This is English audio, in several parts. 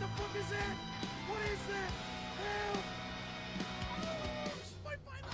the fuck is that? What is that? Help! Oh, this is my final.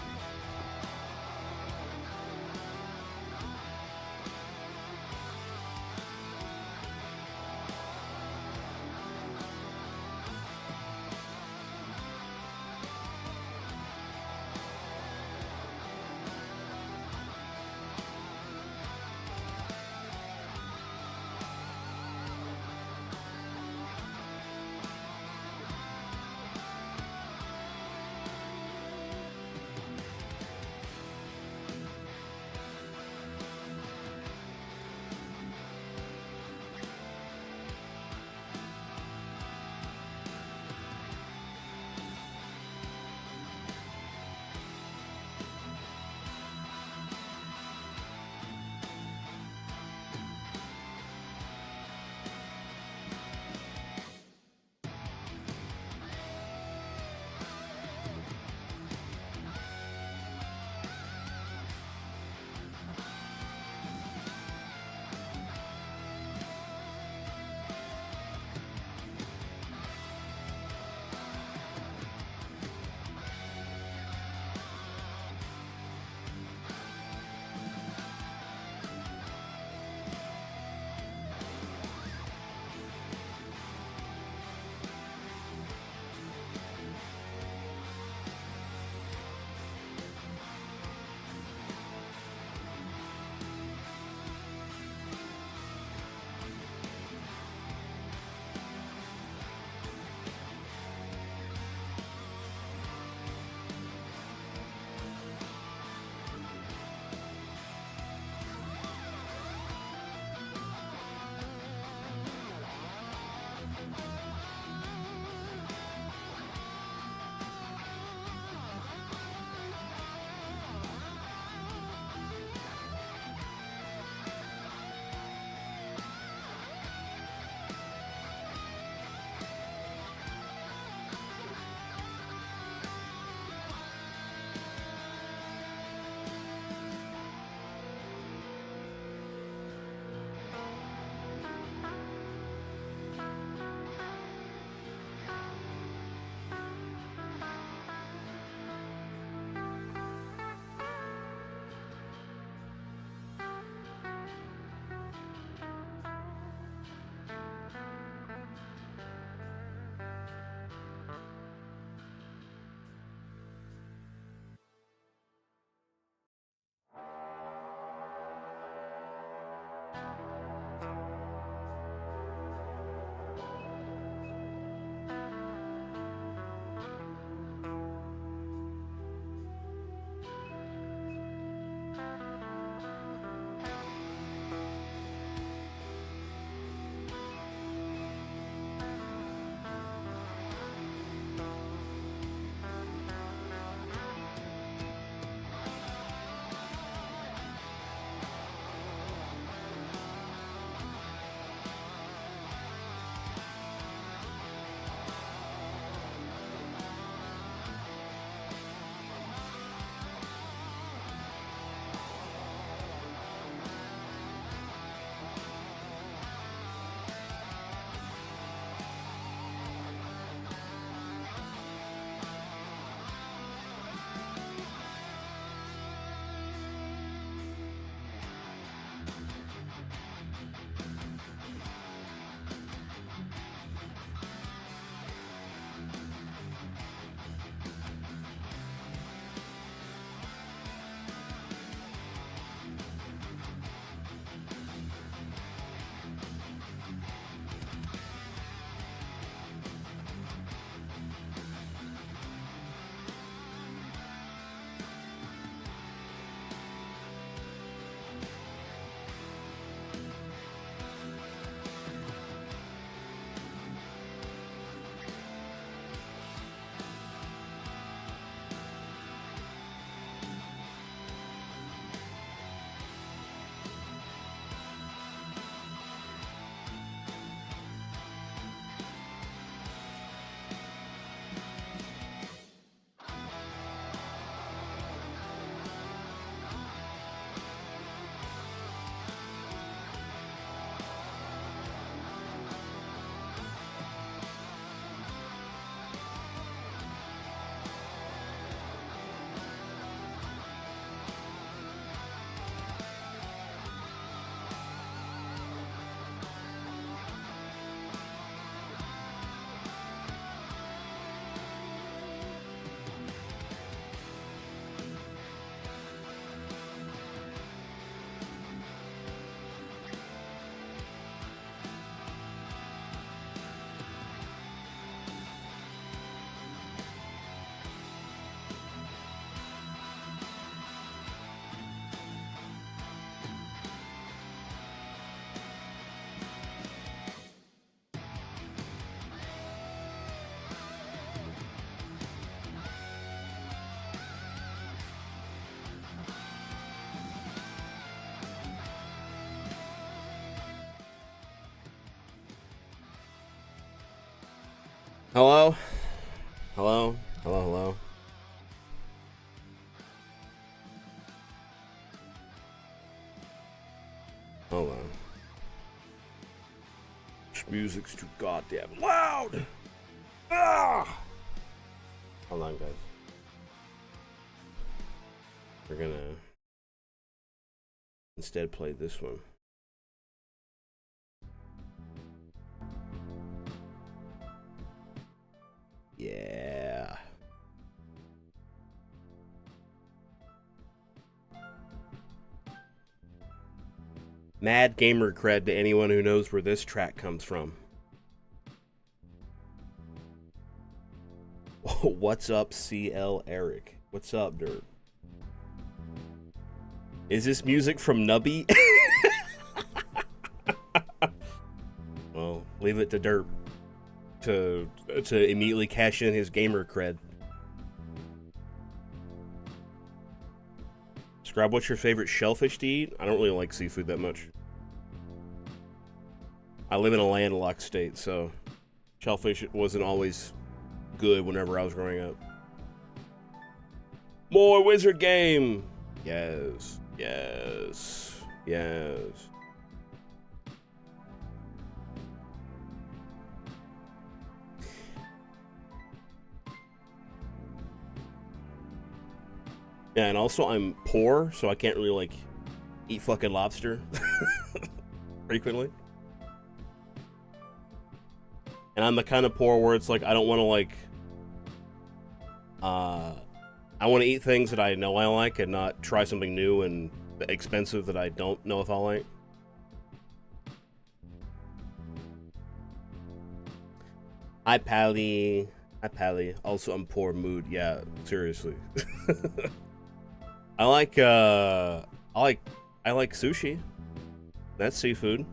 Hello? Hello? Hello, hello? Hold on. This music's too goddamn loud! Ah! Hold on, guys. We're gonna instead play this one. Yeah. Mad gamer cred to anyone who knows where this track comes from. What's up, CL Eric? What's up, Dirt? Is this music from Nubby? Well, leave it to Dirt to immediately cash in his gamer cred. Scribe, what's your favorite shellfish to eat? I don't really like seafood that much. I live in a landlocked state, so shellfish wasn't always good whenever I was growing up. More wizard game! Yes, yes, yes. Yeah, and also I'm poor, so I can't really, like, eat fucking lobster frequently. And I'm the kind of poor where it's like, I don't want to, like, I want to eat things that I know I like and not try something new and expensive that I don't know if I'll like. Hi, Pally. Hi, Pally. Also, I'm poor mood. Yeah, seriously. I like sushi. That's seafood.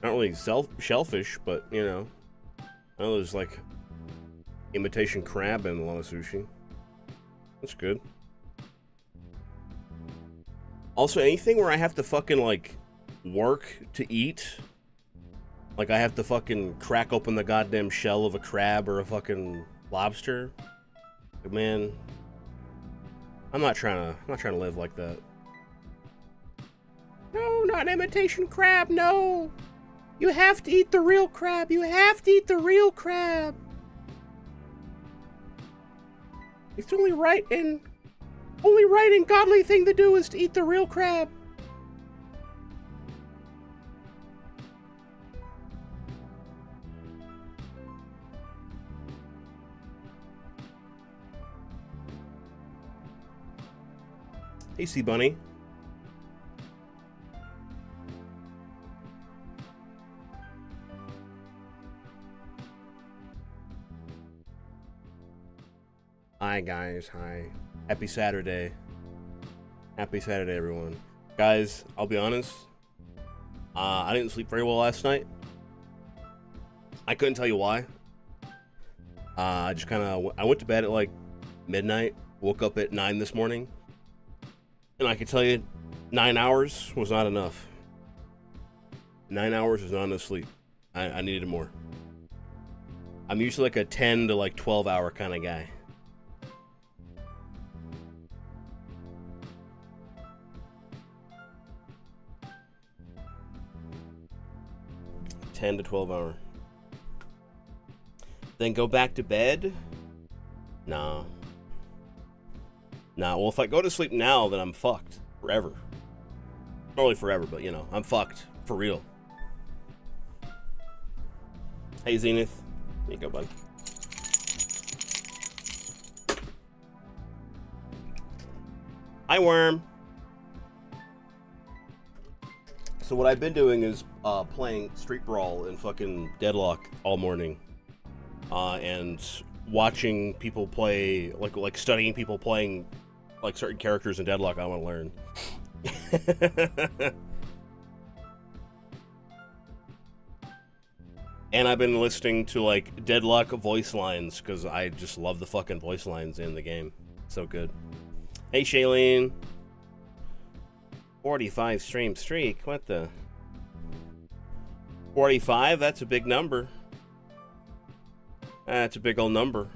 Not really shellfish, but you know, I know there's like imitation crab in a lot of sushi. That's good. Also, anything where I have to fucking like work to eat, like I have to fucking crack open the goddamn shell of a crab or a fucking lobster. Like, man, I'm not trying to live like that. No, not imitation crab, no. You have to eat the real crab. You have to eat the real crab. It's only right and godly thing to do is to eat the real crab. Hey, Sea Bunny. Hi, guys. Hi. Happy Saturday. Happy Saturday, everyone. Guys, I'll be honest. I didn't sleep very well last night. I couldn't tell you why. I just kind of... I went to bed at, like, midnight. Woke up at 9 this morning. And I can tell you, 9 hours was not enough. 9 hours was not enough sleep. I needed more. I'm usually like a 10 to like 12 hour kind of guy. To 12 hour. Then go back to bed? Nah. Nah, well, if I go to sleep now, then I'm fucked. Forever. Not really forever, but, you know, I'm fucked. For real. Hey, Zenith. There you go, bud. Hi, Worm. So what I've been doing is playing Street Brawl and fucking Deadlock all morning. And watching people play, like studying people playing like certain characters in Deadlock I want to learn. And I've been listening to like Deadlock voice lines because I just love the fucking voice lines in the game. So good. Hey, Shailene. 45 stream streak. What the? 45? That's a big number. That's a big old number.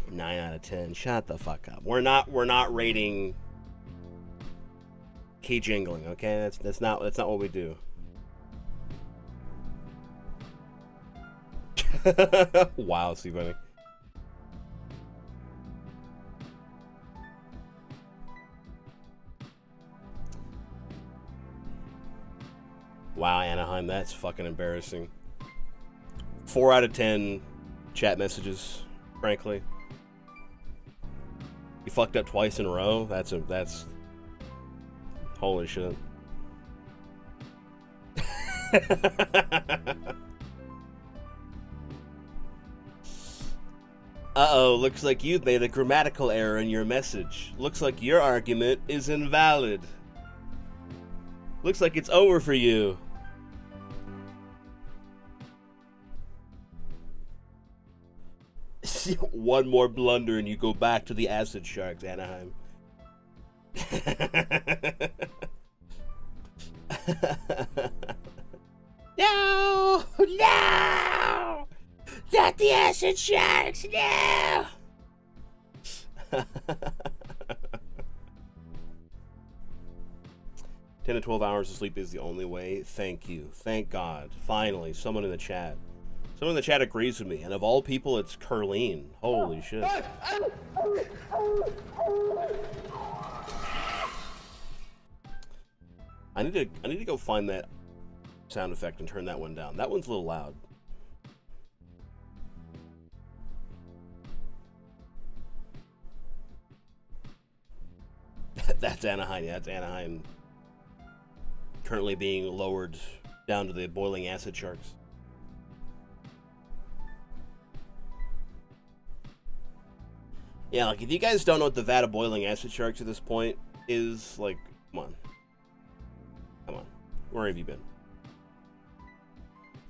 Nine out of 10. Shut the fuck up. We're not rating key jingling, okay? That's not what we do. Wow, see funny. Wow, Anaheim, that's fucking embarrassing. 4 out of 10 chat messages, frankly. You fucked up twice in a row? That's holy shit. Uh-oh, looks like you've made a grammatical error in your message. Looks like your argument is invalid. Looks like it's over for you. One more blunder and you go back to the acid sharks, Anaheim. No! No! Not the acid sharks! No! 10 to 12 hours of sleep is the only way. Thank you. Thank God. Finally, someone in the chat. Someone in the chat agrees with me, and of all people, it's Curleen. Holy shit. I need to go find that sound effect and turn that one down. That one's a little loud. That's Anaheim. Yeah, that's Anaheim. Currently being lowered down to the boiling acid sharks. Yeah, like, if you guys don't know what the vat of boiling acid sharks at this point is, like, come on. Come on. Where have you been?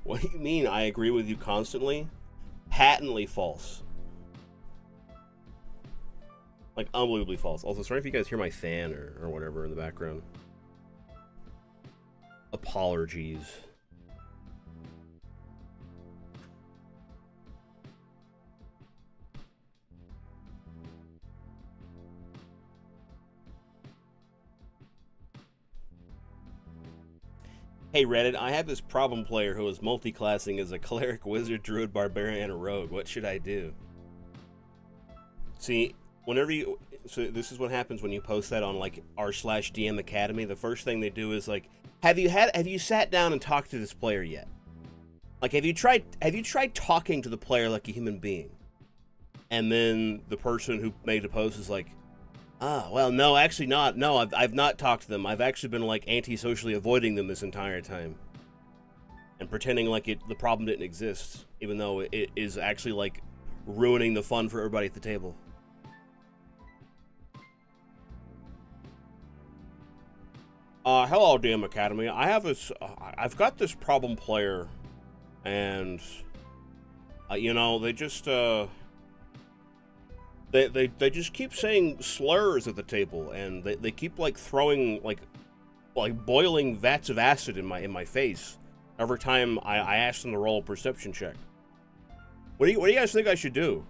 What do you mean I agree with you constantly? Patently false. Like, unbelievably false. Also, sorry if you guys hear my fan or whatever in the background. Apologies. Hey Reddit, I have this problem player who is multi-classing as a cleric, wizard, druid, barbarian, and a rogue. What should I do? See, whenever you... So this is what happens when you post that on, like, r/DM Academy. The first thing they do is, like, have you sat down and talked to this player yet? Like, have you tried talking to the player like a human being? And then the person who made the post is like, ah, well, no, actually not. No, I've not talked to them. I've actually been, like, anti-socially avoiding them this entire time. And pretending like the problem didn't exist, even though it is actually, like, ruining the fun for everybody at the table. Hello, DM Academy. I've got this problem player, and, you know, they just, they just keep saying slurs at the table, and they keep, like, throwing, like boiling vats of acid in my face every time I ask them to roll a perception check. What do you guys think I should do?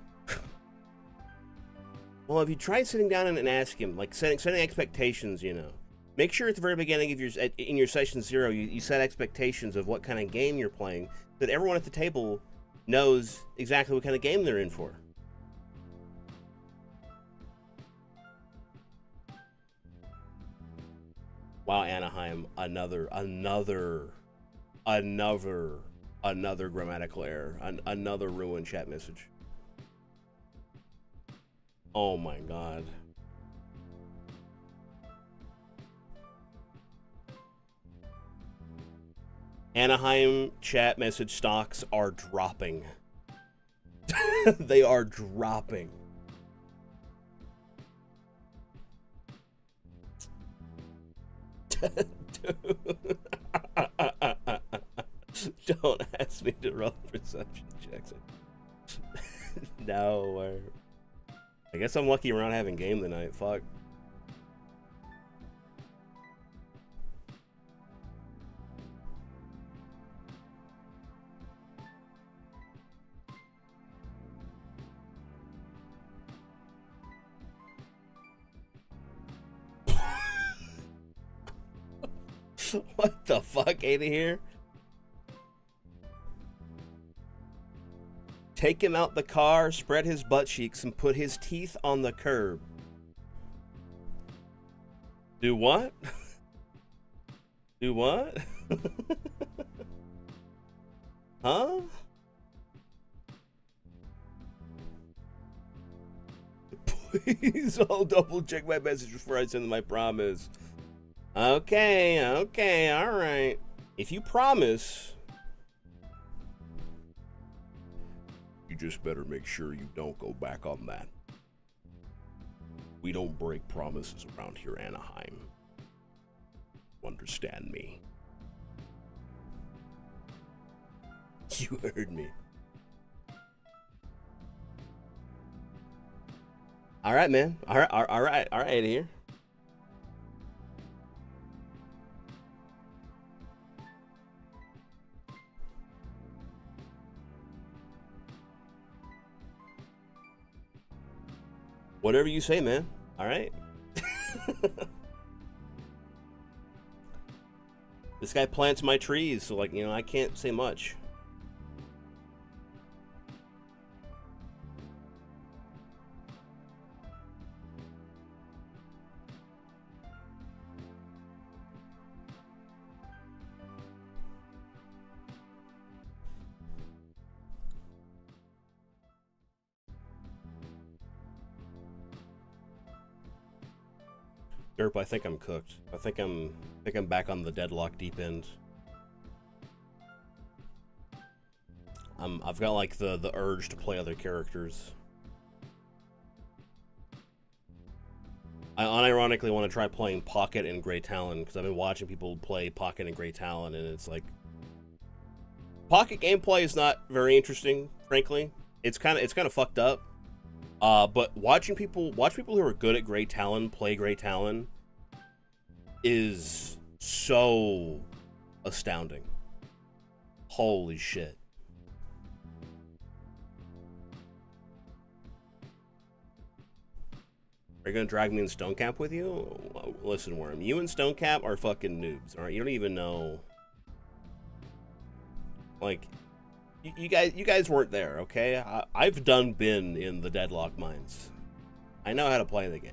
Well, if you try sitting down and ask him, like, setting expectations, you know. Make sure at the very beginning of in your session 0, you set expectations of what kind of game you're playing, so that everyone at the table knows exactly what kind of game they're in for. Wow, Anaheim, another grammatical error, another ruined chat message. Oh my God. Anaheim chat message stocks are dropping. They are dropping. Don't ask me to roll perception checks. No. I guess I'm lucky we're not having game tonight. Fuck. What the fuck, ain't it here? Take him out the car, spread his butt cheeks, and put his teeth on the curb. Do what? Do what? Huh? Please, I'll double check my message before I send them my promise. Okay, alright. If you promise, you just better make sure you don't go back on that. We don't break promises around here, Anaheim. Understand me? You heard me. All right, man. All right here. Whatever you say, man. All right. This guy plants my trees, so like, you know, I can't say much. Derp, I think I'm cooked. I think I'm back on the deadlock deep end. I've got like the urge to play other characters. I unironically want to try playing Pocket and Grey Talon because I've been watching people play Pocket and Grey Talon, and it's like Pocket gameplay is not very interesting, frankly. It's kind of fucked up. But watch people who are good at Grey Talon play Grey Talon is so astounding. Holy shit. Are you gonna drag me in Stonecap with you? Listen, Worm, you and Stonecap are fucking noobs, alright? You don't even know. Like, you guys weren't there, okay? I've been in the Deadlock Mines. I know how to play the game.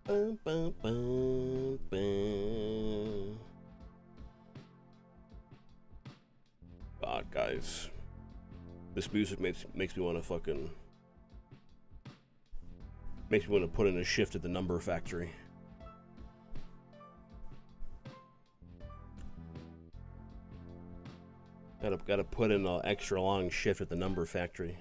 Bum, bum, bum, bum. God, guys, this music makes me want to fucking makes me want to put in a shift at the Number Factory. Gotta put in an extra long shift at the Number Factory.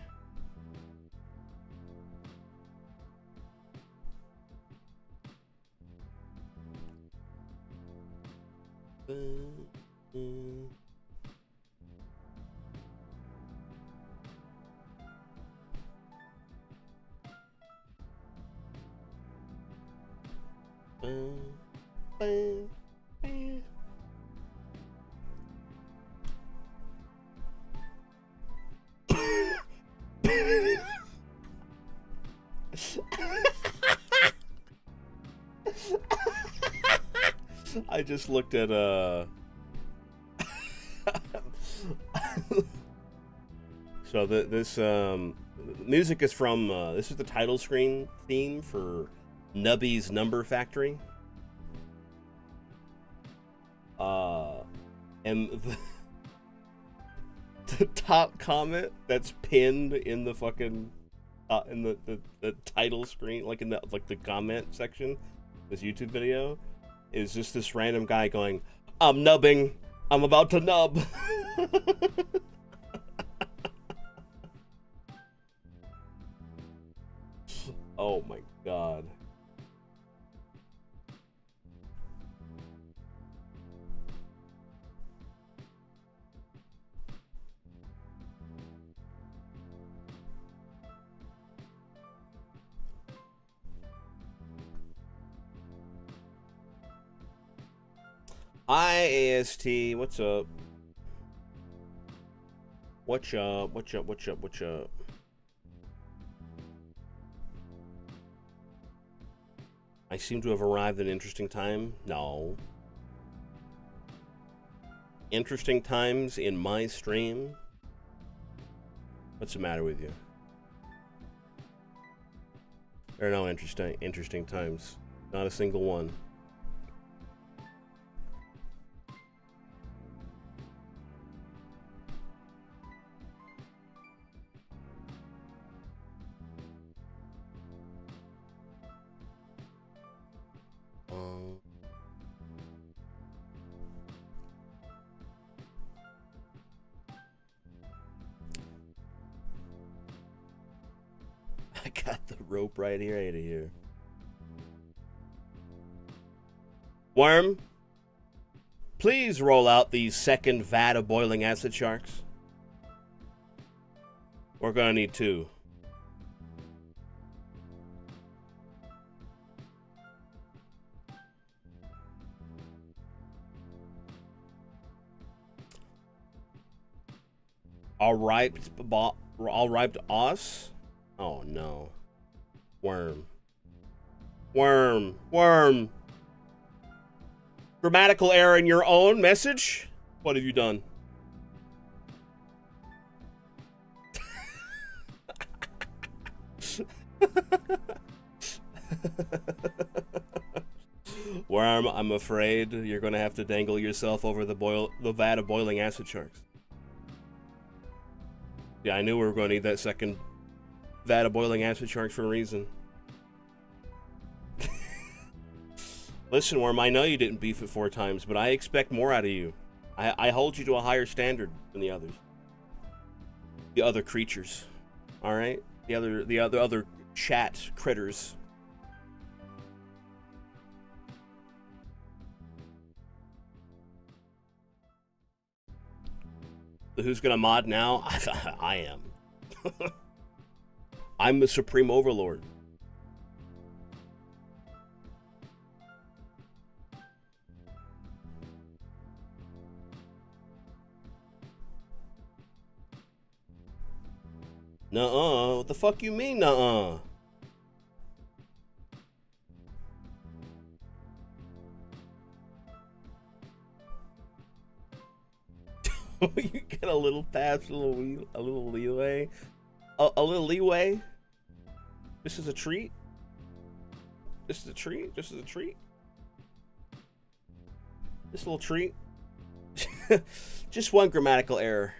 I just looked at so this music is from this is the title screen theme for Nubby's Number Factory. And the top comment that's pinned in the fucking in the title screen, like in the comment section, this YouTube video, is just this random guy going, "I'm nubbing. I'm about to nub." Oh my god. Hi, AST. What's up? What's up? What's up? What's up? What's up? I seem to have arrived at an interesting time. No. Interesting times in my stream? What's the matter with you? There are no interesting times. Not a single one. I got the rope right here, out of here. Worm, please roll out the second vat of boiling acid sharks. We're gonna need 2. All ripe os? Oh no. Worm. Grammatical error in your own message? What have you done? Worm, I'm afraid you're gonna have to dangle yourself over the vat of boiling acid sharks. Yeah, I knew we were gonna need that second vat of boiling acid sharks for a reason. Listen, Worm, I know you didn't beef it 4 times, but I expect more out of you. I hold you to a higher standard than the others. The other creatures. Alright? The other chat critters. So who's gonna mod now? I am. I'm the Supreme Overlord. Nuh-uh. What the fuck you mean, nuh-uh? You get a little pass, a little leeway. A little leeway? This is a treat? This is a treat? This is a treat? This little treat? Just one grammatical error.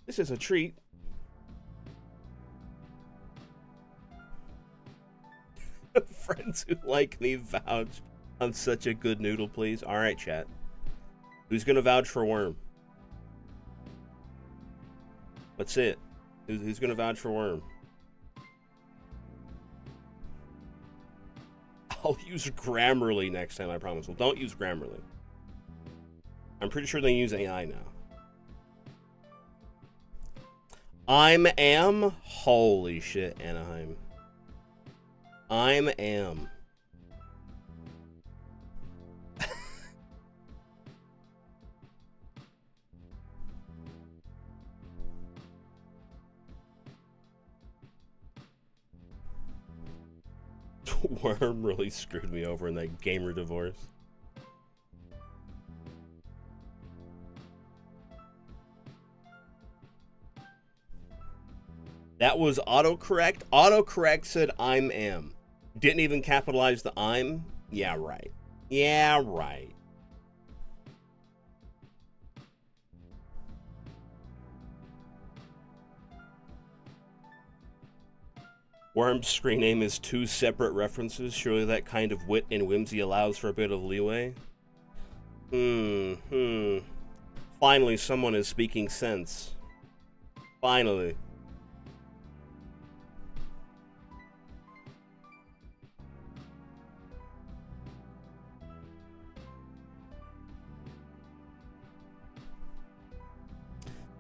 This is a treat. Friends who like me vouch. I'm such a good noodle, please. Alright, chat. Who's gonna vouch for Worm? That's it. Who's gonna vouch for Worm? I'll use Grammarly next time, I promise. Well, don't use Grammarly. I'm pretty sure they use AI now. am? Holy shit, Anaheim. am. Worm really screwed me over in that gamer divorce. That was autocorrect. Autocorrect said am. Didn't even capitalize the I'm. Yeah, right. Yeah, right. Worm's screen name is 2 separate references. Surely that kind of wit and whimsy allows for a bit of leeway. Finally, someone is speaking sense. Finally.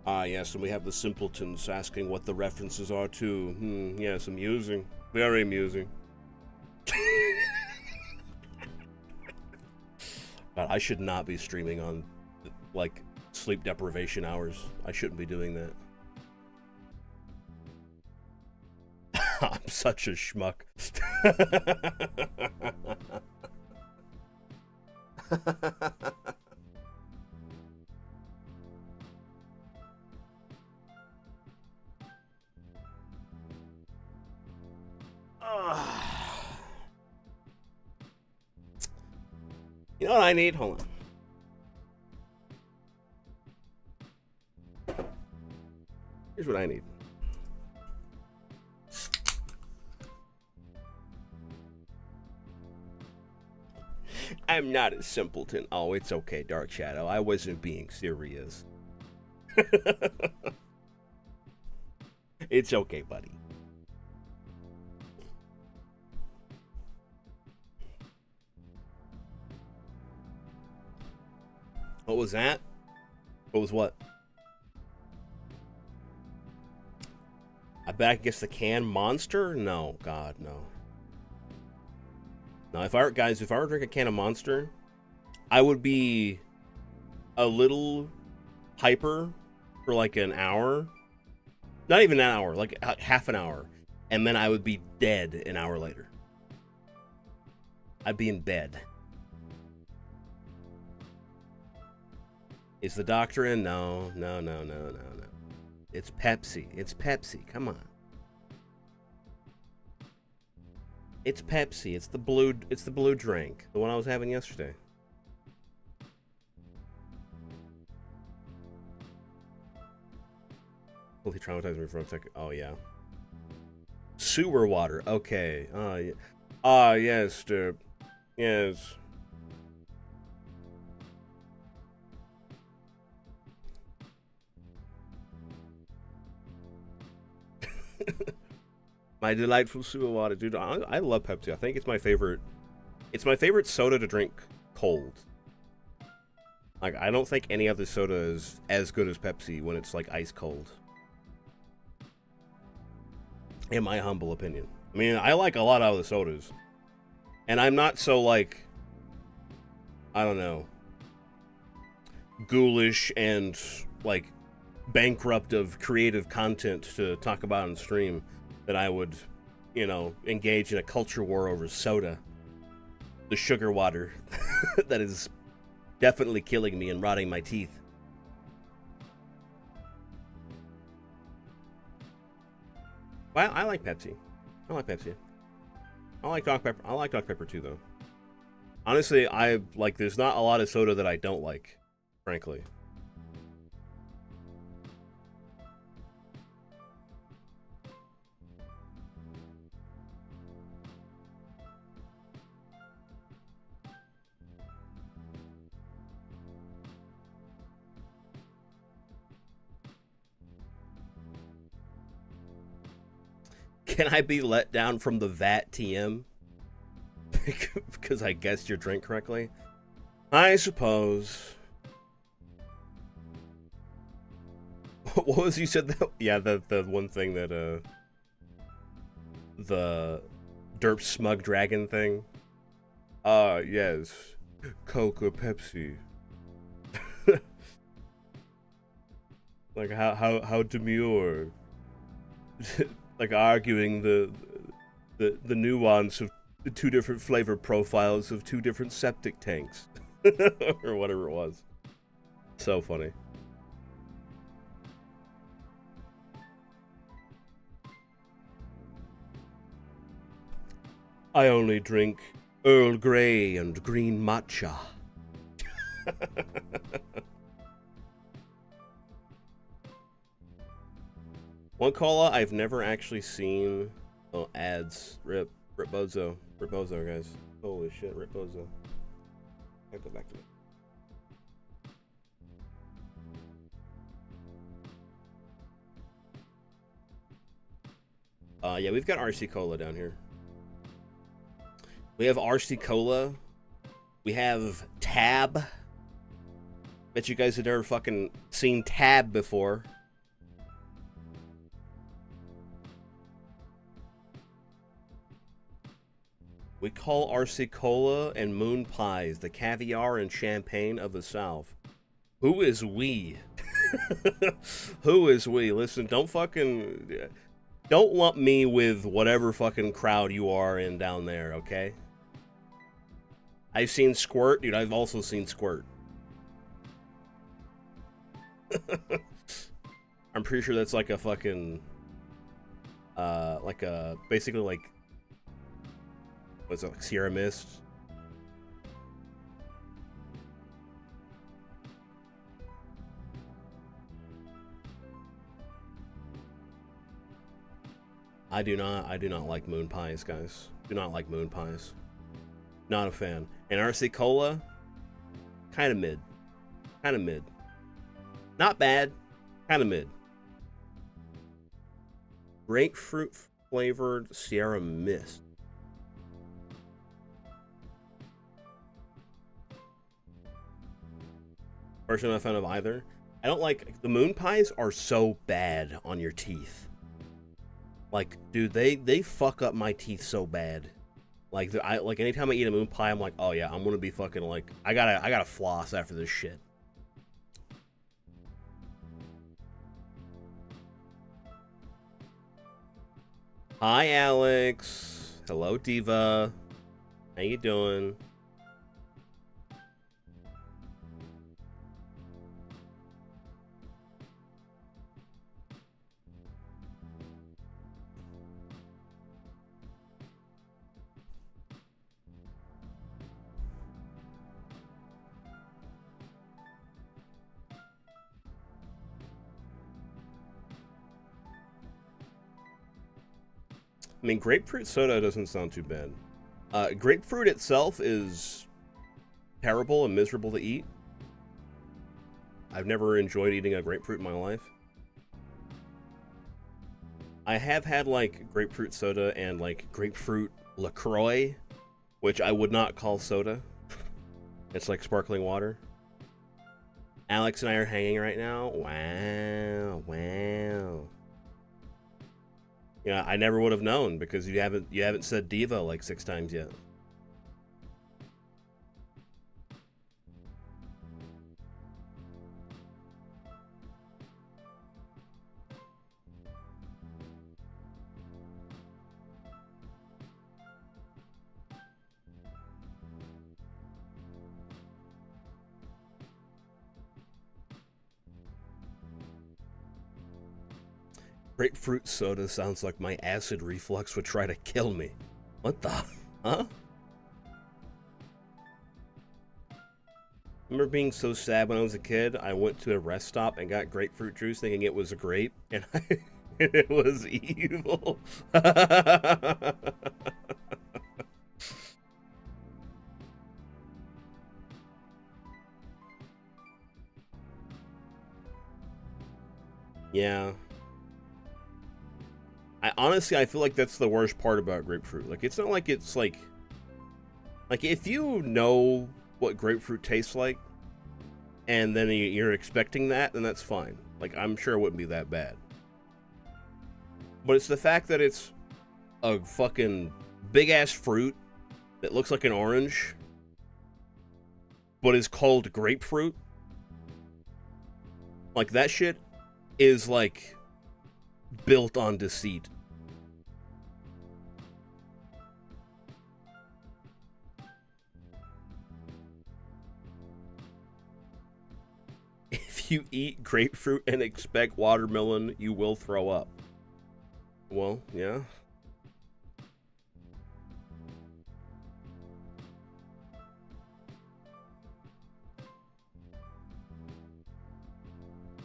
Ah, yes, and we have the simpletons asking what the references are to. Yes, amusing. Very amusing. God, I should not be streaming on, like, sleep deprivation hours. I shouldn't be doing that. I'm such a schmuck. You know what I need? Hold on. Here's what I need. I'm not a simpleton. Oh, it's okay, Dark Shadow. I wasn't being serious. It's okay, buddy. What was that? What was what? I bet against the can monster? No, God, no. Now, if I were to drink a can of Monster, I would be a little hyper for like an hour. Not even an hour, like half an hour. And then I would be dead an hour later. I'd be in bed. Is the doctor in? No. It's Pepsi. It's Pepsi. Come on. It's Pepsi. It's the blue drink. The one I was having yesterday. Will he traumatize me for a second? Oh, yeah. Sewer water. Okay. Yes, dude. Yes. My delightful sewer water, dude. I love Pepsi. I think it's my favorite. It's my favorite soda to drink cold. Like, I don't think any other soda is as good as Pepsi when it's like ice cold. In my humble opinion. I mean, I like a lot of the sodas, and I'm not so like, I don't know, ghoulish and like bankrupt of creative content to talk about on stream that I would, you know, engage in a culture war over soda. The sugar water that is definitely killing me and rotting my teeth. Well, I like Pepsi. I like Pepsi. I like Dr. Pepper. I like Dr. Pepper too, though. Honestly, there's not a lot of soda that I don't like, frankly. Can I be let down from the VAT TM? Because I guessed your drink correctly? I suppose. What was you said? Yeah, the one thing that, the derp smug dragon thing? Yes. Coke or Pepsi. Like, how demure. Like arguing the nuance of the two different flavor profiles of two different septic tanks. Or whatever it was. So funny. I only drink Earl Grey and green matcha. One cola I've never actually seen. Oh, ads. Rip Bozo. Rip Bozo, guys. Holy shit, Rip Bozo. I'll go back to it. Yeah, we've got RC Cola down here. We have RC Cola. We have Tab. Bet you guys have never fucking seen Tab before. We call RC Cola and moon pies the caviar and champagne of the South. Who is we? Who is we? Listen, don't lump me with whatever fucking crowd you are in down there, okay? I've seen Squirt, dude. I've also seen Squirt. I'm pretty sure that's like a fucking, basically like, what's it, like Sierra Mist? I do not like moon pies, guys. Do not like moon pies. Not a fan. And RC Cola, kind of mid. Kind of mid. Not bad, kind of mid. Grapefruit flavored Sierra Mist. Personally, not a fan of either. I don't like, the moon pies are so bad on your teeth. Like, dude, they fuck up my teeth so bad. Like, like anytime I eat a moon pie, I'm like, oh yeah, I'm gonna be fucking like, I gotta floss after this shit. Hi, Alex. Hello, Diva. How you doing? I mean, grapefruit soda doesn't sound too bad. Grapefruit itself is terrible and miserable to eat. I've never enjoyed eating a grapefruit in my life. I have had, like, grapefruit soda and, like, grapefruit LaCroix, which I would not call soda. It's like sparkling water. Alex and I are hanging right now. Wow, wow. Yeah, I never would have known because you haven't said diva like 6 times yet. Grapefruit soda sounds like my acid reflux would try to kill me. What the? Huh? Remember being so sad when I was a kid? I went to a rest stop and got grapefruit juice thinking it was a grape, and it was evil. Yeah. I feel like that's the worst part about grapefruit. Like, it's not like it's like if you know what grapefruit tastes like, and then you're expecting that, then that's fine. Like, I'm sure it wouldn't be that bad. But it's the fact that it's a fucking big-ass fruit that looks like an orange, but is called grapefruit. Like, that shit is, like, built on deceit. If you eat grapefruit and expect watermelon, you will throw up. Well, yeah.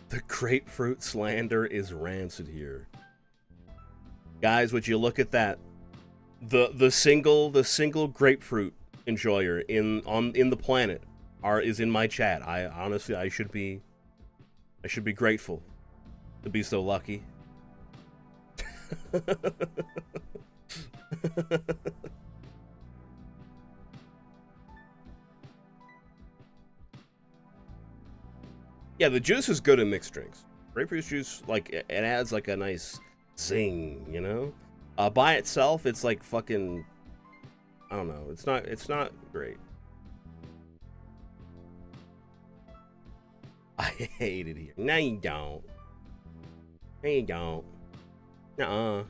The grapefruit slander is rancid here. Guys, would you look at that? The single grapefruit enjoyer in the planet is in my chat. I honestly I should be grateful to be so lucky. Yeah, the juice is good in mixed drinks. Grapefruit juice, like, it adds like a nice zing, you know? By itself, it's like fucking, I don't know. It's not great. I hate it here. No, you don't. No, you don't. Nuh-uh.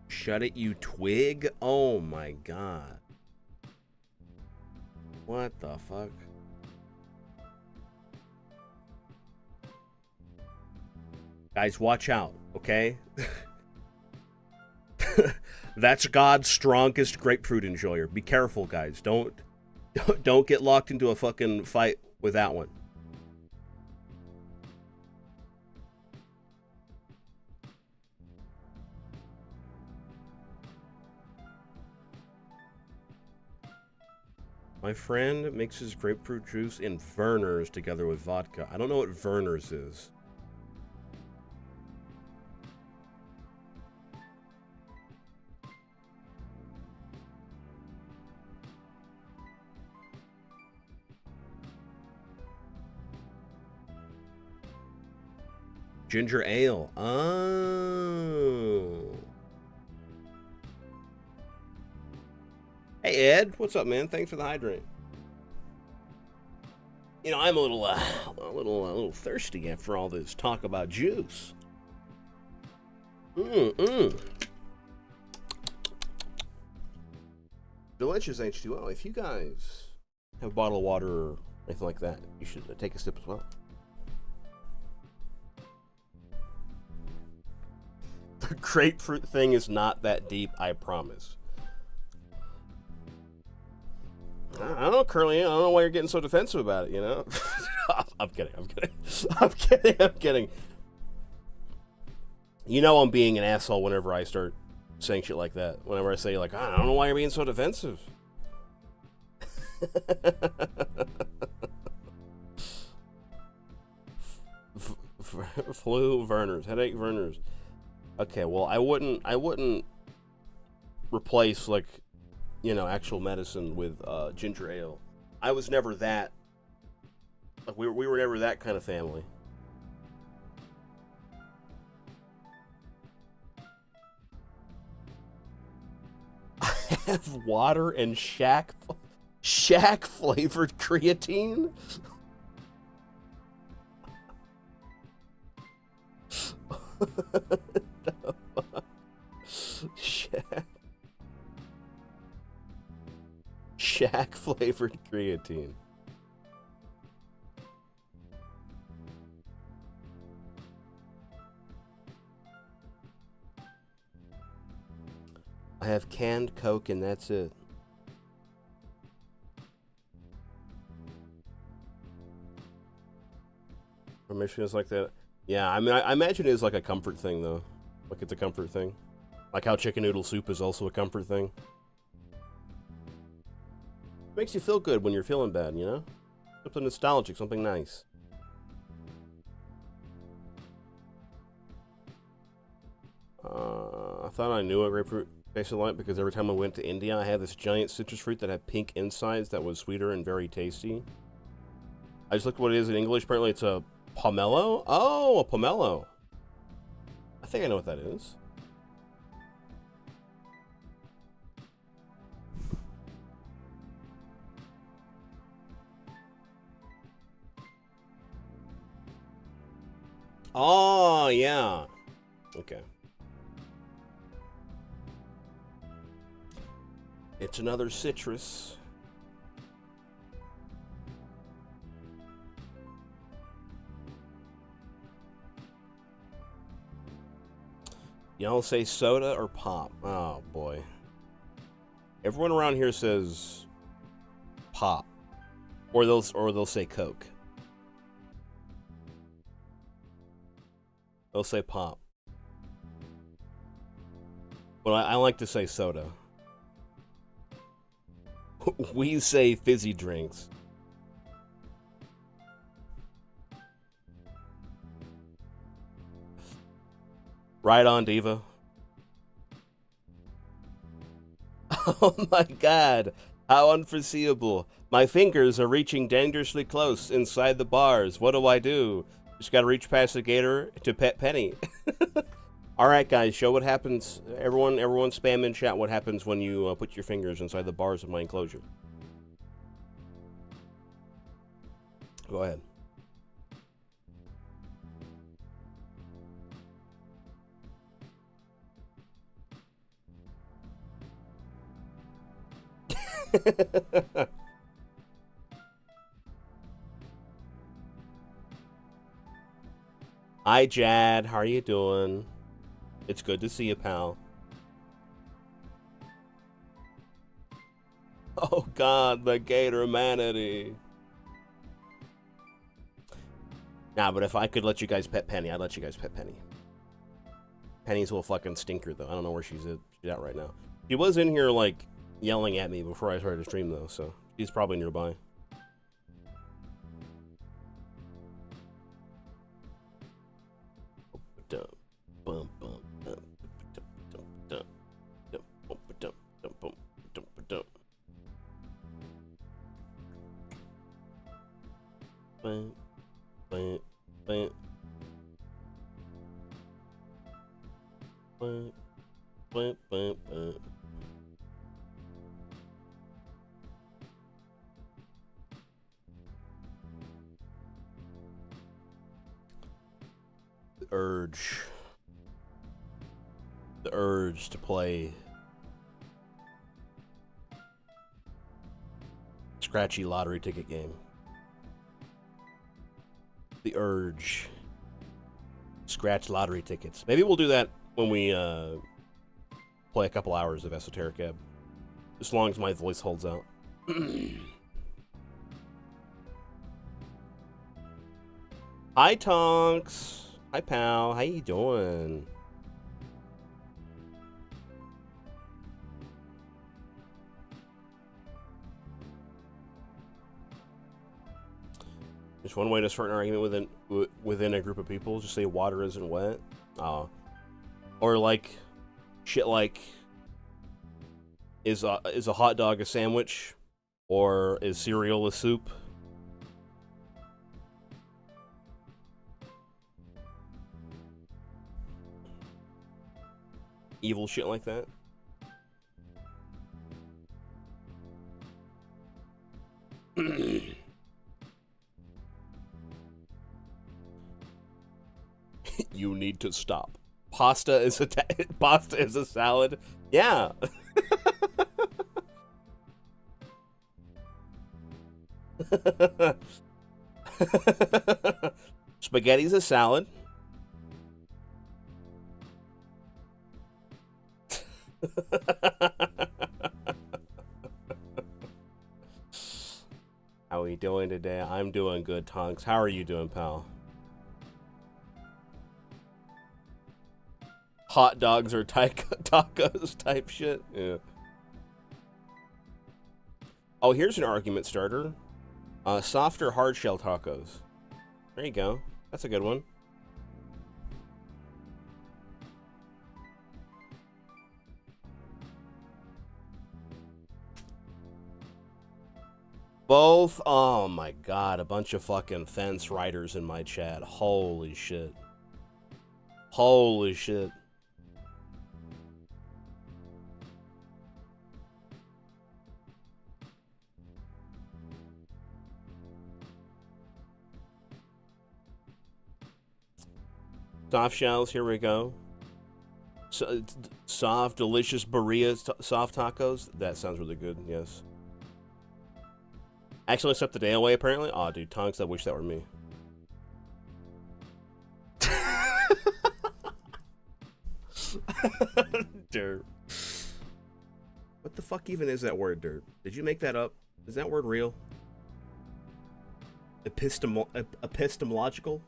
Shut it, you twig. Oh my god. What the fuck? Guys, watch out, okay? That's God's strongest grapefruit enjoyer. Be careful, guys. Don't get locked into a fucking fight with that one. My friend mixes grapefruit juice in Vernors together with vodka. I don't know what Vernors is. Ginger ale. Oh. Hey Ed, what's up, man? Thanks for the hydrate. You know, I'm a little thirsty after all this talk about juice. Delicious H2O. If you guys have a bottle of water or anything like that, you should take a sip as well. The grapefruit thing is not that deep, I promise. I don't know, Curly. I don't know why you're getting so defensive about it, you know? I'm kidding. You know I'm being an asshole whenever I start saying shit like that. Whenever I say, like, I don't know why you're being so defensive. Flu Vernors. Headache Vernors. Okay, well, I wouldn't replace, like, you know, actual medicine with ginger ale. I was never that. Like, we were never that kind of family. I have water and shack flavored creatine. Shack flavored creatine. I have canned Coke and that's it. Permission is like that. Yeah, I mean, I imagine it is like a comfort thing, though. Like, it's a comfort thing. Like how chicken noodle soup is also a comfort thing. Makes you feel good when you're feeling bad, you know? Something nostalgic, something nice. I thought I knew what grapefruit tasted like because every time I went to India, I had this giant citrus fruit that had pink insides that was sweeter and very tasty. I just looked what it is in English. Apparently it's a pomelo? Oh, a pomelo. I think I know what that is. Oh, yeah. Okay. It's another citrus. Y'all say soda or pop? Oh, boy. Everyone around here says pop. Or they'll say Coke. They'll say pop. But I like to say soda. We say fizzy drinks. Right on, Diva. Oh my god. How unforeseeable. My fingers are reaching dangerously close inside the bars. What do I do? Just gotta reach past the gator to pet Penny. Alright guys, show what happens. Everyone spam in chat what happens when you put your fingers inside the bars of my enclosure. Go ahead. Hi Jad, how are you doing? It's good to see you, pal. Oh god, the gator manatee. Nah, but if I could let you guys pet Penny, I'd let you guys pet Penny. Penny's a little fucking stinker, though. I don't know where she's at right now. She was in here, like, yelling at me before I started to stream, though, so she's probably nearby. The urge to play scratchy lottery ticket game. The urge. Scratch lottery tickets. Maybe we'll do that when we play a couple hours of Esoteric Ebb. As long as my voice holds out. Hi Tonks. Hi pal. How you doing? There's one way to start an argument within a group of people. Just say water isn't wet. Or like shit like is a hot dog a sandwich, or is cereal a soup? Evil shit like that. You need to stop. Pasta is a salad. Yeah. Spaghetti's a salad. How are you doing today? I'm doing good, Tonks. How are you doing, pal? Hot dogs or tacos type shit. Yeah. Oh, here's an argument starter. Soft or hard shell tacos. There you go. That's a good one. Both? Oh my god, a bunch of fucking fence riders in my chat. Holy shit. Holy shit. Soft shells, here we go. So, soft, delicious burrito soft tacos. That sounds really good, yes. Actually slept the day away, apparently. Aw, dude, Tonks, I wish that were me. Dirt. What the fuck even is that word, dirt? Did you make that up? Is that word real? Epistemological?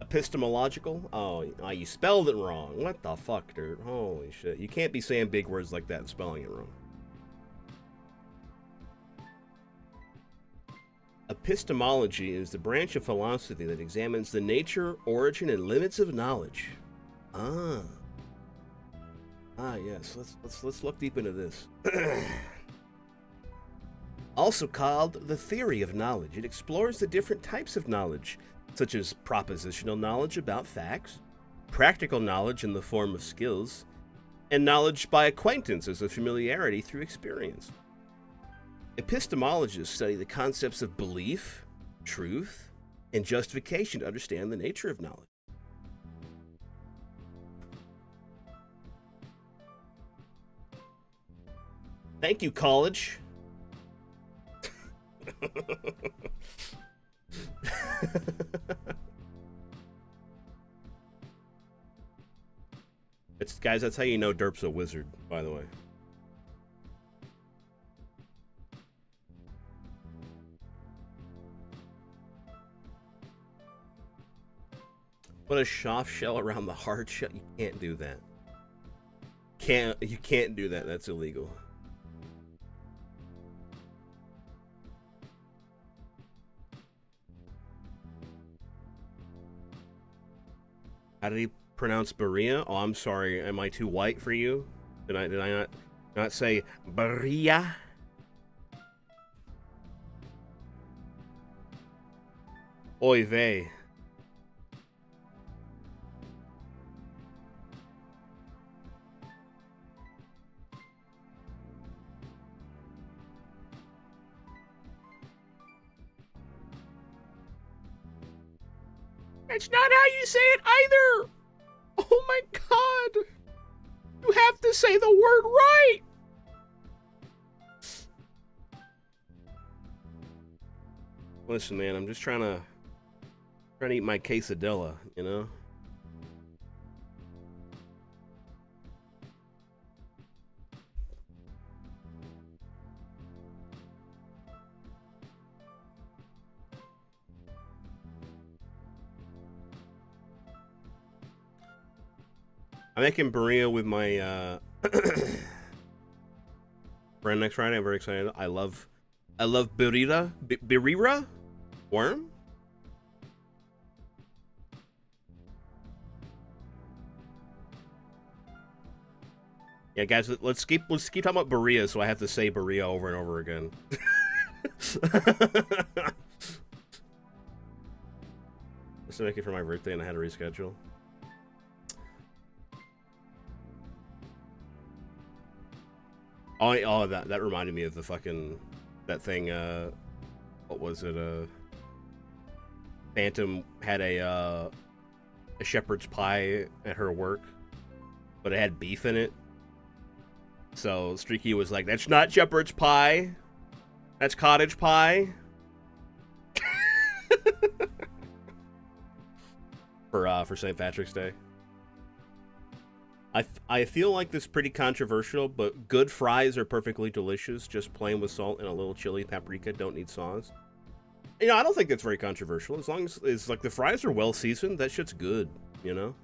Epistemological? Oh, you spelled it wrong. What the fuck, dirt? Holy shit. You can't be saying big words like that and spelling it wrong. Epistemology is the branch of philosophy that examines the nature, origin, and limits of knowledge. Yes. Let's look deep into this. Also called the theory of knowledge. It explores the different types of knowledge, such as propositional knowledge about facts, practical knowledge in the form of skills, and knowledge by acquaintance as a familiarity through experience. Epistemologists study the concepts of belief, truth, and justification to understand the nature of knowledge. Thank you, college. Guys, that's how you know Derp's a wizard, by the way. Put a soft shell around the hard shell. You can't do that. You can't do that. That's illegal. How did he pronounce Berea? Oh, I'm sorry. Am I too white for you? Did I not say Berea? Oy vey. That's not how you say it either! Oh my god! You have to say the word right! Listen, man, I'm just trying to eat my quesadilla, you know? I'm making burrito with my friend next Friday. I'm very excited. I love birria, birria, worm. Yeah, guys, let's keep talking about burria, so I have to say burria over and over again. Let's make it for my birthday, and I had to reschedule. Oh, that reminded me of the fucking that thing. What was it? Phantom had a shepherd's pie at her work, but it had beef in it. So Streaky was like, "That's not shepherd's pie. That's cottage pie." For St. Patrick's Day. I feel like this is pretty controversial, but good fries are perfectly delicious, just plain with salt and a little chili paprika, don't need sauce. You know, I don't think that's very controversial. As long as it's like the fries are well seasoned, that shit's good, you know?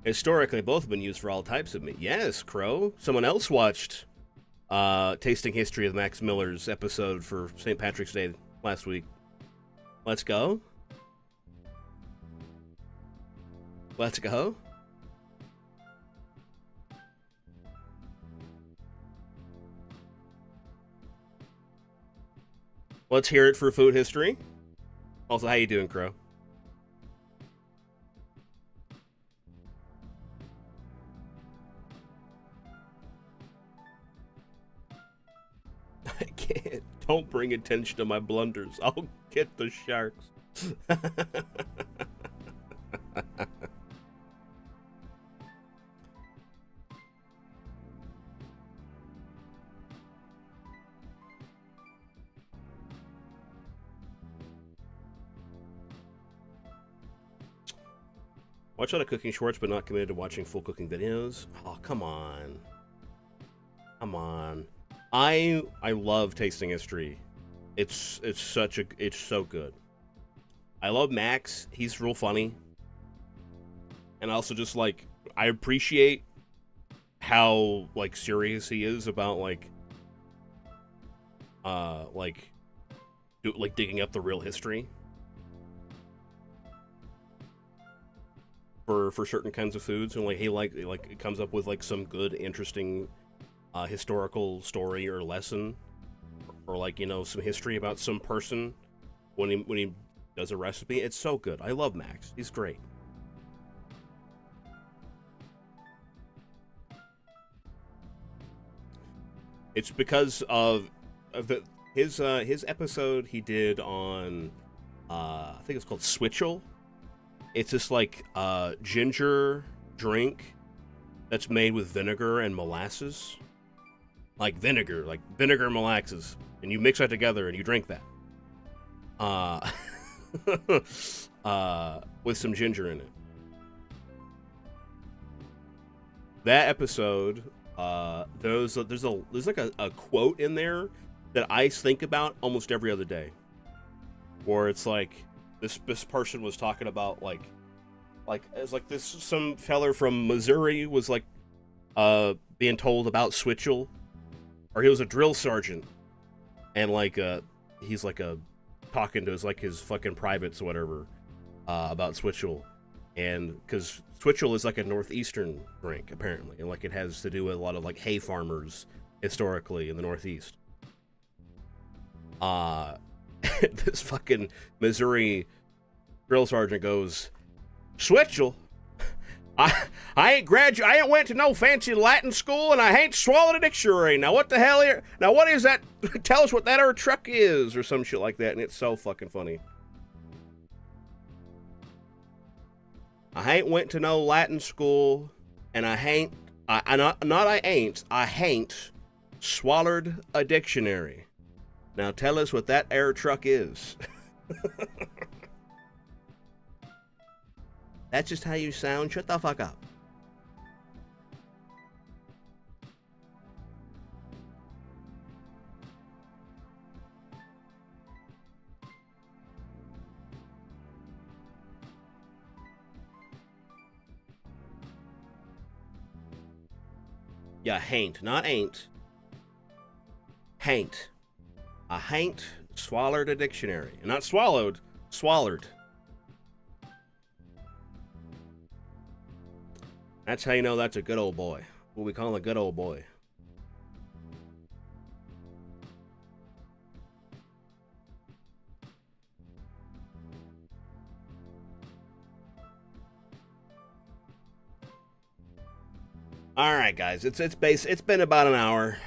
Historically, both have been used for all types of meat. Yes, Crow. Someone else watched Tasting History of Max Miller's episode for St. Patrick's Day last week. Let's go. Let's go. Let's hear it for food history. Also, how you doing, Crow? I can't. Don't bring attention to my blunders. I'll get the sharks. Watch a lot of cooking shorts, but not committed to watching full cooking videos. Oh, come on. Come on. I love Tasting History. It's so good. I love Max. He's real funny. And also just like I appreciate how like serious he is about like digging up the real history. for certain kinds of foods, and like he like it comes up with like some good, interesting historical story or lesson, or like, you know, some history about some person when he does a recipe. It's so good. I love Max. He's great. It's because of his episode he did on I think it's called Switchel. It's this like ginger drink that's made with vinegar and molasses. Like vinegar and molasses, and you mix that together and you drink that. With some ginger in it. That episode, there's like a quote in there that I think about almost every other day, where it's like this person was talking about like it's like this some feller from Missouri was like being told about Switchel, or he was a drill sergeant, and like he's like talking to his fucking privates or whatever about Switchel, and because Switchel is like a northeastern drink apparently, and like it has to do with a lot of like hay farmers historically in the Northeast. This fucking Missouri drill sergeant goes, Switchel? I ain't went to no fancy Latin school, and I ain't swallowed a dictionary. Now what the hell here? Now what is that? Tell us what that er truck is, or some shit like that, and it's so fucking funny. I ain't went to no Latin school, and I ain't swallowed a dictionary. Now tell us what that air truck is. That's just how you sound. Shut the fuck up. Yeah, hain't, not ain't. Hain't. I hain't swallowed a dictionary. Not swallowed, swallowed. That's how you know that's a good old boy. What we call a good old boy. All right, guys. It's been about an hour.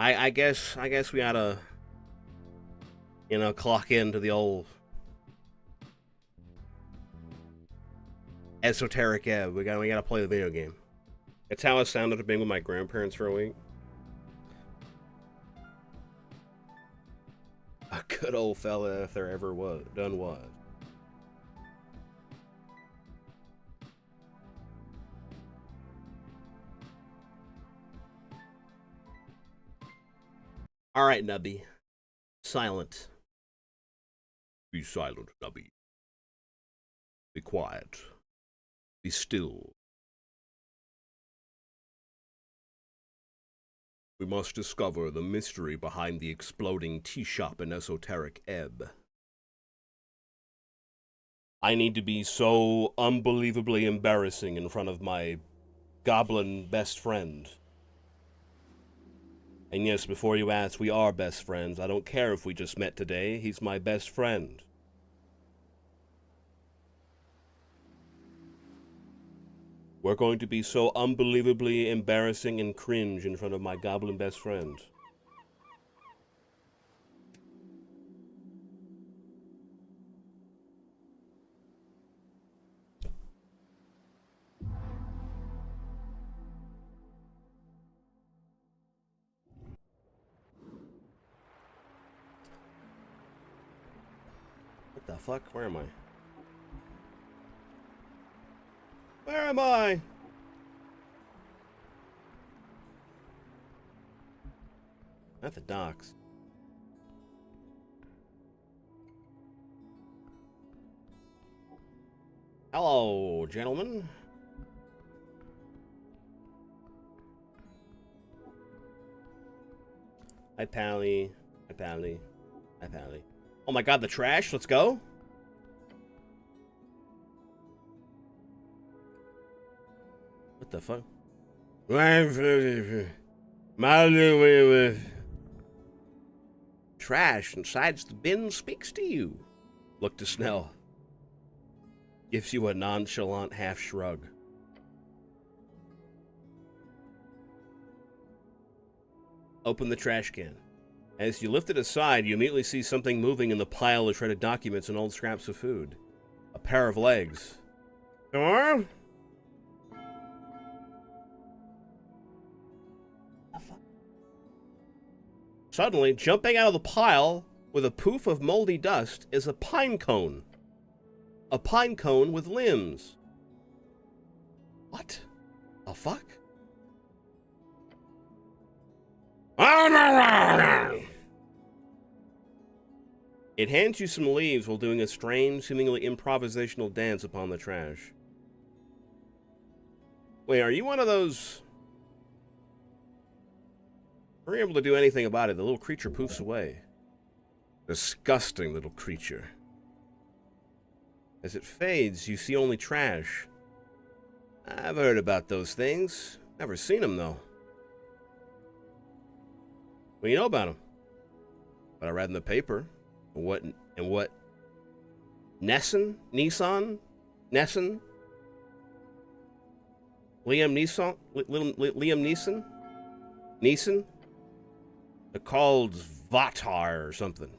I guess we oughta, you know, clock into the old Esoteric Ebb. We gotta play the video game. It's how I sounded to being with my grandparents for a week. A good old fella, if there ever was. All right, Nubby. Silent. Be silent, Nubby. Be quiet. Be still. We must discover the mystery behind the exploding tea shop in Esoteric Ebb. I need to be so unbelievably embarrassing in front of my goblin best friend. And yes, before you ask, we are best friends. I don't care if we just met today. He's my best friend. We're going to be so unbelievably embarrassing and cringe in front of my goblin best friend. What the fuck? Where am I? Where am I? At the docks. Hello, gentlemen. Hi, Pally. Hi, Pally. Hi, Pally. Oh my god, the trash. Let's go. What the fuck? with trash inside the bin speaks to you. Look to Snell. Gives you a nonchalant half shrug. Open the trash can. As you lift it aside, you immediately see something moving in the pile of shredded documents and old scraps of food. A pair of legs. Come on. Suddenly, jumping out of the pile with a poof of moldy dust is a pine cone. A pine cone with limbs. What the fuck? It hands you some leaves while doing a strange, seemingly improvisational dance upon the trash. Wait, are you one of those... Are you able to do anything about it? The little creature poofs away. Disgusting little creature. As it fades, you see only trash. I've heard about those things. Never seen them, though. What do you know about them? What I read in the paper. What Nesson? Liam Neeson? They're called Vatar or something.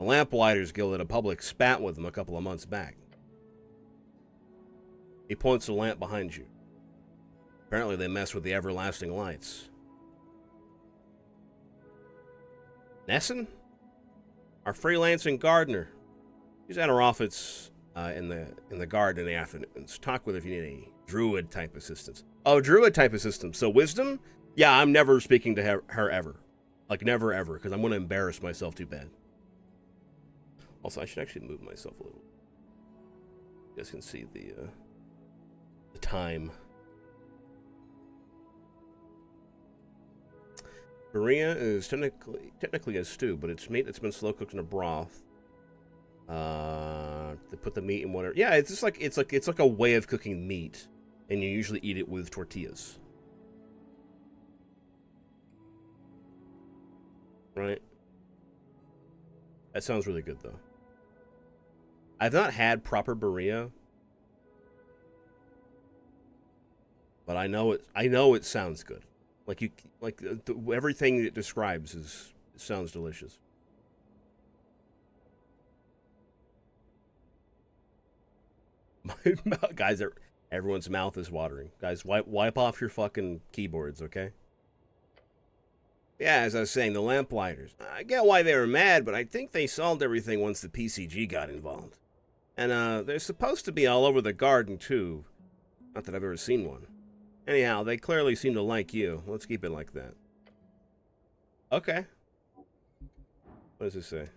The Lamplighters Guild at a public spat with them a couple of months back. He points to the lamp behind you. Apparently they mess with the everlasting lights. Nesson? Our freelancing gardener. She's at her office in the garden in the afternoons. Talk with her if you need any Druid type assistance. Oh, Druid type assistance. So wisdom? Yeah, I'm never speaking to her ever. Like never ever, because I'm going to embarrass myself too bad. Also, I should actually move myself a little. You guys can see the time. Berea is technically a stew, but it's meat that's been slow cooked in a broth. They put the meat in water. Yeah, it's just like it's like a way of cooking meat, and you usually eat it with tortillas. Right? That sounds really good though. I've not had proper Berea, but I know it sounds good. Everything it describes it sounds delicious. My mouth, guys, everyone's mouth is watering. Guys, wipe off your fucking keyboards, okay? Yeah, as I was saying, the Lamplighters. I get why they were mad, but I think they solved everything once the PCG got involved. And they're supposed to be all over the garden too. Not that I've ever seen one. Anyhow, they clearly seem to like you. Let's keep it like that. Okay. What does it say?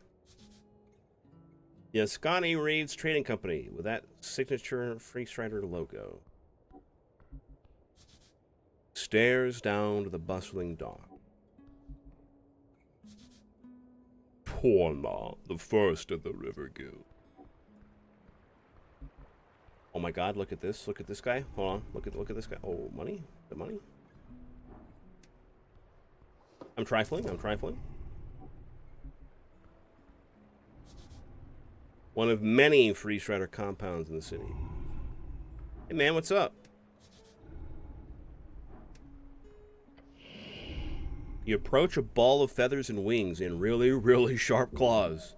Yascani Reed's Trading Company with that signature Free Strider logo. Stairs down to the bustling dock. Porma, the first of the River Guild. Oh my god, look at this. Look at this guy. Hold on. Look at this guy. Oh, money? The money? I'm trifling. One of many Free Strider compounds in the city. Hey man, what's up? You approach a ball of feathers and wings and really, really sharp claws.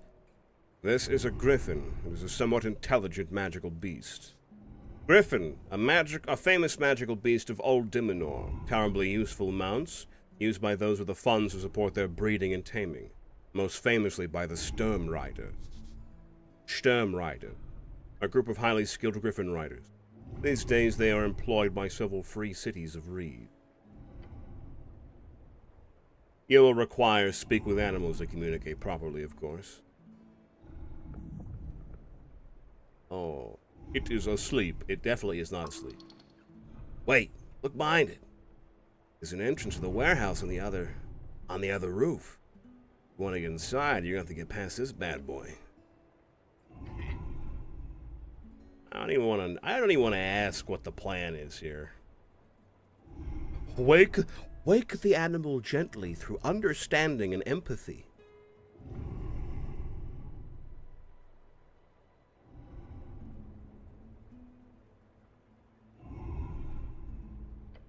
This is a griffin. It is a somewhat intelligent magical beast. Griffin, a famous magical beast of Old Dimenor. Terribly useful mounts, used by those with the funds to support their breeding and taming. Most famously by the Sturm Rider. A group of highly skilled griffin riders. These days they are employed by several free cities of Reed. You will require speak with animals to communicate properly, of course. Oh, it is asleep. It definitely is not asleep. Wait, look behind it. There's an entrance to the warehouse on the other roof. If you want to get inside, you're going to have to get past this bad boy. I don't even want to ask what the plan is here. Wake, wake the animal gently through understanding and empathy.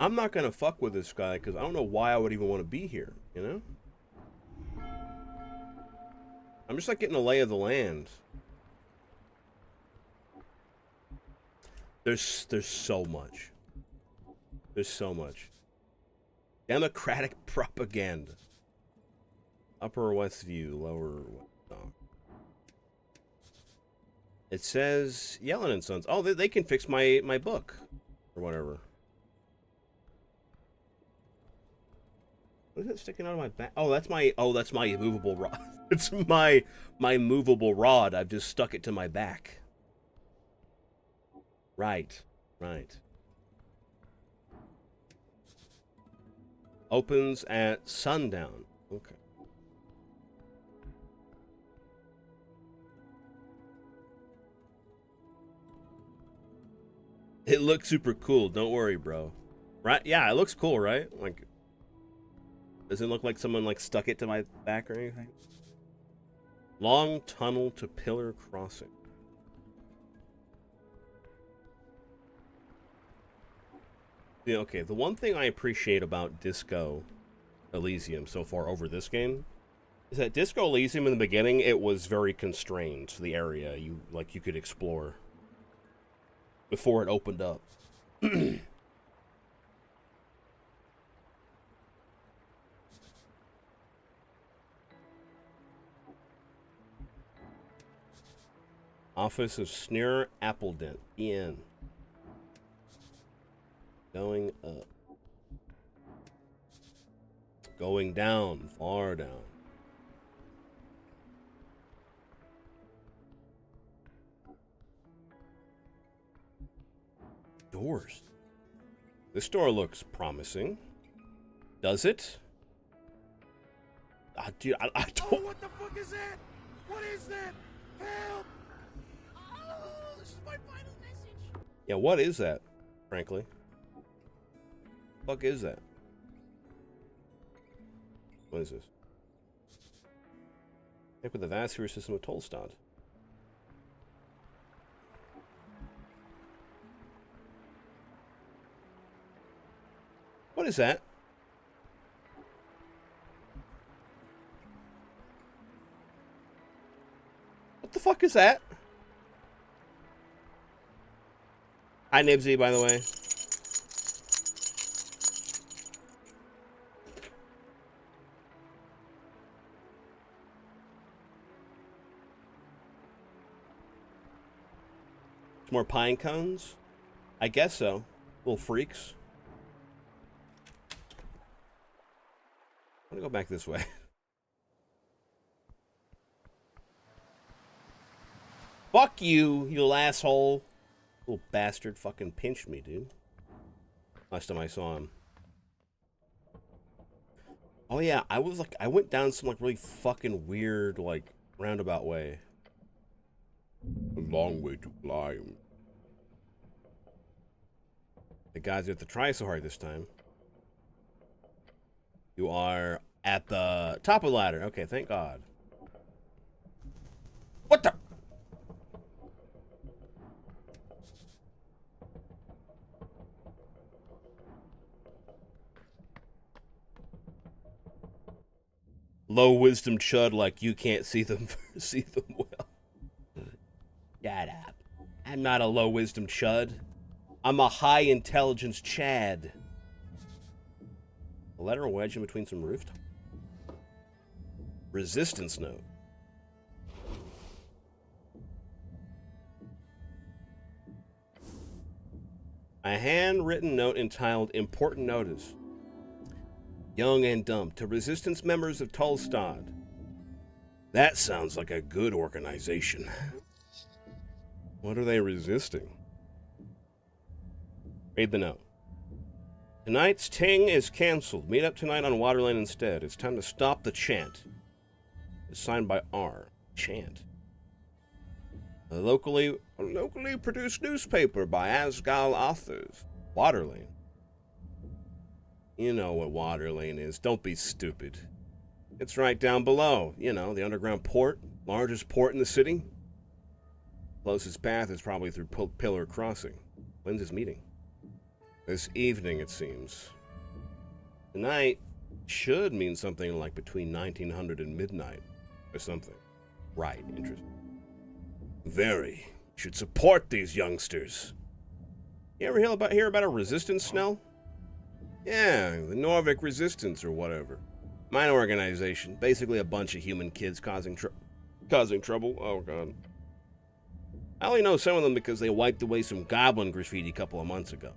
I'm not gonna fuck with this guy because I don't know why I would even want to be here, you know? I'm just like getting a lay of the land. There's so much. There's so much. Democratic propaganda. Upper West View, Lower West. Oh. It says Yellen and Sons. Oh, they can fix my book or whatever. What is it sticking out of my back? Oh, that's my movable rod. It's my movable rod. I've just stuck it to my back. Right. Opens at sundown. Okay. It looks super cool. Don't worry, bro. Right? Yeah, it looks cool, right? Like, doesn't look like someone like stuck it to my back or anything. Long tunnel to pillar crossing. Yeah, okay, the one thing I appreciate about Disco Elysium so far over this game is that Disco Elysium in the beginning, it was very constrained, the area you could explore before it opened up. Office of Snare Appledent, EN. Going up. Going down, far down. Doors. This door looks promising. Does it? Dude, I don't... Oh, what the fuck is that? What is that? Help! Oh, this is my final message. Yeah, what is that, frankly? Fuck is that? What is this? Check with the vascular system of Tolstad. What is that? What the fuck is that? Hi, Nibsy, by the way. More pine cones? I guess so. Little freaks. I'm gonna go back this way. Fuck you, you little asshole. Little bastard fucking pinched me, dude. Last time I saw him. Oh yeah, I went down some like really fucking weird like roundabout way. A long way to climb. The guys have to try so hard this time. You are at the top of the ladder. Okay, thank God. What the? Low wisdom chud like you can't see them well. Shut up. I'm not a low wisdom chud. I'm a high intelligence Chad. A letter wedged in between some rooftop. Resistance note. A handwritten note entitled Important Notice. Young and Dumb to Resistance members of Tolstad. That sounds like a good organization. What are they resisting? Read the note. Tonight's ting is canceled. Meet up tonight on Waterlane instead. It's time to stop the chant. It's signed by R. Chant. A locally produced newspaper by Asgal authors. Waterlane. You know what water lane is. Don't be stupid. It's right down below. You know, the underground port. Largest port in the city. Closest path is probably through Pillar Crossing. When's this meeting? This evening, it seems. Tonight should mean something like between 1900 and midnight. Or something. Right, interesting. Very. Should support these youngsters. You ever hear about a resistance, Snell? Yeah, the Norvik Resistance or whatever. Minor organization. Basically a bunch of human kids causing trouble. Oh, God. I only know some of them because they wiped away some goblin graffiti a couple of months ago.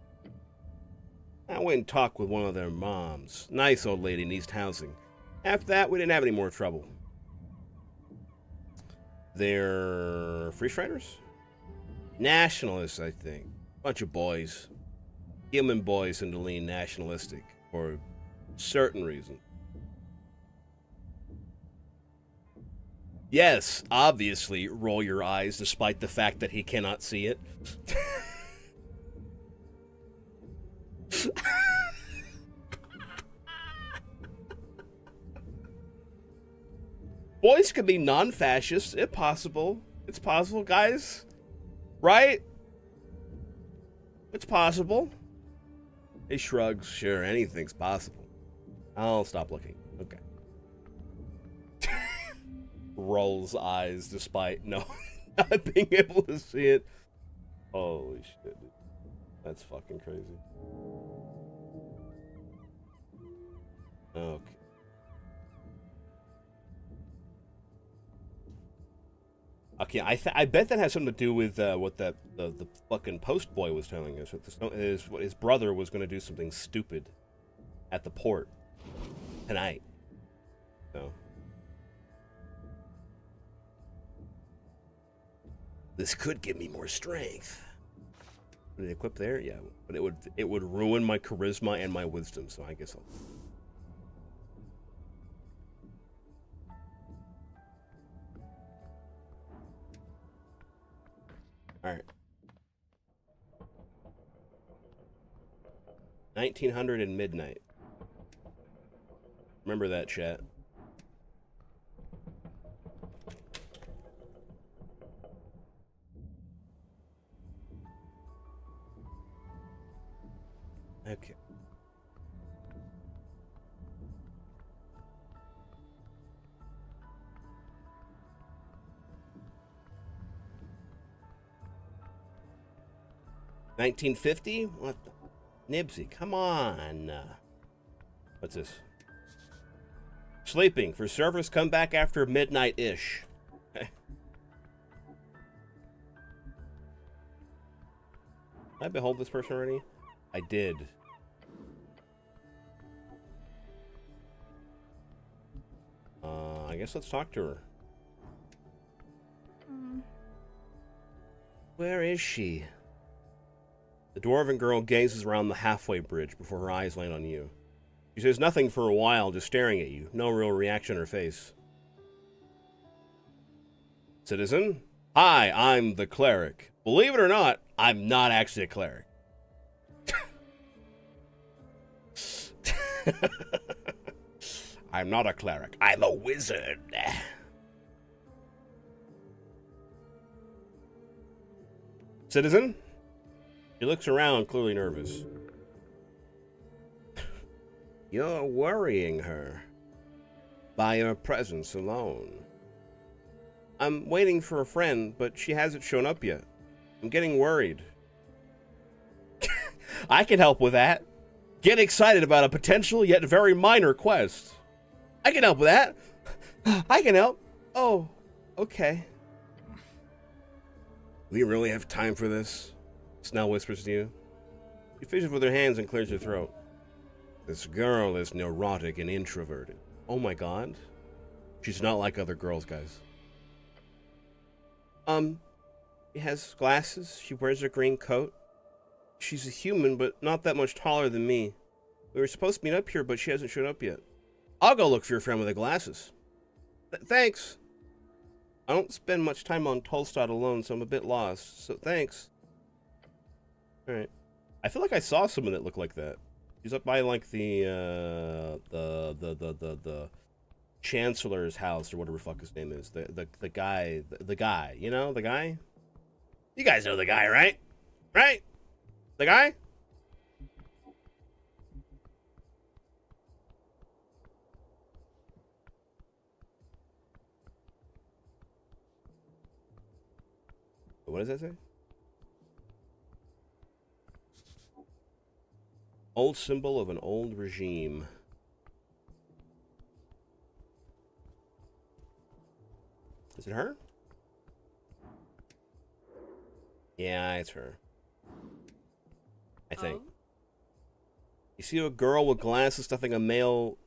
I went and talked with one of their moms. Nice old lady in East Housing. After that, we didn't have any more trouble. They're free riders? Nationalists, I think. Bunch of boys. Human boys and to lean nationalistic for certain reason. Yes, obviously, roll your eyes despite the fact that he cannot see it. Boys can be non-fascist. It's possible. It's possible, guys. Right? It's possible. He shrugs. Sure, anything's possible. I'll stop looking. Okay. Rolls eyes despite not being able to see it. Holy shit. That's fucking crazy. Okay. Okay, I bet that has something to do with what the fucking post boy was telling us. His brother was going to do something stupid at the port tonight. So this could give me more strength. Did it equip there? Yeah, but it would ruin my charisma and my wisdom. So I guess I'll. All right. 1900 and midnight. Remember that, chat. Okay. $1950? What the? Nibsy, come on. What's this? Sleeping. For servers, come back after midnight-ish. Okay. Did I behold this person already? I did. I guess let's talk to her. Where is she? The dwarven girl gazes around the halfway bridge before her eyes land on you. She says nothing for a while, just staring at you. No real reaction on her face. Citizen? Hi, I'm the cleric. Believe it or not, I'm not actually a cleric. I'm not a cleric. I'm a wizard. Citizen? She looks around, clearly nervous. You're worrying her by your presence alone. I'm waiting for a friend, but she hasn't shown up yet. I'm getting worried. I can help with that. Get excited about a potential yet very minor quest. I can help with that. I can help. Oh, okay. We really have time for this? Snell whispers to you. She fishes with her hands and clears her throat. This girl is neurotic and introverted. Oh my god. She's not like other girls, guys. She has glasses. She wears a green coat. She's a human, but not that much taller than me. We were supposed to meet up here, but she hasn't showed up yet. I'll go look for your friend with the glasses. Thanks. I don't spend much time on Tolstad alone, so I'm a bit lost. So thanks. Alright. I feel like I saw someone that looked like that She's up by like the chancellor's house or whatever the fuck his name is. The guy, the guy, you know, the guy. You guys know the guy, right? Right? The guy? What does that say? Old symbol of an old regime. Is it her? Yeah, it's her. I think. Oh? You see a girl with glasses stuffing a mail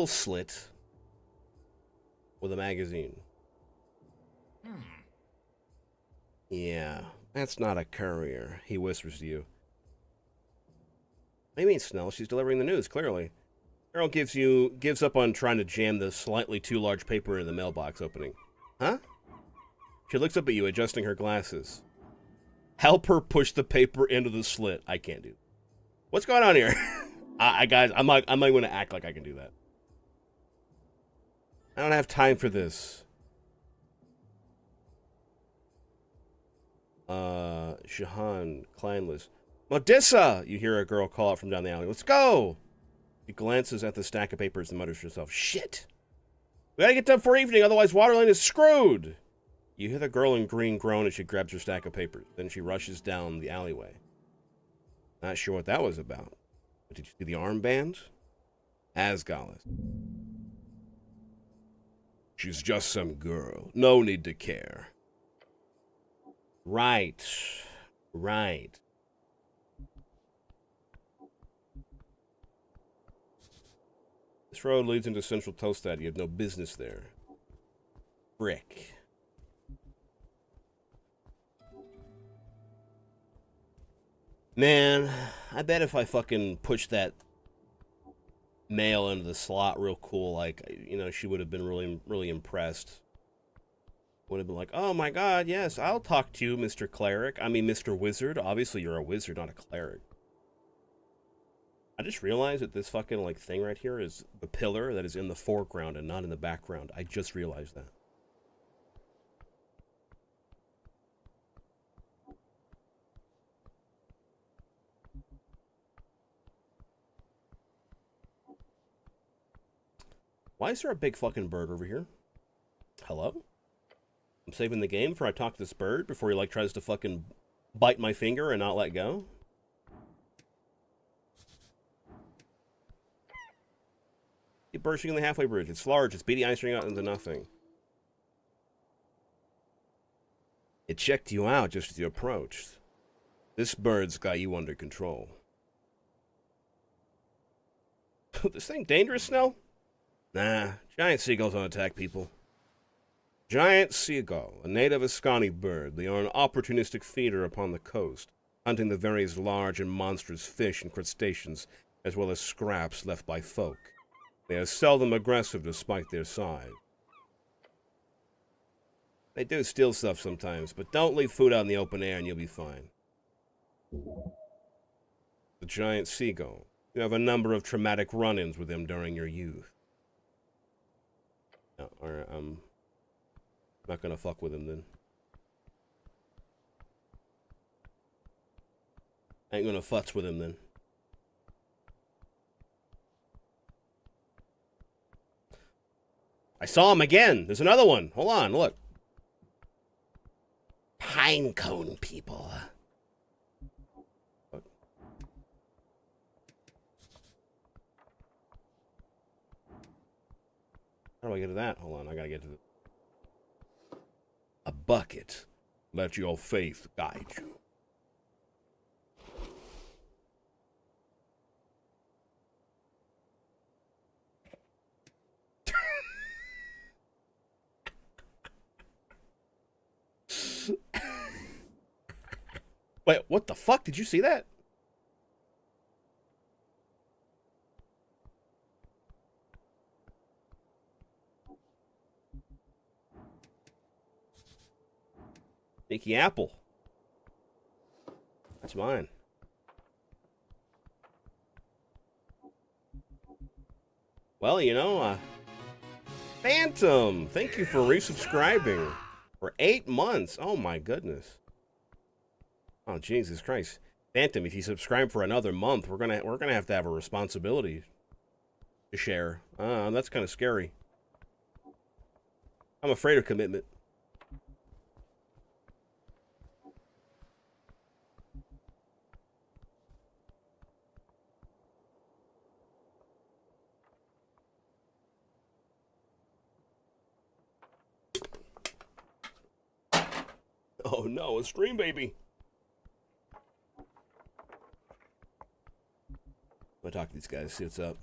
slit with a magazine. Yeah, that's not a courier, he whispers to you. What do you mean, Snell? She's delivering the news, clearly. Carol gives up on trying to jam the slightly too large paper into the mailbox opening. Huh? She looks up at you, adjusting her glasses. Help her push the paper into the slit. I can't do that. What's going on here? Guys, I'm not going to act like I can do that. I don't have time for this. Shahan, Kleinless. Modissa! You hear a girl call out from down the alley. Let's go! She glances at the stack of papers and mutters to herself, shit! We gotta get done for evening, otherwise Waterlane is screwed! You hear the girl in green groan as she grabs her stack of papers. Then she rushes down the alleyway. Not sure what that was about. But did you see the armband? Asgalis. She's just some girl. No need to care. Right. Right. This road leads into Central Tostad. You have no business there. Frick. Man, I bet if I fucking pushed that mail into the slot real cool, like, you know, she would have been really, really impressed. Would have been like, oh my god, yes, I'll talk to you, Mr. Cleric. I mean, Mr. Wizard. Obviously, you're a wizard, not a cleric. I just realized that this fucking, like, thing right here is the pillar that is in the foreground and not in the background. I just realized that. Why is there a big fucking bird over here? Hello? I'm saving the game for I talk to this bird before he, like, tries to fucking bite my finger and not let go. Keep bursting in the halfway bridge. It's large. It's beady icing out into nothing. It checked you out just as you approached. This bird's got you under control. This thing dangerous, Snell? Nah, giant seagulls don't attack people. Giant seagull, a native Ascani bird. They are an opportunistic feeder upon the coast, hunting the various large and monstrous fish and crustaceans, as well as scraps left by folk. They are seldom aggressive despite their size. They do steal stuff sometimes, but don't leave food out in the open air and you'll be fine. The giant seagull. You have a number of traumatic run-ins with him during your youth. No, alright, I'm not gonna fuck with him then. I ain't gonna futz with him then. I saw him again. There's another one. Hold on, look. Pinecone people. What? How do I get to that? Hold on, I gotta get to the... A bucket. Let your faith guide you. Wait, what the fuck? Did you see that? Sneaky apple. That's mine. Well, you know, Phantom, thank you for resubscribing for 8 months. Oh my goodness. Oh Jesus Christ, Phantom, if you subscribe for another month, we're gonna have to have a responsibility to share. That's kind of scary. I'm afraid of commitment. Oh no, a stream baby. I'm gonna talk to these guys, see what's up.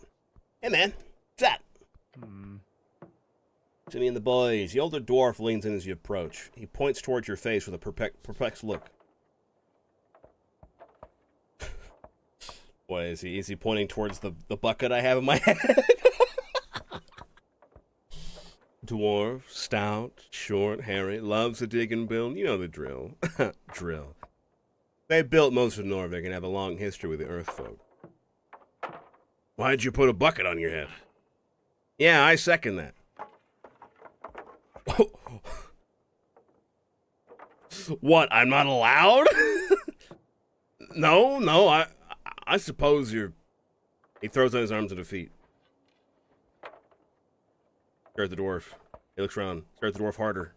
Hey man, what's that? Jimmy and the boys. The older dwarf leans in as you approach. He points towards your face with a perplexed look. What is he? Is he pointing towards the bucket I have in my head? Dwarf, stout, short, hairy, loves to dig and build. You know the drill. Drill. They built most of Norvik and have a long history with the Earth folk. Why'd you put a bucket on your head? Yeah, I second that. What, I'm not allowed? No, I suppose you're... He throws out his arms at his feet. Stare at the dwarf. He looks around. Stare at the dwarf harder.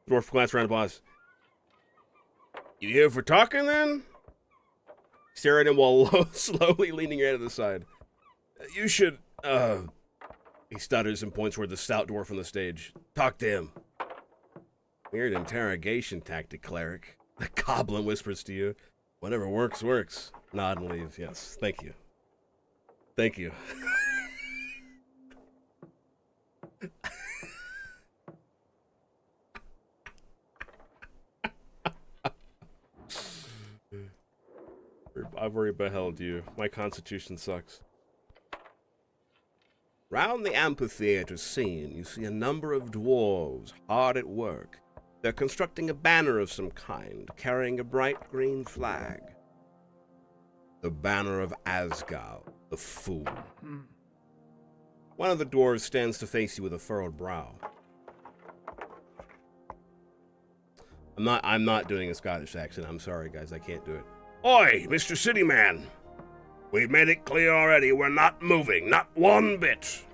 Dwarf glances around the boss. You here for talking, then? Stare at him while slowly leaning your head to the side. You should, He stutters and points toward the stout dwarf on the stage. Talk to him. Weird interrogation tactic, cleric. The goblin whispers to you. Whatever works, works. Nod and leave. Yes, thank you. Thank you. I've already beheld you. My constitution sucks. Round the amphitheater scene, you see a number of dwarves hard at work. They're constructing a banner of some kind, carrying a bright green flag. The banner of Asgal, the fool. One of the dwarves stands to face you with a furrowed brow. I'm not doing a Scottish accent. I'm sorry, guys. I can't do it. Oi, Mr. City Man. We've made it clear already we're not moving, not one bit.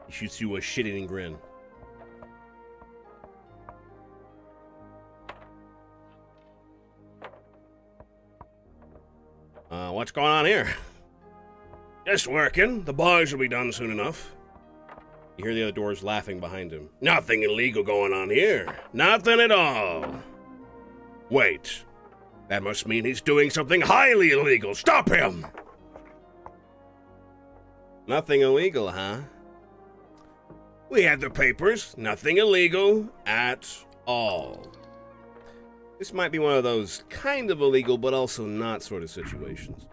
He shoots you a shit-eating grin. What's going on here? Just working. The boys will be done soon enough. You hear the other doors laughing behind him. Nothing illegal going on here. Nothing at all. Wait. That must mean he's doing something highly illegal. Stop him! Nothing illegal, huh? We had the papers. Nothing illegal at all. This might be one of those kind of illegal but also not sort of situations.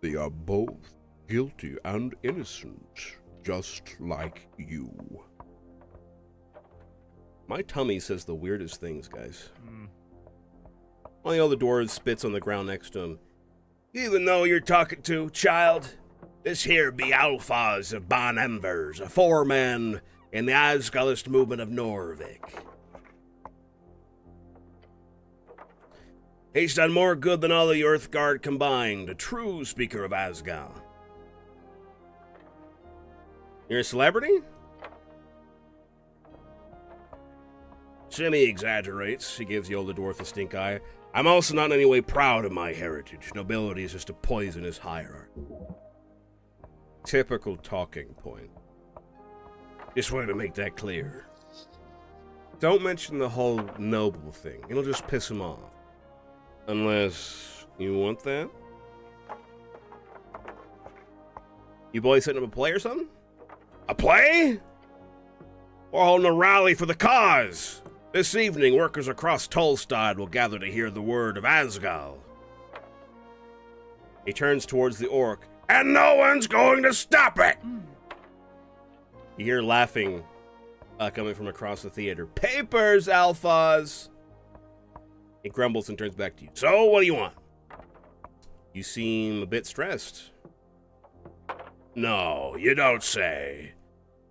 They are both guilty and innocent, just like you. My tummy says the weirdest things, guys. One of the other dwarves spits on the ground next to him. You even know who you're talking to, child? This here be Alphas of Ban Embers, a foreman in the Asgalist movement of Norvik. He's done more good than all the Earthguard combined, a true speaker of Asgal. You're a celebrity? Jimmy exaggerates. He gives the older dwarf a stink eye. I'm also not in any way proud of my heritage. Nobility is just a poisonous hierarchy. Typical talking point. Just wanted to make that clear. Don't mention the whole noble thing. It'll just piss him off. Unless you want that. You boys setting up a play or something? A play? We're holding a rally for the cause. This evening, workers across Tolstad will gather to hear the word of Asgal. He turns towards the orc. And no one's going to stop it! You hear laughing coming from across the theater. Papers, Alphas! He grumbles and turns back to you. So, what do you want? You seem a bit stressed. No, you don't say.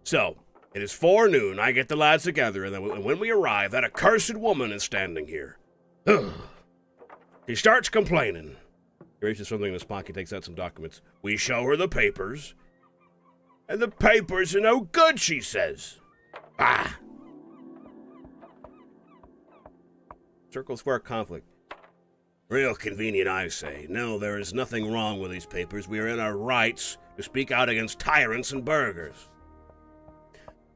So, it is forenoon, I get the lads together, and then when we arrive, that accursed woman is standing here. She starts complaining. He reaches something in his pocket, takes out some documents. We show her the papers, and the papers are no good, she says. Ah! Circle Square conflict. Real convenient, I say. No, there is nothing wrong with these papers. We are in our rights to speak out against tyrants and burghers.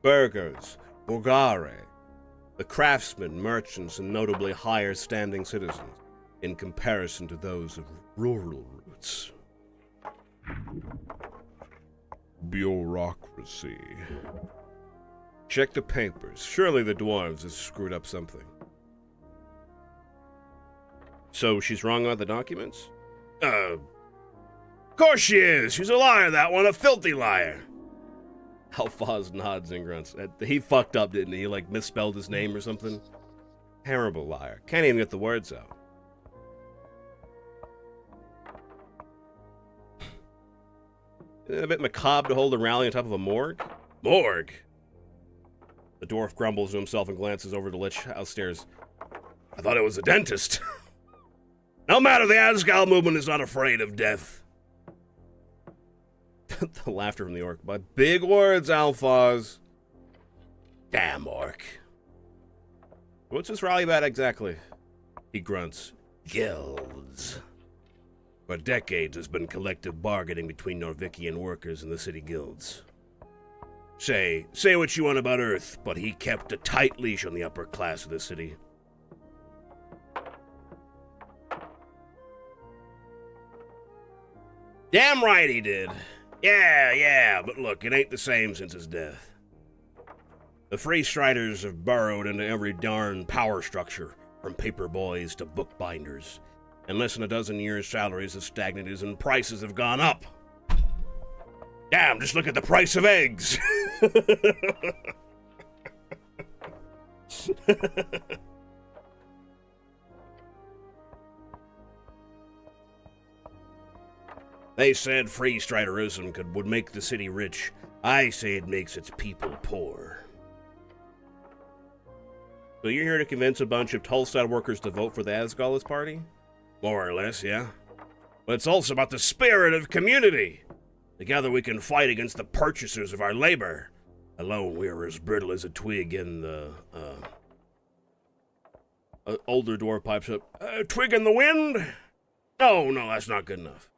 Burghers, burgare, the craftsmen, merchants, and notably higher-standing citizens, in comparison to those of rural roots. Bureaucracy. Check the papers. Surely the dwarves have screwed up something. So she's wrong on the documents? Of course she is. She's a liar, that one. A filthy liar. Alphaz nods and grunts. He fucked up, didn't he? He, like, misspelled his name or something? Terrible liar. Can't even get the words out. Isn't it a bit macabre to hold a rally on top of a morgue? Morgue? The dwarf grumbles to himself and glances over the lich house stairs. I thought it was a dentist. No matter, the Asgal movement is not afraid of death. The laughter from the orc. By big words, Alphaz. Damn orc. What's this rally about exactly? He grunts. Guilds. For decades has been collective bargaining between Norvikian workers and the city guilds. Say what you want about Earth, but he kept a tight leash on the upper class of the city. Damn right he did. Yeah, but look, it ain't the same since his death. The Free Striders have burrowed into every darn power structure, from paper boys to bookbinders. In less than a dozen years, salaries have stagnated and prices have gone up. Damn, just look at the price of eggs. They said free striderism would make the city rich. I say it makes its people poor. So you're here to convince a bunch of Tulstad workers to vote for the Asgalis party? More or less, yeah. But it's also about the spirit of community. Together we can fight against the purchasers of our labor. Alone we are as brittle as a twig in the, older dwarf pipes up. Twig in the wind? No, that's not good enough.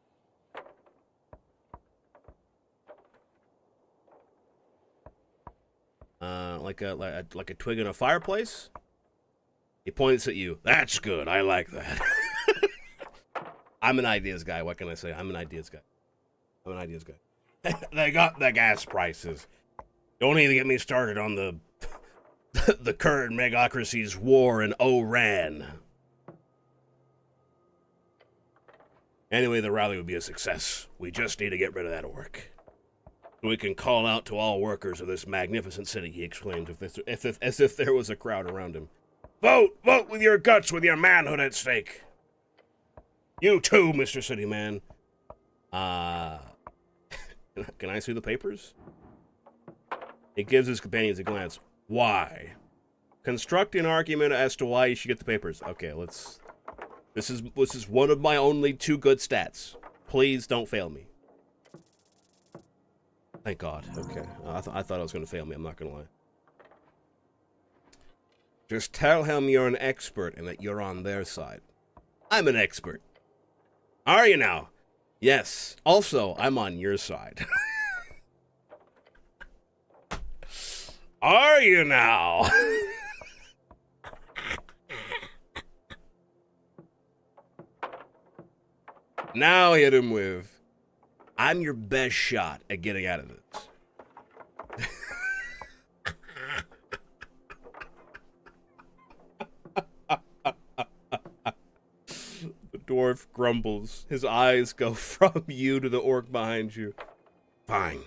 Like a twig in a fireplace? He points at you. That's good. I like that. I'm an ideas guy. What can I say? I'm an ideas guy. They got the gas prices. Don't even get me started on the current megocracy's war in Oran. Anyway, the rally would be a success. We just need to get rid of that orc. We can call out to all workers of this magnificent city, he exclaimed, as if there was a crowd around him. Vote with your guts, with your manhood at stake. You too, Mr. City Man. Can I see the papers? He gives his companions a glance. Why? Construct an argument as to why you should get the papers. Okay, this is one of my only 2 good stats. Please don't fail me. Thank God. Okay. I thought I was going to fail me. I'm not going to lie. Just tell him you're an expert and that you're on their side. I'm an expert. Are you now? Yes. Also, I'm on your side. Are you now? Now hit him with, I'm your best shot at getting out of this. The dwarf grumbles. His eyes go from you to the orc behind you. Fine.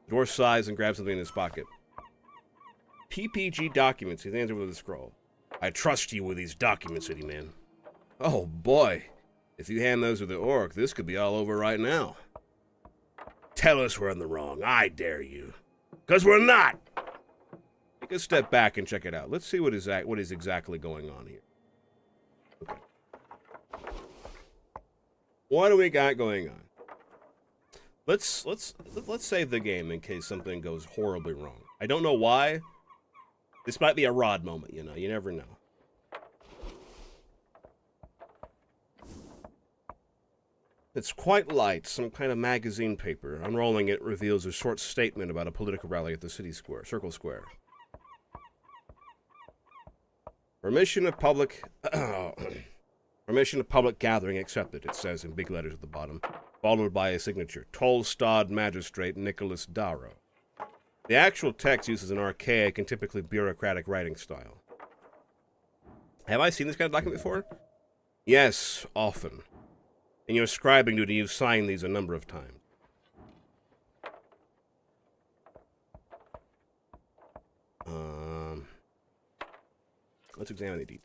The dwarf sighs and grabs something in his pocket. PPG documents. He hands over the scroll. I trust you with these documents, City Man. Oh boy. If you hand those to the orc, this could be all over right now. Tell us we're in the wrong. I dare you. Because we're not. Take a step back and check it out. Let's see what is exactly going on here. Okay. What do we got going on? Let's save the game in case something goes horribly wrong. I don't know why. This might be a Rod moment, you know. You never know. It's quite light, some kind of magazine paper. Unrolling it reveals a short statement about a political rally at the Circle Square. Permission of public gathering accepted, it says in big letters at the bottom, followed by a signature. Tolstad Magistrate Nicholas Darrow. The actual text uses an archaic and typically bureaucratic writing style. Have I seen this kind of document before? Yes, often. In your scribing duty, you've signed these a number of times. Let's examine the deed.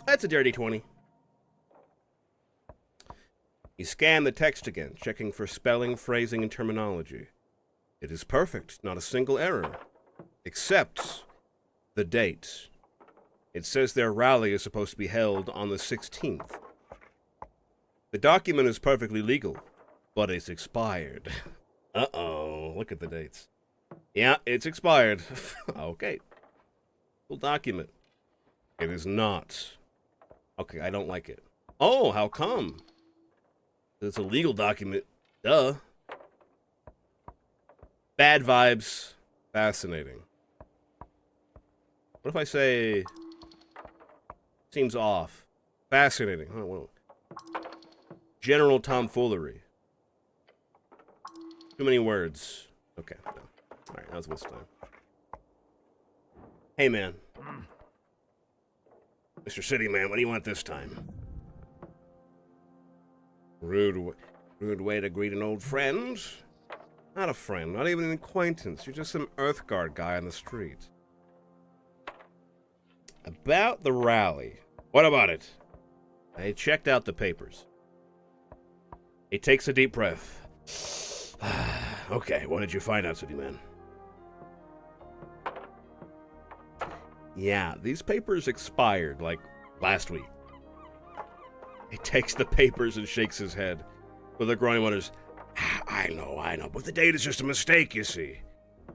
That's a dirty 20. You scan the text again, checking for spelling, phrasing, and terminology. It is perfect, not a single error. Except the date. It says their rally is supposed to be held on the 16th. The document is perfectly legal, but it's expired. Uh-oh, look at the dates. Yeah, it's expired. Okay. Full document. It is not. Okay, I don't like it. Oh, how come? It's a legal document. Duh. Bad vibes. Fascinating. What if I say... Seems off. Fascinating. Oh, well. General tomfoolery. Too many words. Okay. No. Alright, that was a waste of time. Hey, man. Mr. City Man, what do you want this time? Rude way to greet an old friend. Not a friend, not even an acquaintance. You're just some Earthguard guy on the street. About the rally. What about it? I checked out the papers. He takes a deep breath. Okay, what did you find out, City Man? Yeah, these papers expired, like, last week. He takes the papers and shakes his head. With a groaning mutters, I know, but the date is just a mistake, you see.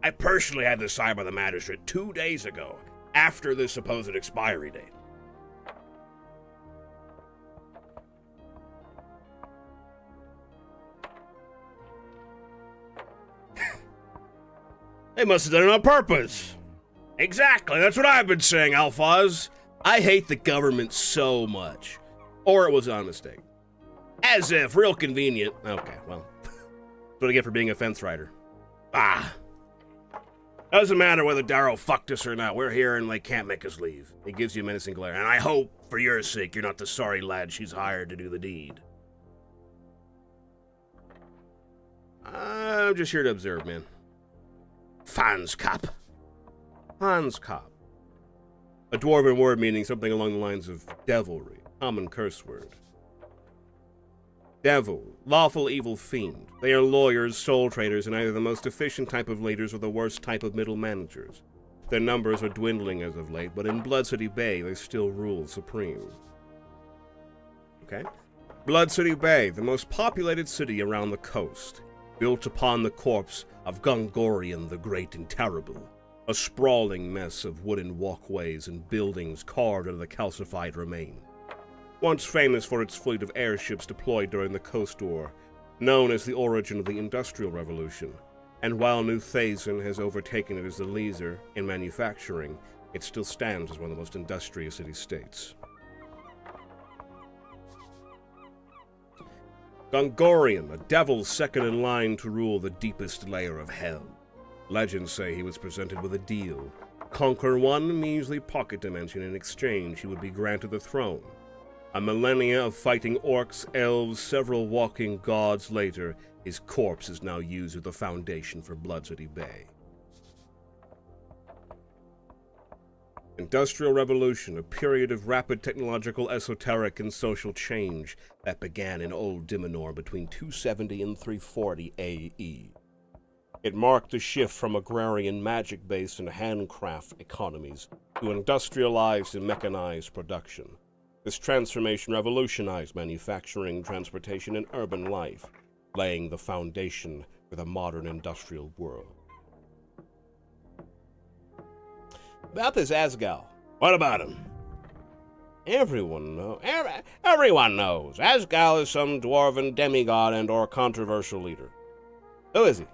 I personally had this signed by the magistrate 2 days ago, after the supposed expiry date. They must have done it on purpose. Exactly, that's what I've been saying, Alphaz. I hate the government so much. Or it was on a mistake. As if, real convenient. Okay, well, that's what I get for being a fence rider. Doesn't matter whether Darrow fucked us or not. We're here and they can't make us leave. He gives you a menacing glare. And I hope, for your sake, you're not the sorry lad she's hired to do the deed. I'm just here to observe, man. Fanskap. Fanskap. A dwarven word meaning something along the lines of devilry. Common curse word. Devil, lawful evil fiend. They are lawyers, soul traders, and either the most efficient type of leaders or the worst type of middle managers. Their numbers are dwindling as of late, but in Blood City Bay, they still rule supreme. Okay? Blood City Bay, the most populated city around the coast, built upon the corpse of Gungorian the Great and Terrible, a sprawling mess of wooden walkways and buildings carved out of the calcified remain. Once famous for its fleet of airships deployed during the Coast War, known as the origin of the Industrial Revolution, and while New Thazen has overtaken it as the leader in manufacturing, it still stands as one of the most industrious city-states. Gungorian, a devil second in line to rule the deepest layer of hell. Legends say he was presented with a deal. Conquer one measly pocket dimension in exchange, he would be granted the throne. A millennia of fighting orcs, elves, several walking gods later, his corpse is now used as the foundation for Blood City Bay. Industrial Revolution, a period of rapid technological, esoteric, and social change that began in Old Dimenor between 270 and 340 AE. It marked the shift from agrarian magic-based and handcraft economies to industrialized and mechanized production. This transformation revolutionized manufacturing, transportation, and urban life, laying the foundation for the modern industrial world. About this Asgal. What about him? Everyone knows. Everyone knows. Asgal is some dwarven demigod and or controversial leader. Who is he?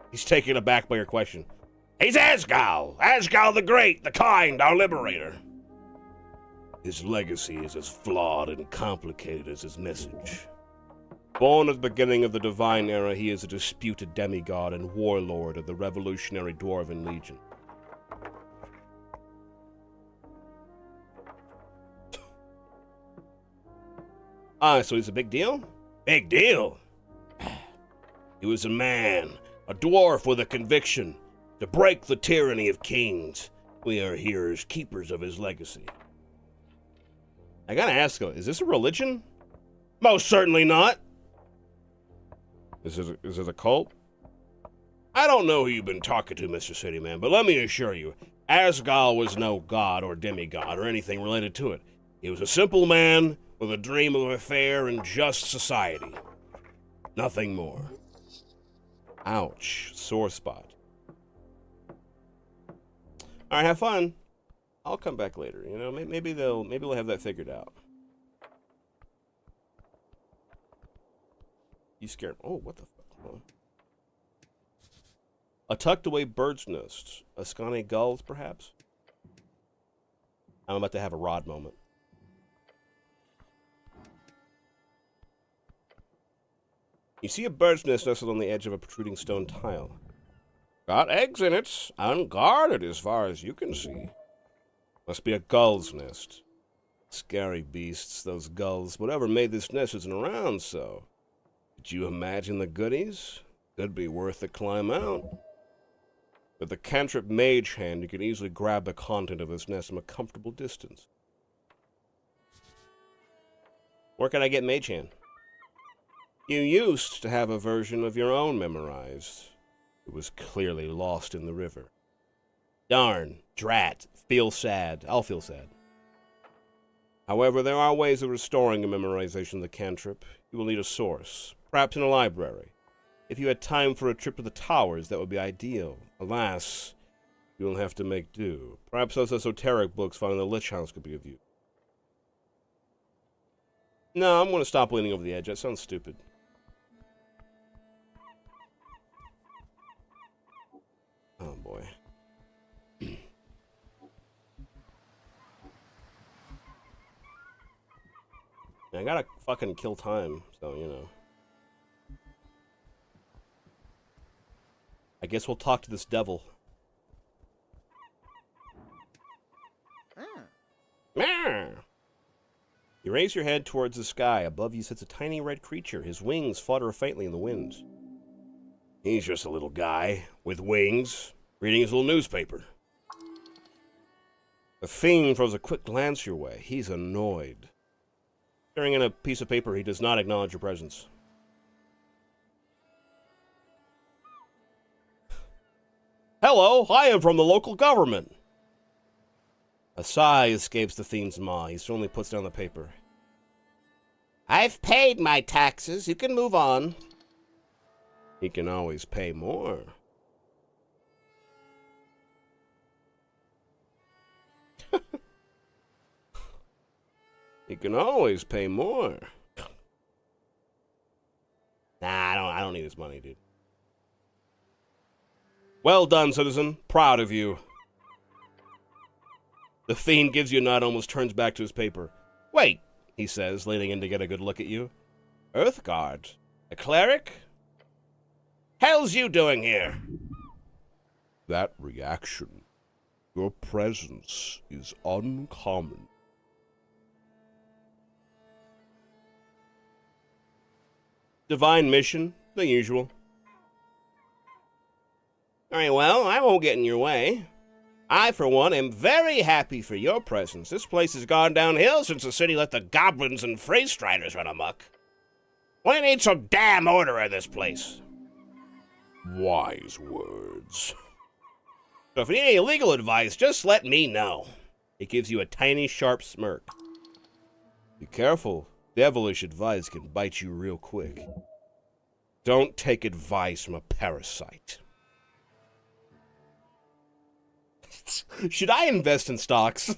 He's taken aback by your question. He's Asgal! Asgal the Great, the Kind, our liberator. His legacy is as flawed and complicated as his message. Born at the beginning of the Divine Era, he is a disputed demigod and warlord of the revolutionary Dwarven Legion. So he's a big deal? Big deal? He was a man, a dwarf with a conviction, to break the tyranny of kings. We are here as keepers of his legacy. I gotta ask, is this a religion? Most certainly not. Is it a cult? I don't know who you've been talking to, Mr. Cityman, but let me assure you, Asgal was no god or demigod or anything related to it. He was a simple man with a dream of a fair and just society. Nothing more. Ouch. Sore spot. Alright, have fun. I'll come back later, you know, maybe they'll have that figured out. You scared. Oh, what the fuck? Huh? A tucked away bird's nest. Ascani gulls, perhaps? I'm about to have a Rod moment. You see a bird's nest nestled on the edge of a protruding stone tile. Got eggs in it, unguarded as far as you can see. Must be a gull's nest. Scary beasts, those gulls. Whatever made this nest isn't around, so... Did you imagine the goodies? Could be worth the climb out. With the cantrip Mage Hand, you can easily grab the content of this nest from a comfortable distance. Where can I get Mage Hand? You used to have a version of your own memorized. It was clearly lost in the river. Darn, drat, feel sad. I'll feel sad. However, there are ways of restoring a memorization of the cantrip. You will need a source, perhaps in a library. If you had time for a trip to the towers, that would be ideal. Alas, you will have to make do. Perhaps those esoteric books found in the Lich House could be of use. No, I'm going to stop leaning over the edge. That sounds stupid. Oh, boy. I gotta fucking kill time, so, you know. I guess we'll talk to this devil. Meow. You raise your head towards the sky. Above you sits a tiny red creature. His wings flutter faintly in the wind. He's just a little guy with wings, reading his little newspaper. The fiend throws a quick glance your way. He's annoyed. Staring at a piece of paper, he does not acknowledge your presence. Hello, I am from the local government. A sigh escapes the fiend's maw. He suddenly puts down the paper. I've paid my taxes. You can move on. He can always pay more. He can always pay more. Nah, I don't need this money, dude. Well done, citizen. Proud of you. The fiend gives you a nod, almost turns back to his paper. Wait, he says, leaning in to get a good look at you. Earthguard? A cleric? Hell's you doing here? That reaction. Your presence is uncommon. Divine mission, the usual. Alright, well, I won't get in your way. I, for one, am very happy for your presence. This place has gone downhill since the city let the goblins and free striders run amok. We need some damn order in this place. Wise words. So if you need any legal advice, just let me know. It gives you a tiny, sharp smirk. Be careful. Devilish advice can bite you real quick. Don't take advice from a parasite. Should I invest in stocks?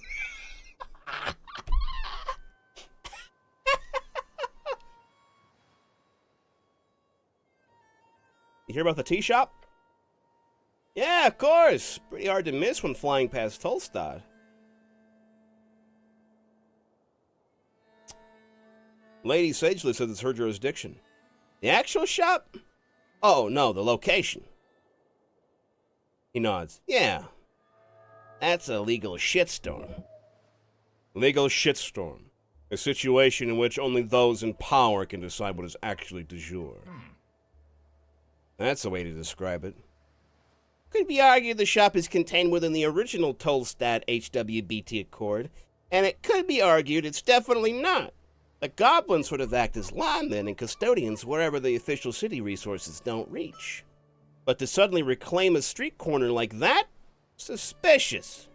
You hear about the tea shop? Yeah, of course. Pretty hard to miss when flying past Tolstad. Lady Sagely says it's her jurisdiction. The actual shop? Oh, no, the location. He nods. Yeah. That's a legal shitstorm. Legal shitstorm. A situation in which only those in power can decide what is actually de jure. That's a way to describe it. Could be argued the shop is contained within the original Tolstad HWBT Accord, and it could be argued it's definitely not. The goblins sort of act as linemen and custodians wherever the official city resources don't reach. But to suddenly reclaim a street corner like that? Suspicious.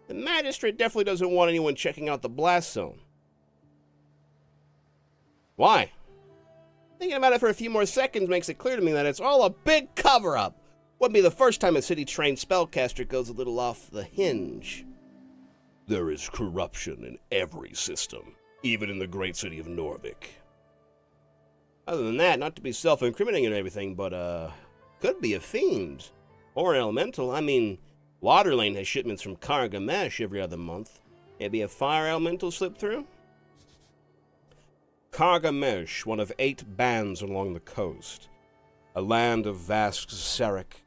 The magistrate definitely doesn't want anyone checking out the blast zone. Why? Thinking about it for a few more seconds makes it clear to me that it's all a big cover-up. Wouldn't be the first time a city-trained spellcaster goes a little off the hinge. There is corruption in every system, even in the great city of Norvik. Other than that, not to be self-incriminating and everything, but, could be a fiend. Or an elemental. I mean, Waterlane has shipments from Kargamesh every other month. Maybe a fire elemental slip through? Kargamesh, one of 8 bands along the coast. A land of vast Serek?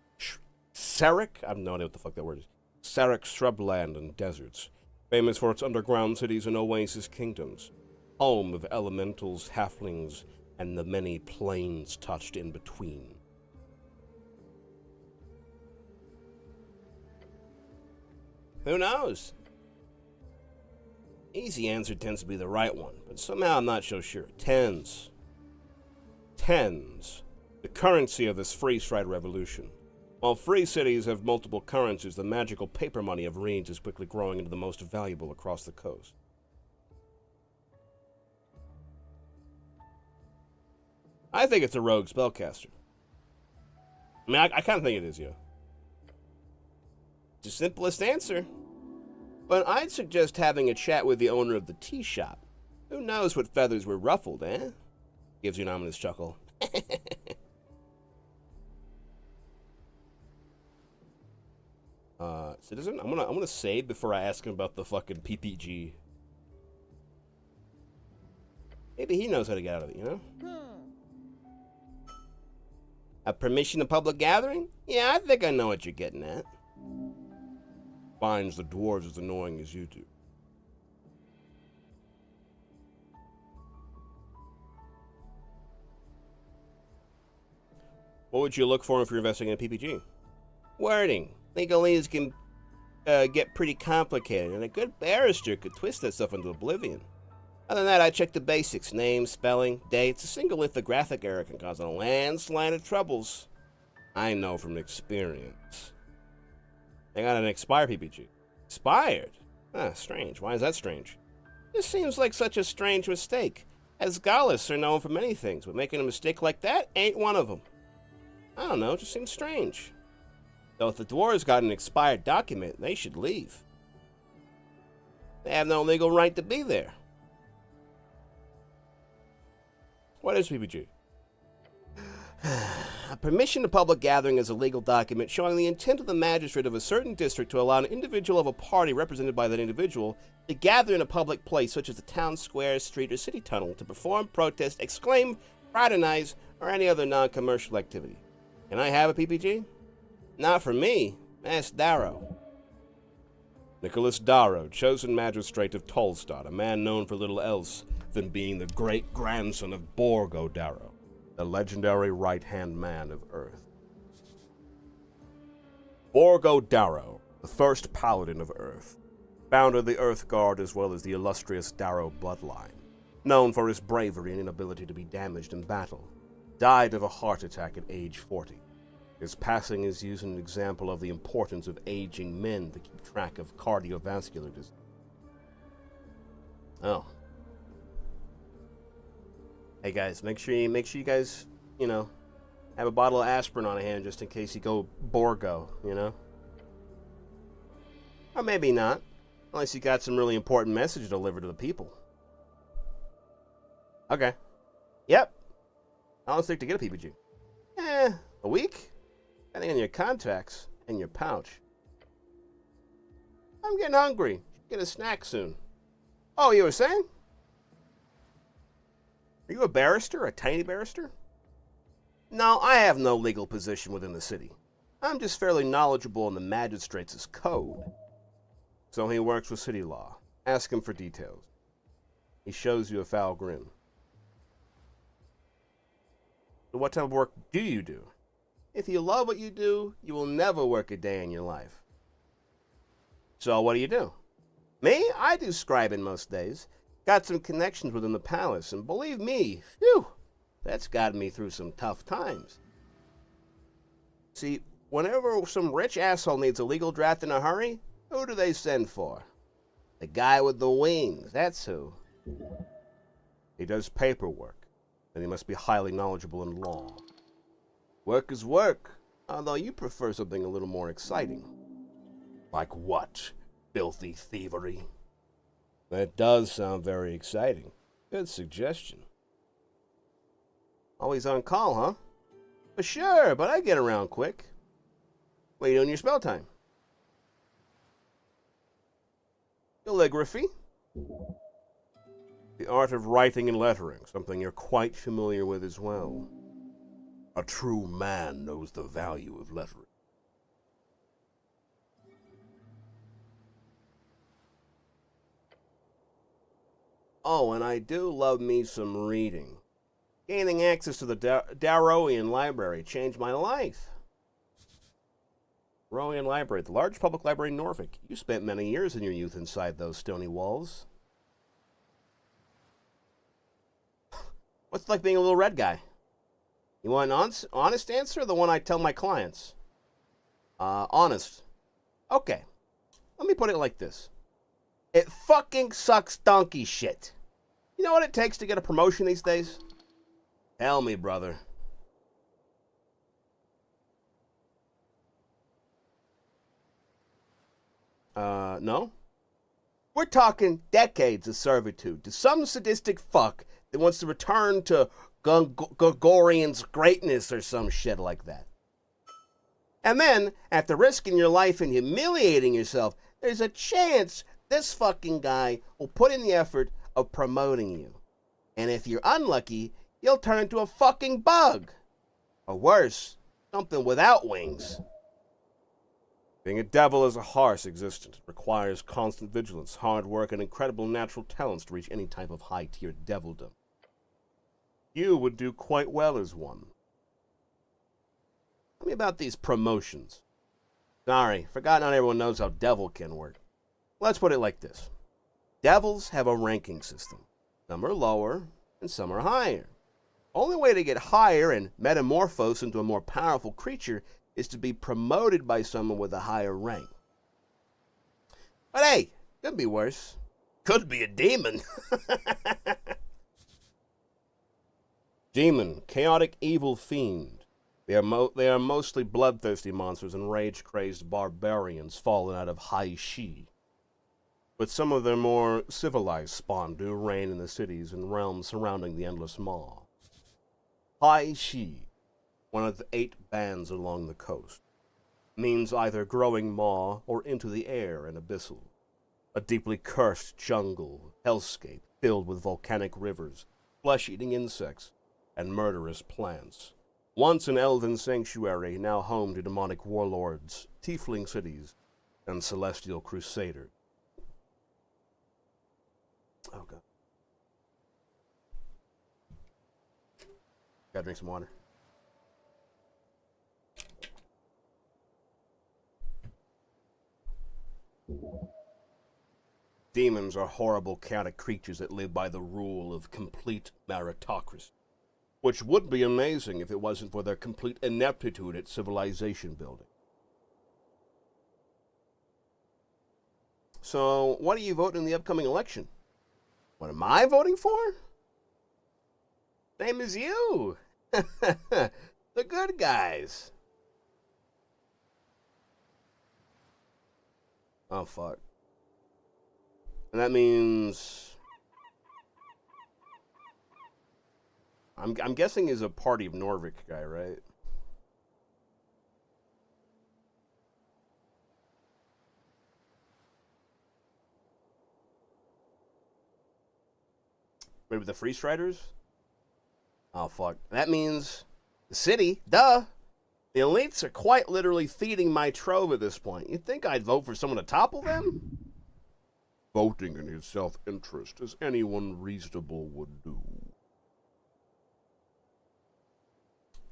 I have no idea what the fuck that word is. Serek shrubland and deserts. Famous for its underground cities and oasis kingdoms. Home of elementals, halflings, and the many planes touched in between. Who knows? Easy answer tends to be the right one, but somehow I'm not so sure. Tens. The currency of this free stride revolution. While free cities have multiple currencies, the magical paper money of Reeds is quickly growing into the most valuable across the coast. I think it's a rogue spellcaster. I mean, I kind of think it is, yeah. It's the simplest answer. But I'd suggest having a chat with the owner of the tea shop. Who knows what feathers were ruffled, eh? Gives you an ominous chuckle. Citizen, I'm gonna save before I ask him about the fucking PPG. Maybe he knows how to get out of it, you know? A permission to public gathering? Yeah, I think I know what you're getting at. Finds the dwarves as annoying as you do. What would you look for if you're investing in a PPG? Wording. Legalese can get pretty complicated, and a good barrister could twist that stuff into oblivion. Other than that, I check the basics. Name, spelling, dates. A single lithographic error can cause a landslide of troubles. I know from experience. I got an expired PPG. Expired? Ah, strange. Why is that strange? This seems like such a strange mistake. As Gallus are known for many things, but making a mistake like that ain't one of them. I don't know, it just seems strange. Though if the dwarves got an expired document, they should leave. They have no legal right to be there. What is PPG? A permission to public gathering is a legal document showing the intent of the magistrate of a certain district to allow an individual of a party represented by that individual to gather in a public place such as a town square, street, or city tunnel to perform, protest, exclaim, fraternize, or any other non-commercial activity. Can I have a PPG? Not for me. Ask Darrow. Nicholas Darrow, chosen magistrate of Tolstad, a man known for little else than being the great-grandson of Borgo Darrow, the legendary right-hand man of Earth. Borgo Darrow, the first paladin of Earth, founder of the Earth Guard as well as the illustrious Darrow bloodline, known for his bravery and inability to be damaged in battle, died of a heart attack at age 40. His passing is used as an example of the importance of aging men to keep track of cardiovascular disease. Oh. Hey guys, make sure you guys, have a bottle of aspirin on hand just in case you go Borgo, Or maybe not, unless you got some really important message to deliver to the people. Okay. Yep. How long does it take to get a PPG? A week? Depending on your contacts and your pouch. I'm getting hungry. Should get a snack soon. Oh, you were saying? Are you a barrister? A tiny barrister? No, I have no legal position within the city. I'm just fairly knowledgeable in the magistrates' code. So he works with city law. Ask him for details. He shows you a foul grin. So what type of work do you do? If you love what you do, you will never work a day in your life. So what do? Me? I do scribing most days. Got some connections within the palace, and believe me, phew, that's gotten me through some tough times. See, whenever some rich asshole needs a legal draft in a hurry, who do they send for? The guy with the wings, that's who. He does paperwork, and he must be highly knowledgeable in law. Work is work, although you prefer something a little more exciting. Like what? Filthy thievery? That does sound very exciting. Good suggestion. Always on call, huh? Well, sure, but I get around quick. What are you doing in your spare time? Calligraphy. The art of writing and lettering, something you're quite familiar with as well. A true man knows the value of lettering. Oh, and I do love me some reading. Gaining access to the Darrowian Library changed my life. Darrowian Library, the large public library in Norfolk. You spent many years in your youth inside those stony walls. What's it like being a little red guy? You want an honest answer or the one I tell my clients? Honest. Okay. Let me put it like this. It fucking sucks donkey shit. You know what it takes to get a promotion these days? Tell me, brother. No? We're talking decades of servitude to some sadistic fuck that wants to return to Gregorian's greatness or some shit like that. And then, after risking your life and humiliating yourself, there's a chance this fucking guy will put in the effort of promoting you. And if you're unlucky, you'll turn into a fucking bug. Or worse, something without wings. Being a devil is a harsh existence. It requires constant vigilance, hard work, and incredible natural talents to reach any type of high-tier devildom. You would do quite well as one. Tell me about these promotions. Sorry, forgot not everyone knows how devil can work. Let's put it like this. Devils have a ranking system. Some are lower, and some are higher. Only way to get higher and metamorphose into a more powerful creature is to be promoted by someone with a higher rank. But hey, could be worse. Could be a demon. Demon, chaotic evil fiend. They are mostly bloodthirsty monsters and rage-crazed barbarians fallen out of high shi. But some of their more civilized spawn do reign in the cities and realms surrounding the Endless Maw. High shi, one of the 8 bands along the coast, means either growing maw or into the air and abyssal. A deeply cursed jungle, hellscape filled with volcanic rivers, flesh-eating insects, and murderous plants. Once an elven sanctuary, now home to demonic warlords, tiefling cities, and celestial crusaders. Oh, God. Gotta drink some water. Demons are horrible, chaotic creatures that live by the rule of complete meritocracy, which would be amazing if it wasn't for their complete ineptitude at civilization building. So, what do you vote in the upcoming election? What am I voting for? Same as you. The good guys. Oh, fuck. And that means... I'm guessing he's a Party of Norvik guy, right? Maybe the Free Striders? Oh, fuck. That means the city, duh. The elites are quite literally feeding my trove at this point. You'd think I'd vote for someone to topple them? Voting in his self-interest, as anyone reasonable would do.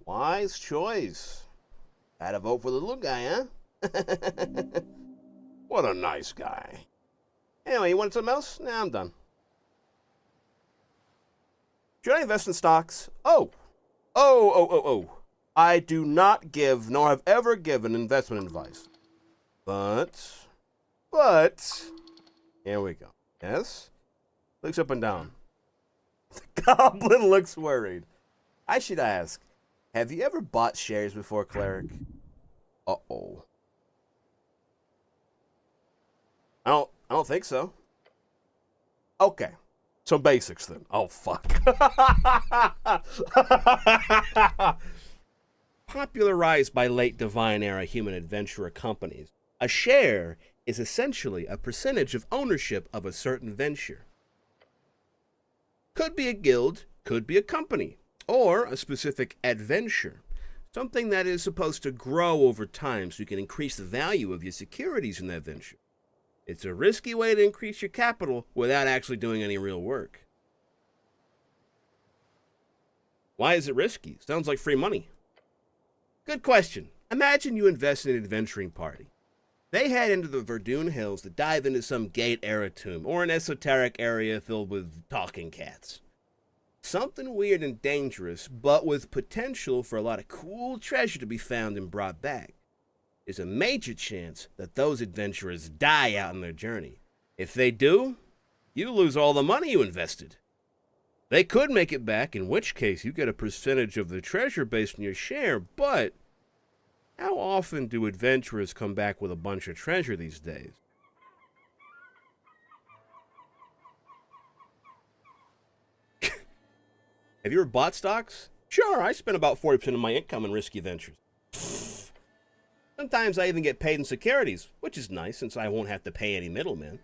Wise choice. Had to vote for the little guy, huh? What a nice guy. Anyway, you want something else? Nah, I'm done. Should I invest in stocks? Oh. I do not give, nor have ever given investment advice. But, here we go. Yes? Looks up and down. The goblin looks worried. I should ask, have you ever bought shares before, Cleric? Uh-oh. I don't think so. Okay. Some basics then. Oh, fuck. Popularized by late Divine Era human adventurer companies, a share is essentially a percentage of ownership of a certain venture. Could be a guild, could be a company, or a specific adventure. Something that is supposed to grow over time so you can increase the value of your securities in that venture. It's a risky way to increase your capital without actually doing any real work. Why is it risky? Sounds like free money. Good question. Imagine you invest in an adventuring party. They head into the Verdun Hills to dive into some Gate-era tomb or an esoteric area filled with talking cats. Something weird and dangerous, but with potential for a lot of cool treasure to be found and brought back. There's a major chance that those adventurers die out on their journey. If they do, you lose all the money you invested. They could make it back, in which case you get a percentage of the treasure based on your share, but how often do adventurers come back with a bunch of treasure these days? Have you ever bought stocks? Sure, I spend about 40% of my income in risky ventures. Sometimes I even get paid in securities, which is nice since I won't have to pay any middlemen.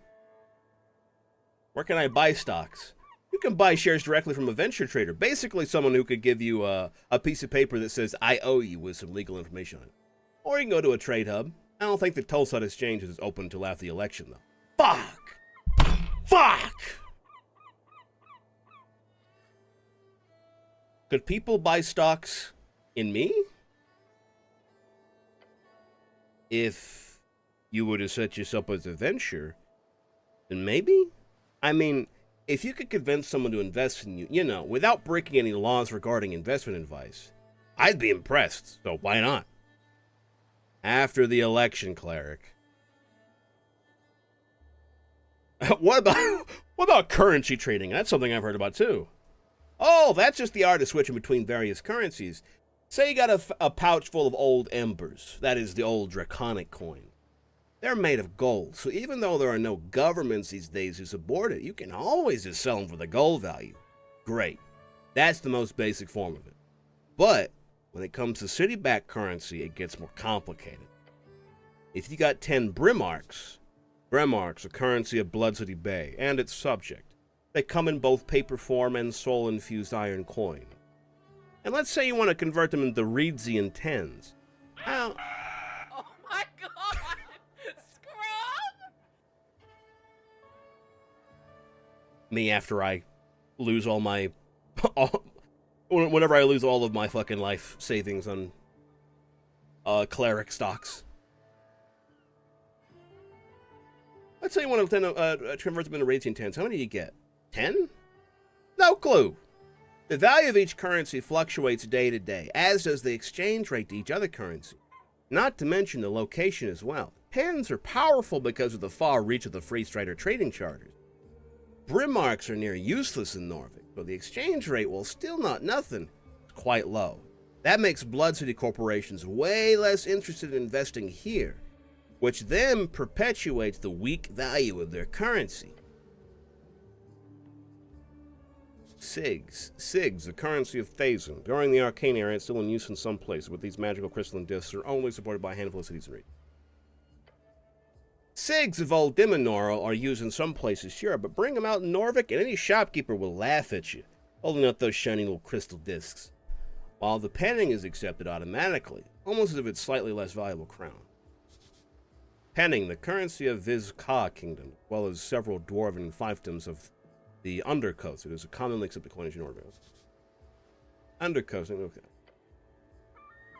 Where can I buy stocks? You can buy shares directly from a venture trader, basically someone who could give you a piece of paper that says, I owe you, with some legal information on it. Or you can go to a trade hub. I don't think the Tulsa Exchange is open until after the election, though. Fuck! Could people buy stocks in me? If you were to set yourself as a venture, then maybe? I mean, if you could convince someone to invest in you, without breaking any laws regarding investment advice, I'd be impressed, so why not? After the election, Cleric. What about currency trading? That's something I've heard about too. Oh, that's just the art of switching between various currencies. Say you got a pouch full of old embers. That is the old draconic coin. They're made of gold, so even though there are no governments these days who support it, you can always just sell them for the gold value. Great. That's the most basic form of it. But when it comes to city-backed currency, it gets more complicated. If you got 10 Brimarks, Brimarks, a currency of Blood City Bay, and its subject, they come in both paper form and soul-infused iron coin. And let's say you want to convert them into Reedsian 10s. How... Oh my god! Scrub! Me after I lose all my... whenever I lose all of my fucking life savings on cleric stocks. Let's say you want to convert them into Radiant Tens. How many do you get? 10? No clue. The value of each currency fluctuates day to day, as does the exchange rate to each other currency. Not to mention the location as well. Tens are powerful because of the far reach of the Free Strider trading charters. Brimarks are near useless in Norvik, but the exchange rate, while still not nothing, is quite low. That makes Blood City corporations way less interested in investing here, which then perpetuates the weak value of their currency. SIGs, the currency of Phazon. During the Arcane era, it's still in use in some places, but these magical crystalline discs are only supported by a handful of cities and regions. SIGs of Old Dimonor are used in some places, sure, but bring them out in Norvik and any shopkeeper will laugh at you, holding up those shiny little crystal discs. While the penning is accepted automatically, almost as if it's slightly less valuable crown. Penning, the currency of Viz-Ka Kingdom, as well as several dwarven fiefdoms of the Undercoast. It is a commonly accepted coinage in Norvik. Undercoast, okay.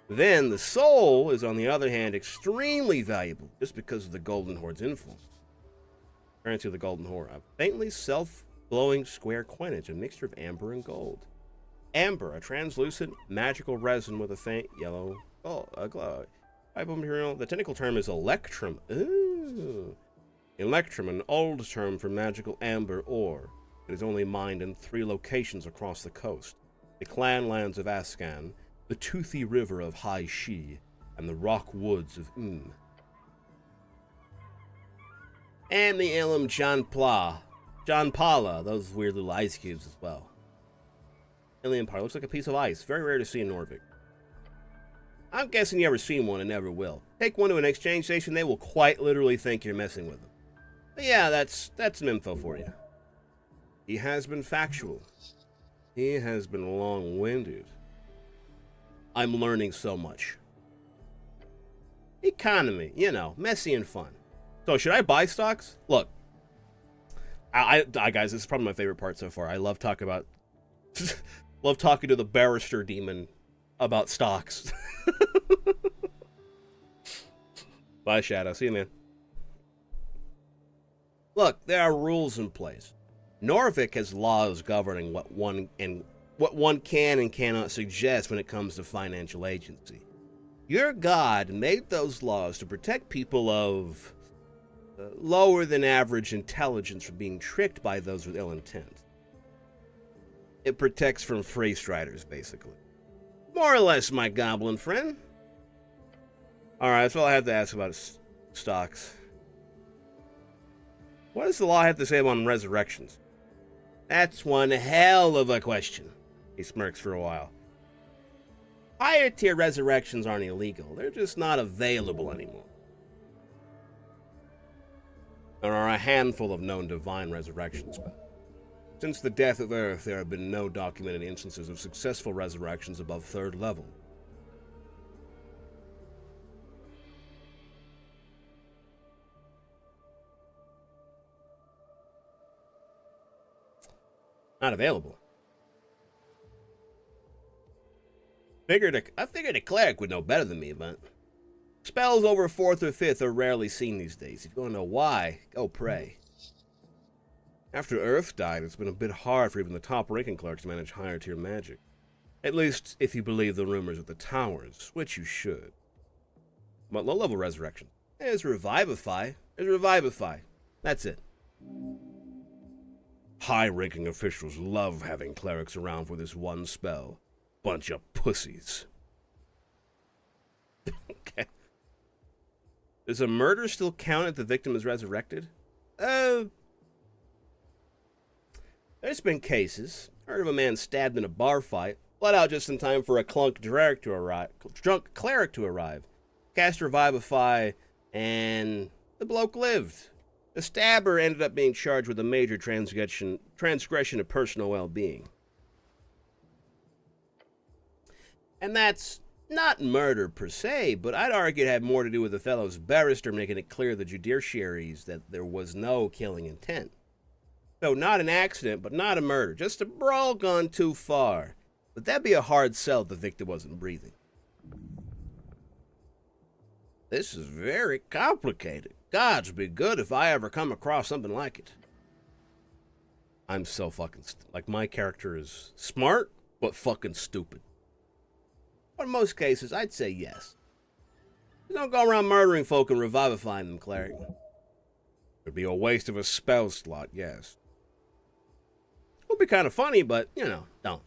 Then, the soul is, on the other hand, extremely valuable, just because of the Golden Horde's influence. Currency of the Golden Horde, a faintly self-glowing square coinage, a mixture of amber and gold. Amber, a translucent, magical resin with a faint yellow glow. Type of material, the technical term is electrum. Ooh. Electrum, an old term for magical amber ore. It is only mined in 3 locations across the coast. The clan lands of Ascan, the toothy river of Hai Shi, and the rock woods of And the Ilum Janpala, those weird little ice cubes as well. Alien Empire looks like a piece of ice, very rare to see in Norvik. I'm guessing you never seen one and never will. Take one to an exchange station, they will quite literally think you're messing with them. But yeah, that's some info for you. He has been factual. He has been long-winded. I'm learning so much. Economy, you know, messy and fun. So should I buy stocks? Look, I guys, this is probably my favorite part so far. I love talking about, love talking to the barrister demon about stocks. Bye, Shadow. See you, man. Look, there are rules in place. Norvik has laws governing what one can and cannot suggest when it comes to financial agency. Your god made those laws to protect people of lower than average intelligence from being tricked by those with ill intent. It protects from free striders, basically. More or less, my goblin friend. Alright, that's all I have to ask about stocks. What does the law have to say about resurrections? That's one hell of a question. He smirks for a while. Higher tier resurrections aren't illegal. They're just not available anymore. There are a handful of known divine resurrections, but since the death of Earth, there have been no documented instances of successful resurrections above 3rd level. Not available. I figured a cleric would know better than me, but spells over 4th or 5th are rarely seen these days. If you want to know why, go pray. After Earth died, it's been a bit hard for even the top-ranking clerics to manage higher-tier magic. At least, if you believe the rumors of the towers, which you should. But low-level resurrection. There's Revivify. That's it. High-ranking officials love having clerics around for this one spell. Bunch of pussies. Okay. Does a murder still count if the victim is resurrected? There's been cases. Heard of a man stabbed in a bar fight, bled out just in time for a drunk cleric to arrive. Cast Revivify, and the bloke lived. The stabber ended up being charged with a major transgression of personal well-being. And that's not murder per se, but I'd argue it had more to do with the fellow's barrister making it clear to the judiciaries that there was no killing intent. So not an accident, but not a murder. Just a brawl gone too far. But that'd be a hard sell if the victim wasn't breathing. This is very complicated. Gods be good if I ever come across something like it. I'm so fucking... like, my character is smart, but fucking stupid. But in most cases, I'd say yes. You don't go around murdering folk and revivifying them, cleric. It'd be a waste of a spell slot, yes. Would be kind of funny, but, you know, don't.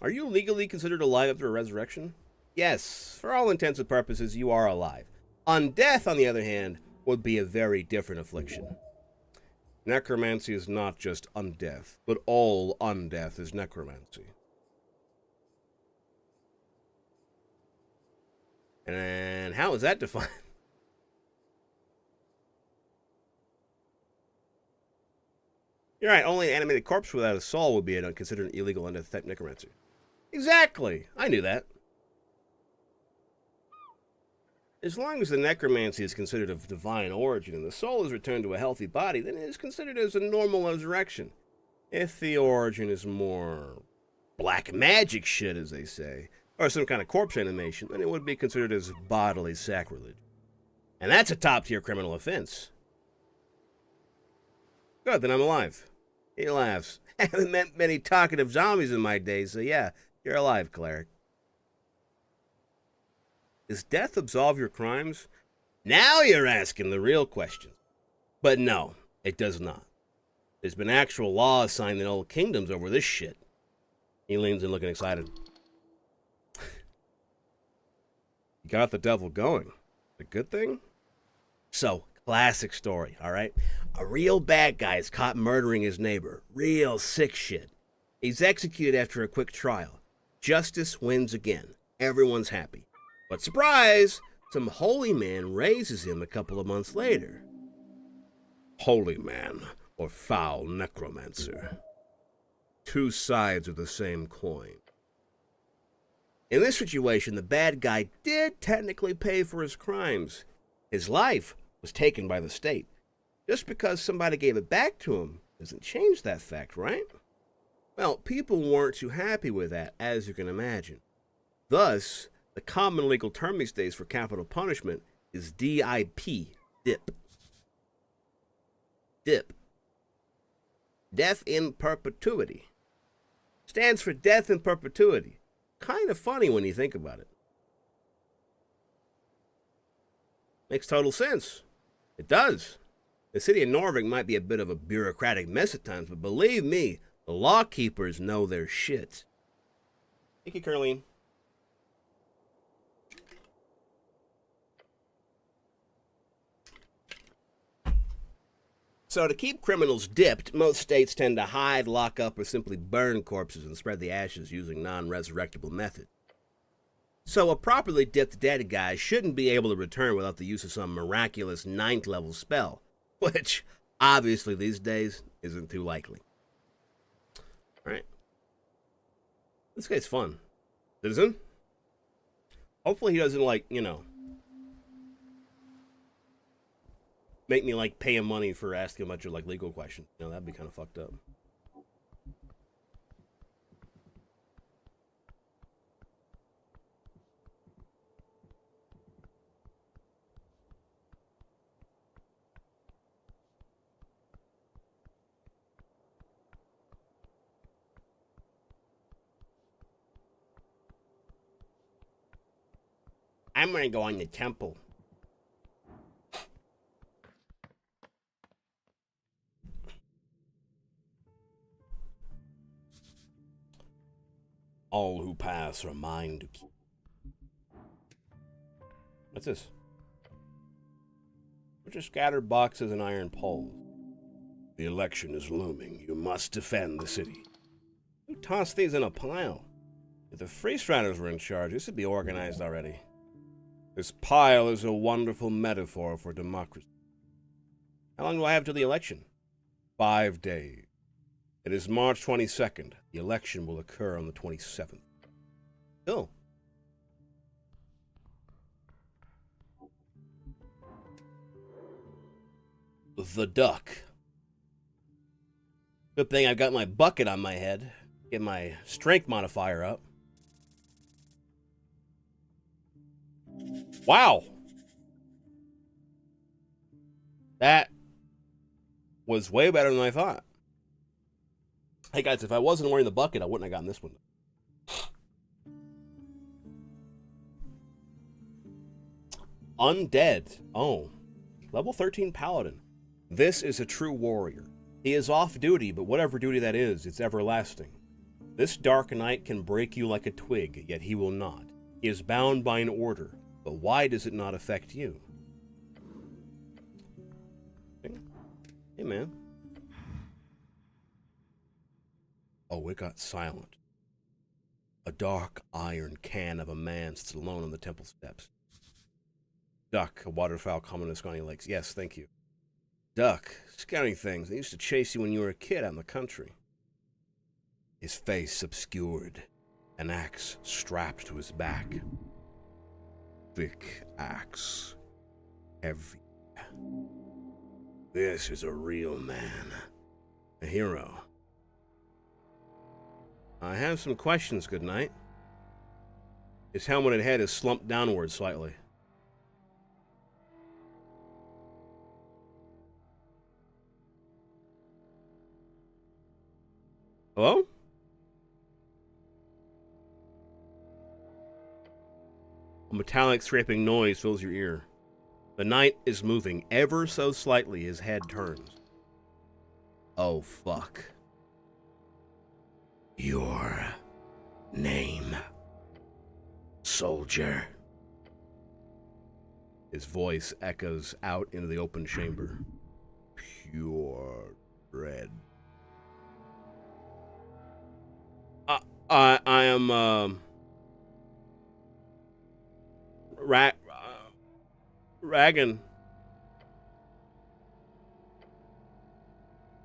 Are you legally considered alive after a resurrection? Yes, for all intents and purposes, you are alive. Undeath, on the other hand, would be a very different affliction. Necromancy is not just undeath, but all undeath is necromancy. And how is that defined? You're right, only an animated corpse without a soul would be considered an illegal undeath type necromancy. Exactly! I knew that. As long as the necromancy is considered of divine origin and the soul is returned to a healthy body, then it is considered as a normal resurrection. If the origin is more black magic shit, as they say, or some kind of corpse animation, then it would be considered as bodily sacrilege. And that's a top-tier criminal offense. Good, then I'm alive. He laughs. I haven't met many talkative zombies in my day, so yeah, you're alive, cleric. Does death absolve your crimes? Now you're asking the real questions. But no, it does not. There's been actual laws signed in old kingdoms over this shit. He leans in looking excited. You got the devil going. A good thing? So, classic story, alright? A real bad guy is caught murdering his neighbor. Real sick shit. He's executed after a quick trial. Justice wins again. Everyone's happy. But surprise! Some holy man raises him a couple of months later. Holy man, or foul necromancer. Two sides of the same coin. In this situation, the bad guy did technically pay for his crimes. His life was taken by the state. Just because somebody gave it back to him doesn't change that fact, right? Well, people weren't too happy with that, as you can imagine. Thus, the common legal term these days for capital punishment is DIP, DIP. DIP. Death in perpetuity. Stands for death in perpetuity. Kind of funny when you think about it. Makes total sense. It does. The city of Norvik might be a bit of a bureaucratic mess at times, but believe me, the law keepers know their shit. Thank you, Caroline. So to keep criminals dipped, most states tend to hide, lock up, or simply burn corpses and spread the ashes using non-resurrectable methods. So a properly dipped dead guy shouldn't be able to return without the use of some miraculous 9th level spell, which obviously these days isn't too likely. Alright. This guy's fun. Citizen? Hopefully he doesn't, like, you know, make me, like, pay him money for asking a bunch of, like, legal questions. You know, that'd be kind of fucked up. I'm gonna go on the temple. All who pass are mine to keep. What's this? Which are scattered boxes and iron poles. The election is looming. You must defend the city. Who tossed these in a pile? If the Freeze Riders were in charge, this would be organized already. This pile is a wonderful metaphor for democracy. How long do I have till the election? 5 days. It is March 22nd. The election will occur on the 27th. Cool. The duck. Good thing I've got my bucket on my head. Get my strength modifier up. Wow. That was way better than I thought. Hey guys, if I wasn't wearing the bucket, I wouldn't have gotten this one. Undead. Oh. Level 13 Paladin. This is a true warrior. He is off duty, but whatever duty that is, it's everlasting. This dark night can break you like a twig, yet he will not. He is bound by an order, but why does it not affect you? Hey, man. Oh, it got silent. A dark iron can of a man sits alone on the temple steps. Duck, a waterfowl common with scrawny legs. Yes, thank you. Duck, scouting things. They used to chase you when you were a kid out in the country. His face obscured, an axe strapped to his back. Thick axe. Heavy. This is a real man. A hero. I have some questions, good night. His helmeted head is slumped downward slightly. Hello? A metallic scraping noise fills your ear. The knight is moving ever so slightly. His head turns. Oh, fuck. Your name, soldier. His voice echoes out into the open chamber. Pure dread. I am, Ragan.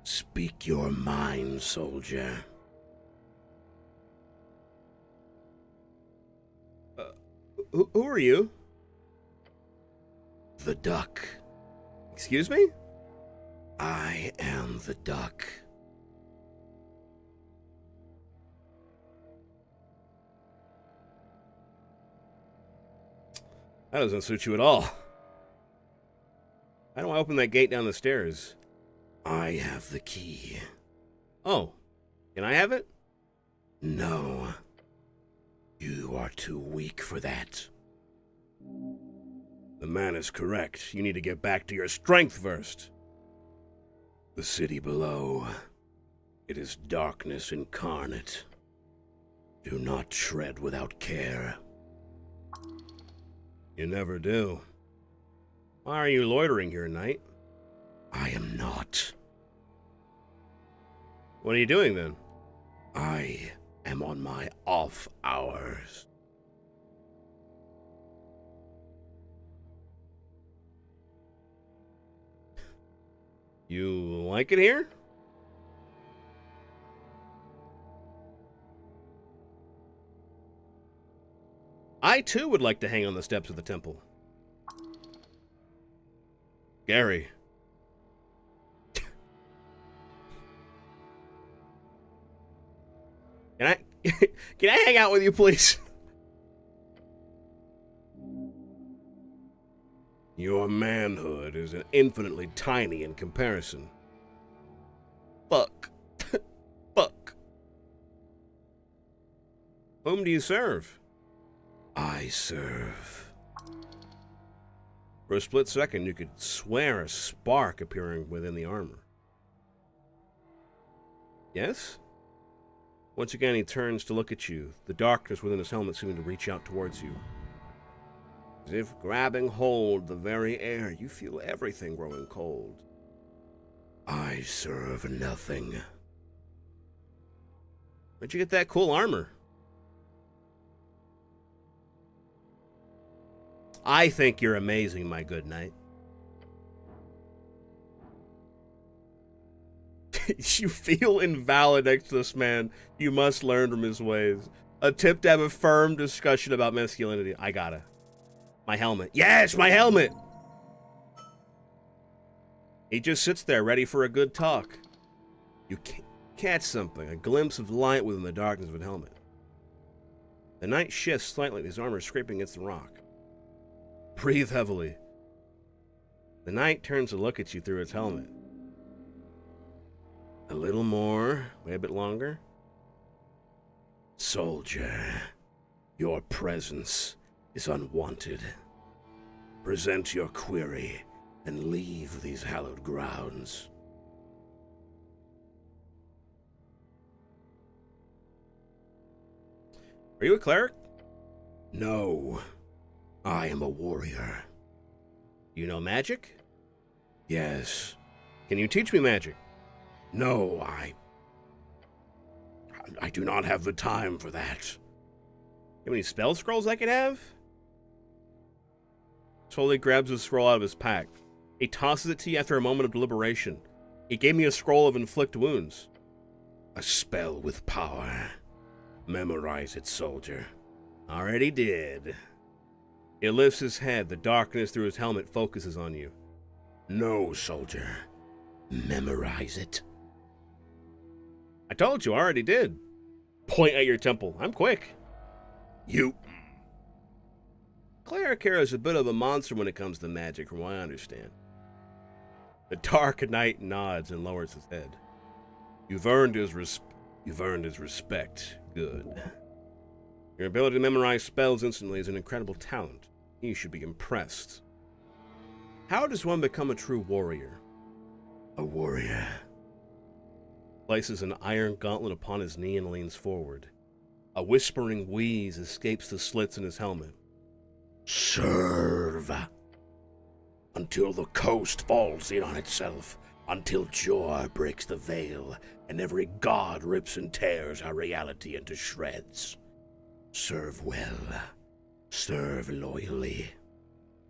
Speak your mind, soldier. Who are you? The duck. Excuse me? I am the duck. That doesn't suit you at all. How do I open that gate down the stairs? I have the key. Oh, can I have it? No. You are too weak for that. The man is correct. You need to get back to your strength first. The city below. It is darkness incarnate. Do not tread without care. You never do. Why are you loitering here, knight? I am not. What are you doing then? I am on my off hours. You like it here? I too would like to hang on the steps of the temple. Gary. Can I hang out with you, please? Your manhood is infinitely tiny in comparison. Fuck. Fuck. Whom do you serve? I serve. For a split second, you could swear a spark appearing within the armor. Yes? Once again, he turns to look at you, the darkness within his helmet seeming to reach out towards you. As if grabbing hold of the very air, you feel everything growing cold. I serve nothing. Where'd you get that cool armor? I think you're amazing, my good knight. You feel invalid next to this man. You must learn from his ways. Attempt to have a firm discussion about masculinity. I gotta. My helmet. Yes, my helmet! He just sits there, ready for a good talk. You catch something, a glimpse of light within the darkness of a helmet. The knight shifts slightly, his armor scraping against the rock. Breathe heavily. The knight turns to look at you through its helmet. A little more. Wait a bit longer. Soldier, your presence is unwanted. Present your query and leave these hallowed grounds. Are you a cleric? No, I am a warrior. You know magic? Yes. Can you teach me magic? No, I do not have the time for that. You have any spell scrolls I could have? Slowly grabs a scroll out of his pack. He tosses it to you after a moment of deliberation. He gave me a scroll of inflict wounds. A spell with power. Memorize it, soldier. Already did. He lifts his head. The darkness through his helmet focuses on you. No, soldier. Memorize it. I told you, I already did. Point at your temple. I'm quick. You. Cleric here is a bit of a monster when it comes to magic, from what I understand. The Dark Knight nods and lowers his head. You've earned his respect. Good. Your ability to memorize spells instantly is an incredible talent. He should be impressed. How does one become a true warrior? A warrior places an iron gauntlet upon his knee and leans forward. A whispering wheeze escapes the slits in his helmet. Serve until the coast falls in on itself, until Jor breaks the veil, and every god rips and tears our reality into shreds. Serve well. Serve loyally.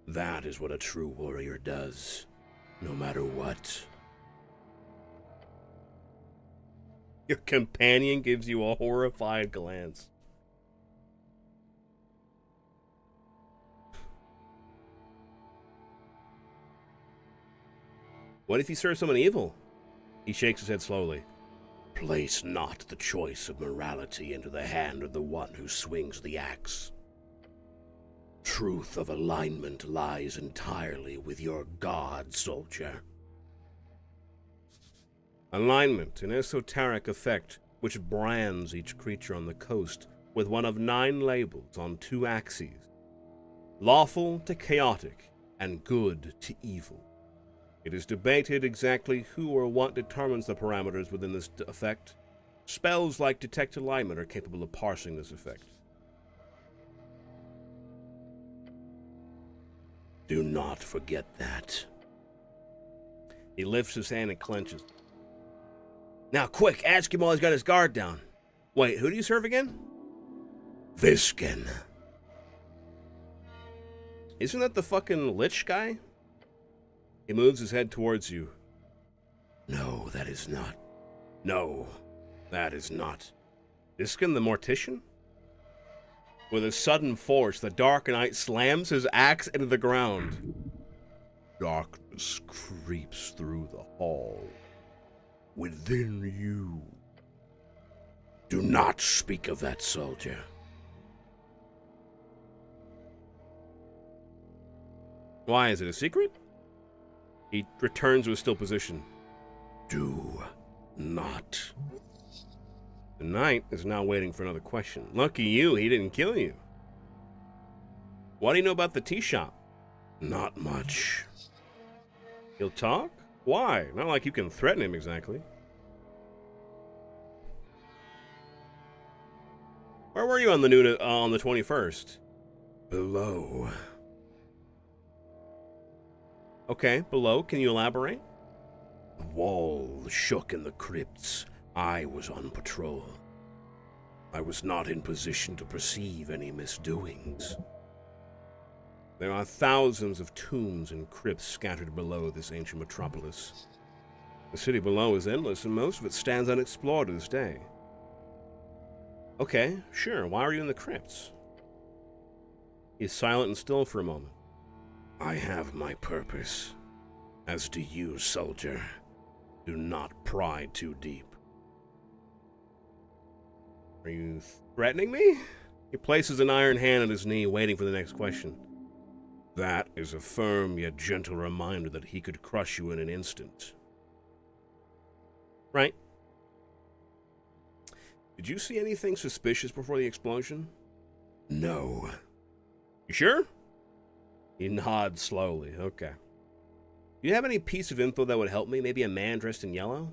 That is what a true warrior does, no matter what. Your companion gives you a horrified glance. What if you serve someone evil? He shakes his head slowly. Place not the choice of morality into the hand of the one who swings the axe. Truth of alignment lies entirely with your god, soldier. Alignment, an esoteric effect which brands each creature on the coast with one of 9 labels on 2 axes. Lawful to chaotic, and good to evil. It is debated exactly who or what determines the parameters within this effect. Spells like Detect Alignment are capable of parsing this effect. Do not forget that. He lifts his hand and clenches. Now quick, ask him while he's got his guard down. Wait, who do you serve again? Visken. Isn't that the fucking Lich guy? He moves his head towards you. No, that is not. No, that is not. Visken the Mortician? With a sudden force, the Dark Knight slams his axe into the ground. Darkness creeps through the hall. Within you. Do not speak of that, soldier. Why, is it a secret? He returns to his still position. Do not. The knight is now waiting for another question. Lucky you, he didn't kill you. What do you know about the tea shop? Not much. He'll talk? Why? Not like you can threaten him exactly. Where were you on the 21st? Below. Okay, below. Can you elaborate? The wall shook in the crypts. I was on patrol. I was not in position to perceive any misdoings. There are thousands of tombs and crypts scattered below this ancient metropolis. The city below is endless, and most of it stands unexplored to this day. Okay, sure. Why are you in the crypts? He's silent and still for a moment. I have my purpose. As do you, soldier. Do not pry too deep. Are you threatening me? He places an iron hand on his knee, waiting for the next question. That is a firm yet gentle reminder that he could crush you in an instant. Right? Did you see anything suspicious before the explosion? No. You sure? He nods slowly. Okay. Do you have any piece of info that would help me? Maybe a man dressed in yellow?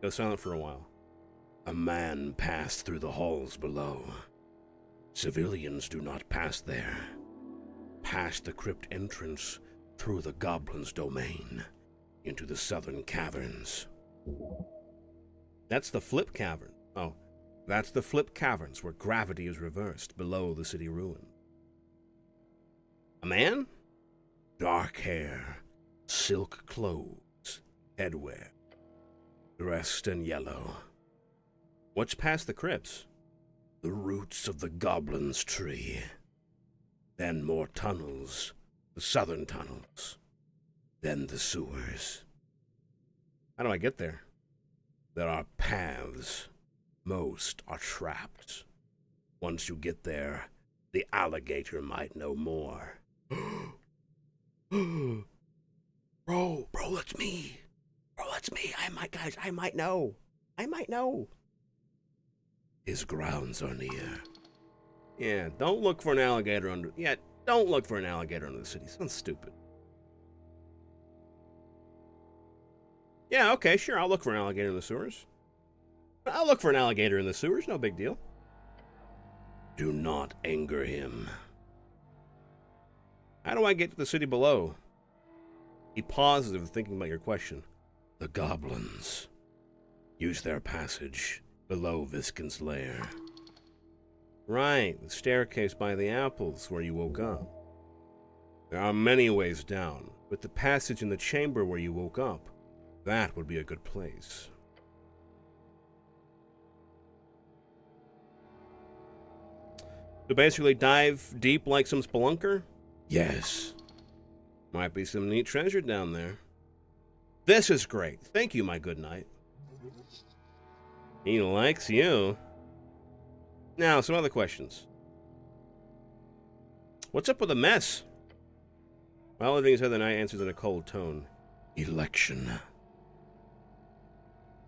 Go silent for a while. A man passed through the halls below. Civilians do not pass there. Past the crypt entrance, through the goblin's domain, into the southern caverns. That's the Flip Cavern. Oh, that's the Flip Caverns where gravity is reversed below the city ruin. A man? Dark hair, silk clothes, headwear, dressed in yellow. What's past the crypts? The roots of the goblin's tree. Then more tunnels, the southern tunnels. Then the sewers. How do I get there? There are paths. Most are trapped. Once you get there, the alligator might know more. Bro, that's me. Bro, that's me. I might know. His grounds are near. Yeah, don't look for an alligator under the city. Sounds stupid. Yeah, okay, sure, I'll look for an alligator in the sewers. No big deal. Do not anger him. How do I get to the city below? Be positive, thinking about your question. The goblins use their passage below Viskin's lair. Right, the staircase by the apples where you woke up. There are many ways down, but the passage in the chamber where you woke up, that would be a good place. So basically dive deep like some spelunker? Yes. Might be some neat treasure down there. This is great. Thank you, my good knight. He likes you. Now, some other questions. What's up with the mess? Well, everything said, the knight answers in a cold tone. Election.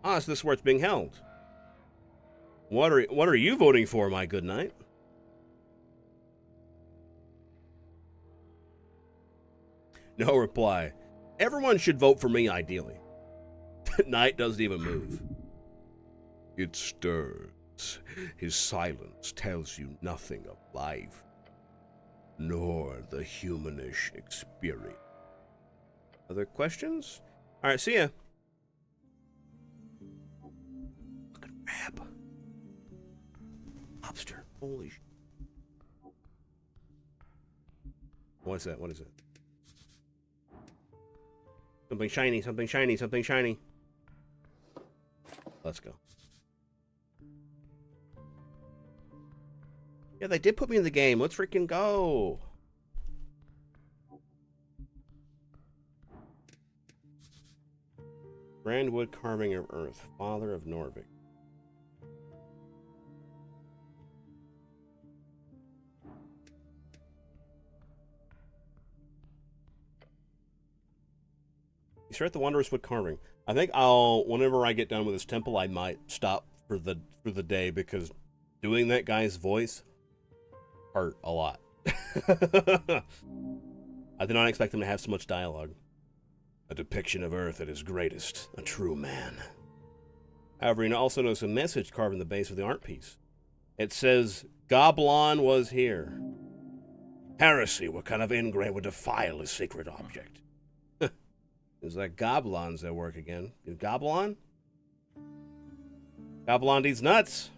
Ah, so this is where it's being held. What are you voting for, my good knight? No reply. Everyone should vote for me, ideally. Knight doesn't even move. It stirs. His silence tells you nothing of life, nor the humanish experience. Other questions? All right, see ya. Look at Rab. Lobster. Holy sh... What's that? What is it? Something shiny, something shiny, something shiny. Let's go. Yeah, they did put me in the game. Let's freaking go. Brandwood carving of earth, father of Norvik. You start the wondrous wood carving. I think whenever I get done with this temple, I might stop for the day because doing that guy's voice hurt a lot. I did not expect him to have so much dialogue. A depiction of Earth at his greatest, a true man. However, you also notice a message carved in the base of the art piece. It says, Goblin was here. Heresy, what kind of ingrate would defile a sacred object? It's like goblins at work again. Goblin? Goblin eats nuts.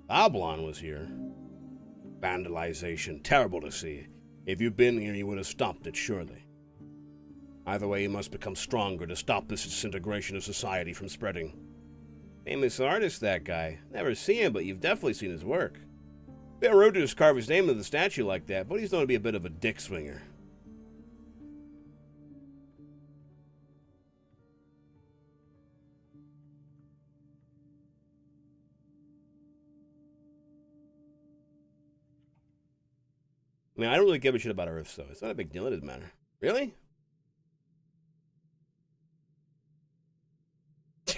Goblin was here. Vandalization, terrible to see. If you'd been here, you would have stopped it, surely. Either way, you must become stronger to stop this disintegration of society from spreading. Famous artist, that guy. Never seen him, but you've definitely seen his work. Bit rude to just carve his name into the statue like that, but he's known to be a bit of a dick swinger. I mean, I don't really give a shit about Earth, so it's not a big deal. It doesn't matter. Really?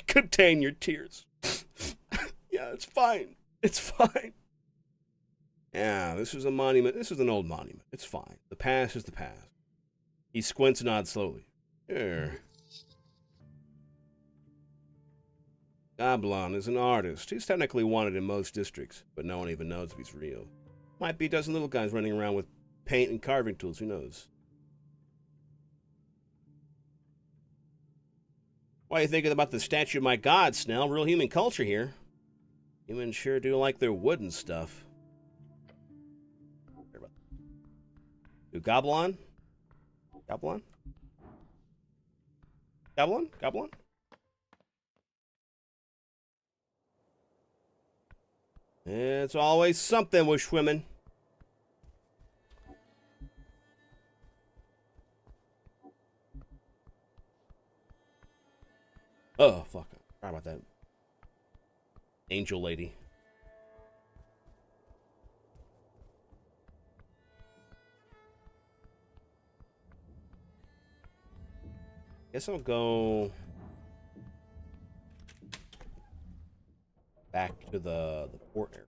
Contain your tears. Yeah, it's fine. It's fine. Yeah, this is a monument. This is an old monument. It's fine. The past is the past. He squints and nods slowly. Here. Goblin is an artist. He's technically wanted in most districts, but no one even knows if he's real. Might be a dozen little guys running around with paint and carving tools. Who knows? What are you thinking about the statue of my god, Snell? Real human culture here. Humans sure do like their wood and stuff. Do Goblin? Goblin? Goblin? Goblin? It's always something with swimming. Oh, fuck. Sorry about that. Angel lady. Guess I'll go back to the port area.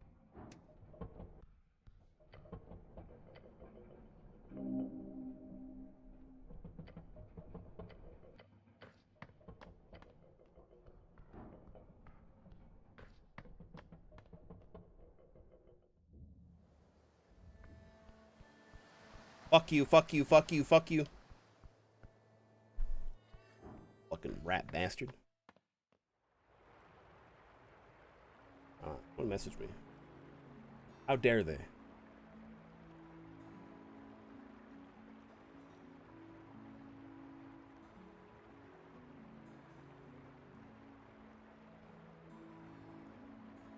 Fuck you, fuck you, fuck you, fuck you. Fucking rat bastard. Don't message me. How dare they?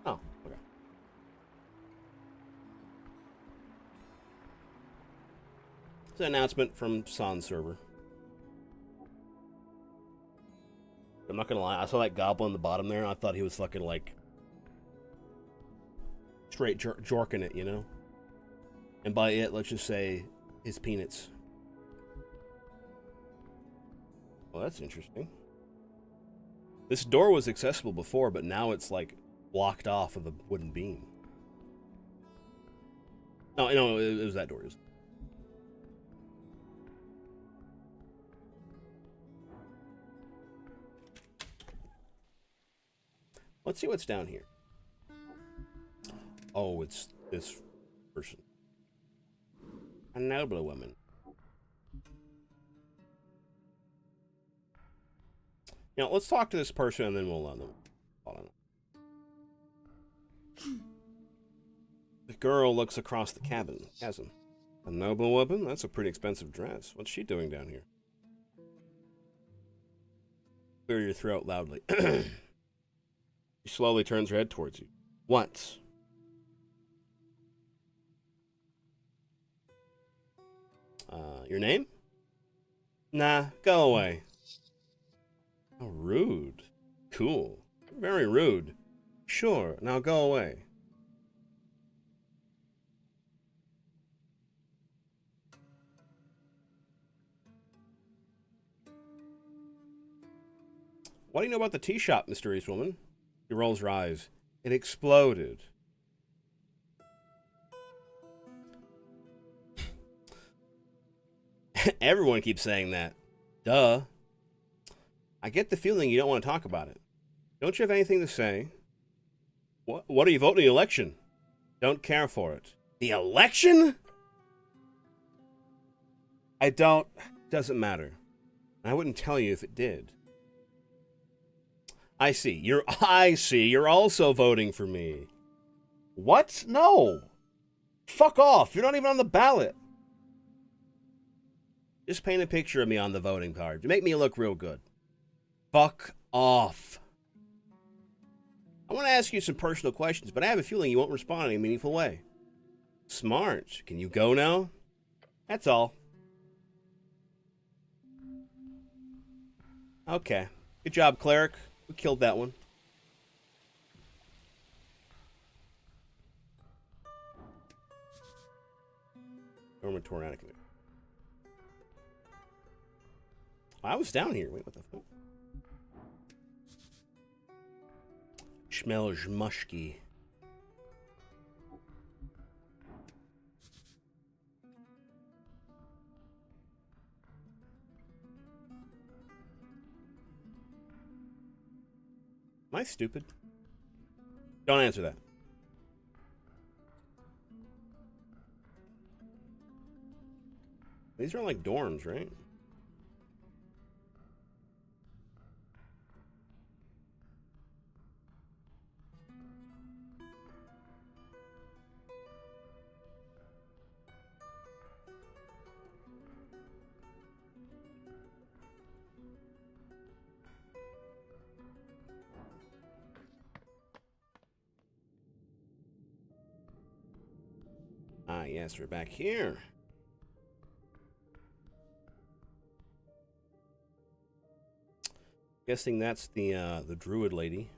Oh, okay. It's an announcement from San server. I'm not gonna lie, I saw that goblin in the bottom there, and I thought he was fucking like straight jorking it, you know? And by it, let's just say his peanuts. Well, that's interesting. This door was accessible before, but now it's like blocked off with a wooden beam. No, it was that door. Let's see what's down here. Oh, it's this person. A noble woman. You know, let's talk to this person and then we'll hold on. The girl looks across the chasm. A noble woman? That's a pretty expensive dress. What's she doing down here? Clear your throat loudly. She slowly turns her head towards you. Once. Your name? Nah, go away. Oh, rude. Cool. Very rude. Sure, now go away. What do you know about the tea shop, mysterious woman? She rolls her eyes. It exploded. Everyone keeps saying that. Duh. I get the feeling you don't want to talk about it. Don't you have anything to say? What are you voting in the election? Don't care for it. The election? I don't. Doesn't matter. I wouldn't tell you if it did. I see. You're also voting for me. What? No. Fuck off. You're not even on the ballot. Just paint a picture of me on the voting card to make me look real good. Fuck off. I want to ask you some personal questions, but I have a feeling you won't respond in a meaningful way. Smart. Can you go now? That's all. Okay. Good job, cleric. We killed that one. Dormitory attic. I was down here. Wait, what the fuck? Smells musky. Am I stupid? Don't answer that. These are like dorms, right? Ah, yes, we're back here. Guessing that's the druid lady.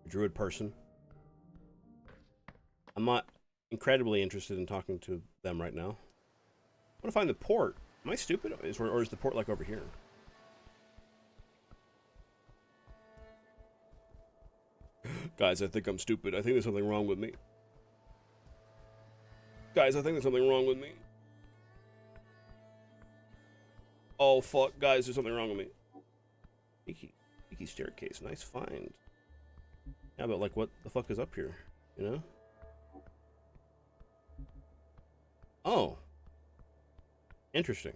The druid person. I'm not incredibly interested in talking to them right now. I want to find the port. Am I stupid? Or is the port like over here? Guys, I think I'm stupid. I think there's something wrong with me. Guys, I think there's something wrong with me. Oh, fuck. Guys, there's something wrong with me. Leaky staircase. Nice find. Yeah, but, like, what the fuck is up here? You know? Oh. Interesting.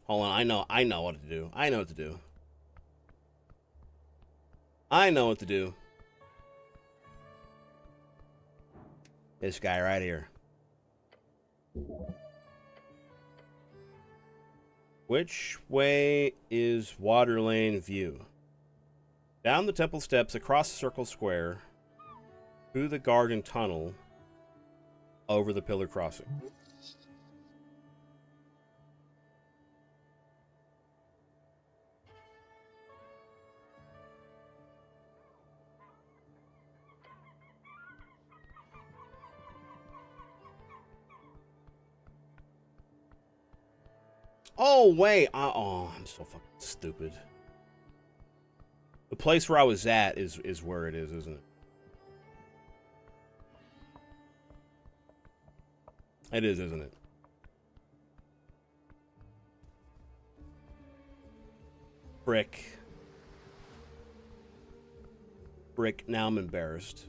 Hold on. I know what to do. I know what to do. I know what to do. This guy right here. Which way is Water Lane View? Down the temple steps, across the circle square, through the garden tunnel, over the pillar crossing. Oh, wait. Oh, I'm so fucking stupid. The place where I was at is where it is, isn't it? It is, isn't it? Brick. Brick. Now I'm embarrassed.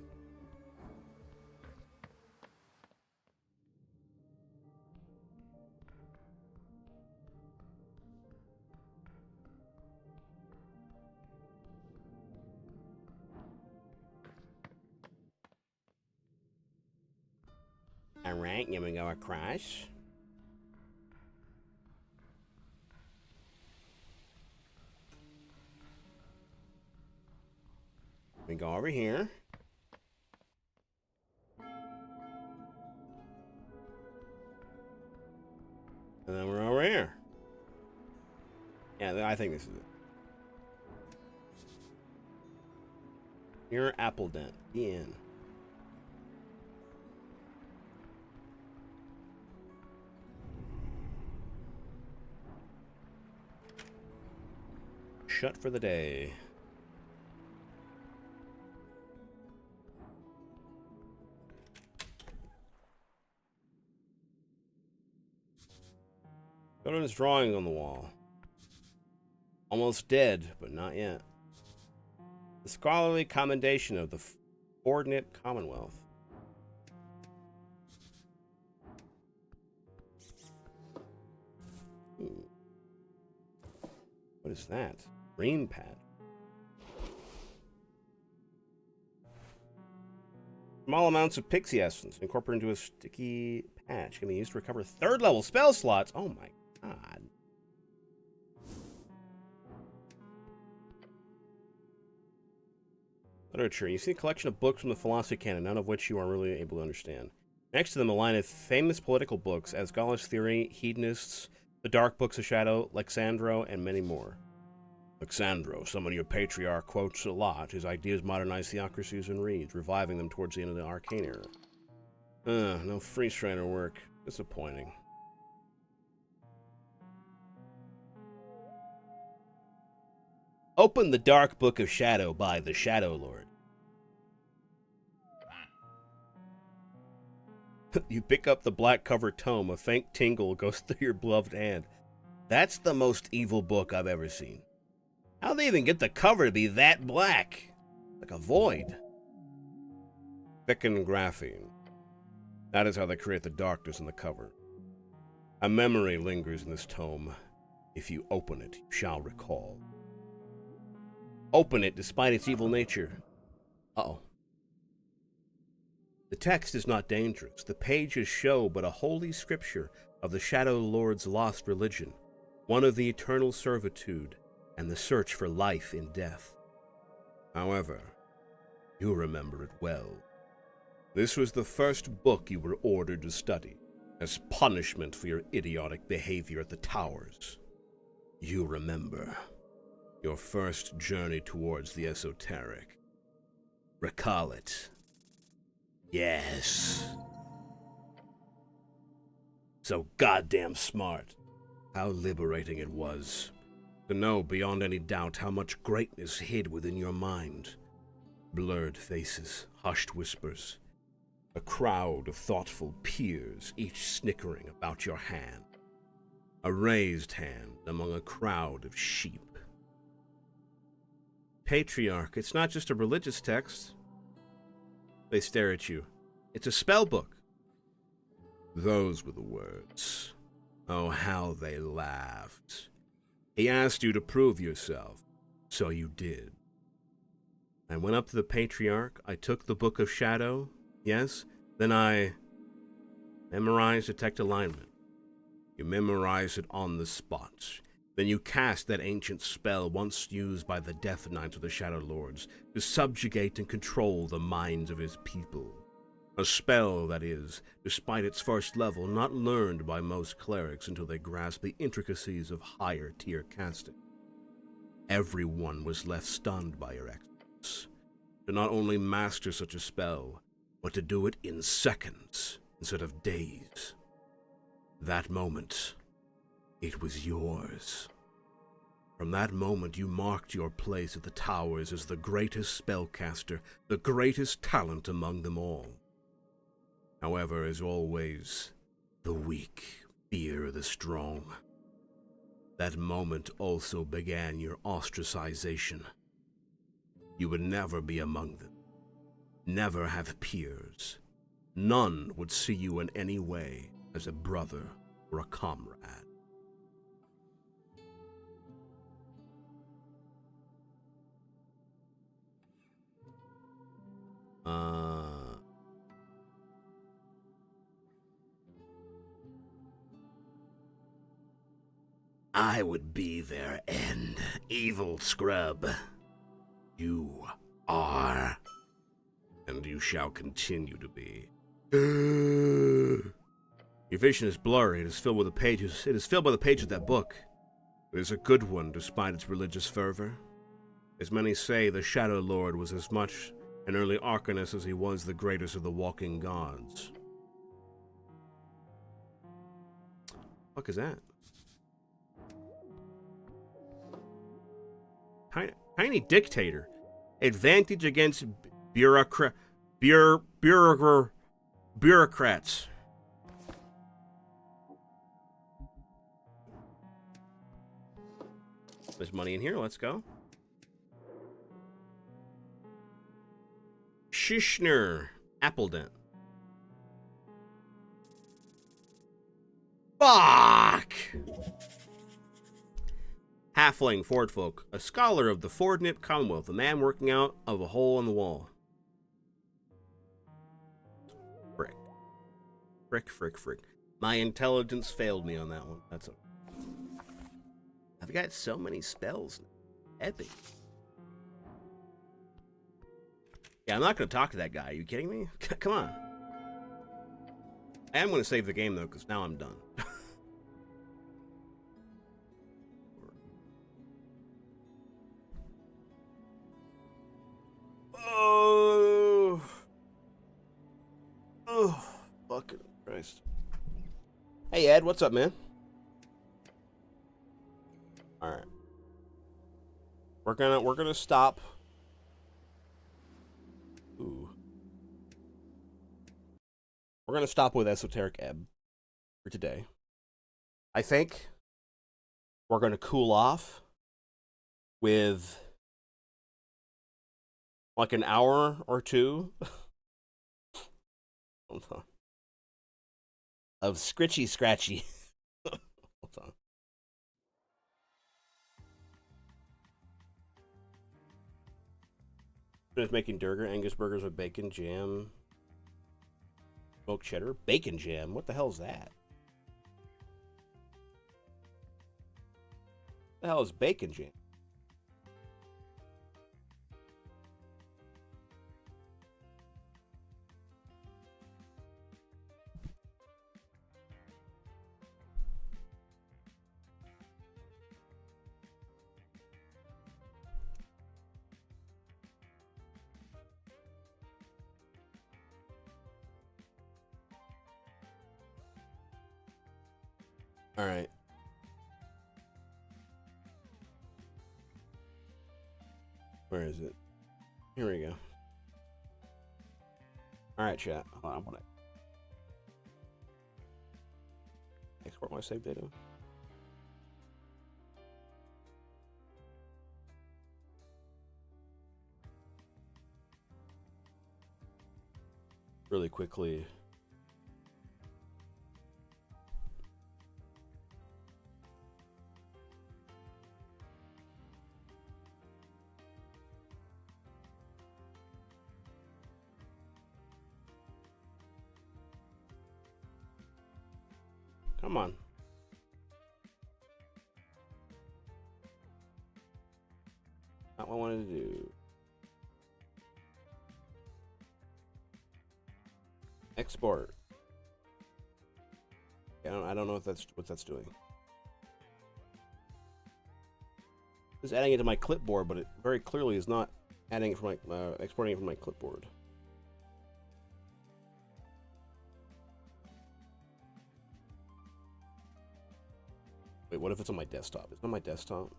Alright, you wanna go across? We go over here. And then we're over here. Yeah, I think this is it. Near Apple Dent. The end. Shut for the day. Children's drawings on the wall. Almost dead, but not yet. The scholarly commendation of the Ordinate Commonwealth. Ooh. What is that? Rain pad. Small amounts of pixie essence incorporated into a sticky patch can be used to recover third level spell slots. Oh my god. Literature. You see a collection of books from the philosophy canon, none of which you are really able to understand. Next to them, a line of famous political books as Gaulish Theory, Hedonists, The Dark Books of Shadow, Lexandro, and many more. Alexandro, someone your patriarch quotes a lot. His ideas modernize theocracies and reads, reviving them towards the end of the arcane era. No free strainer work. Disappointing. Open the Dark Book of Shadow by the Shadow Lord. You pick up the black cover tome, a faint tingle goes through your gloved hand. That's the most evil book I've ever seen. How'd they even get the cover to be that black? Like a void. Thickened graphene. That is how they create the darkness in the cover. A memory lingers in this tome. If you open it, you shall recall. Open it despite its evil nature. Uh-oh. The text is not dangerous. The pages show but a holy scripture of the Shadow Lord's lost religion, one of the eternal servitude and the search for life in death. However, you remember it well. This was the first book you were ordered to study, as punishment for your idiotic behavior at the towers. You remember your first journey towards the esoteric. Recall it. Yes. So goddamn smart. How liberating it was to know beyond any doubt how much greatness hid within your mind. Blurred faces, hushed whispers, a crowd of thoughtful peers, each snickering about your hand. A raised hand among a crowd of sheep. Patriarch, it's not just a religious text. They stare at you. It's a spell book. Those were the words. Oh, how they laughed. He asked you to prove yourself, so you did. I went up to the Patriarch, I took the Book of Shadow, yes, then I memorized Detect Alignment. You memorized it on the spot. Then you cast that ancient spell once used by the Death Knights of the Shadow Lords to subjugate and control the minds of his people. A spell that is, despite its first level, not learned by most clerics until they grasp the intricacies of higher tier casting. Everyone was left stunned by your excellence. To not only master such a spell, but to do it in seconds instead of days. That moment, it was yours. From that moment, you marked your place at the towers as the greatest spellcaster, the greatest talent among them all. However, as always, the weak fear the strong. That moment also began your ostracization. You would never be among them, never have peers. None would see you in any way as a brother or a comrade. I would be their end, evil scrub. You are, and you shall continue to be. Your vision is blurry. It is filled with the pages. It is filled by the pages of that book. It is a good one, despite its religious fervor. As many say, the Shadow Lord was as much an early Arcanist as he was the greatest of the walking gods. Fuck is that? Tiny dictator. Advantage against bureaucrats. There's money in here. Let's go. Shishner Appledent. Fuck! Halfling Fordfolk, a scholar of the Fordnip Commonwealth, a man working out of a hole in the wall. Frick. Frick, frick, frick. My intelligence failed me on that one. That's okay. I've got so many spells. Epic. Yeah, I'm not going to talk to that guy. Are you kidding me? Come on. I am going to save the game, though, because now I'm done. Christ. Hey Ed, what's up, man? All right. We're gonna stop. Ooh. We're gonna stop with Esoteric Ebb for today. I think we're gonna cool off with like an hour or two hold on, of Scritchy Scratchy. Hold on. Just making Durger Angus burgers with bacon, jam, smoked cheddar, bacon jam. What the hell is that? What the hell is bacon jam? All right. Where is it? Here we go. All right, chat. Hold on, I'm gonna export my save data. Really quickly. Come on. Not what I wanted to do. Export. I don't know if that's what that's doing. It's adding it to my clipboard, but it very clearly is not adding it from my exporting it from my clipboard. Wait, what if it's on my desktop? It's on my desktop.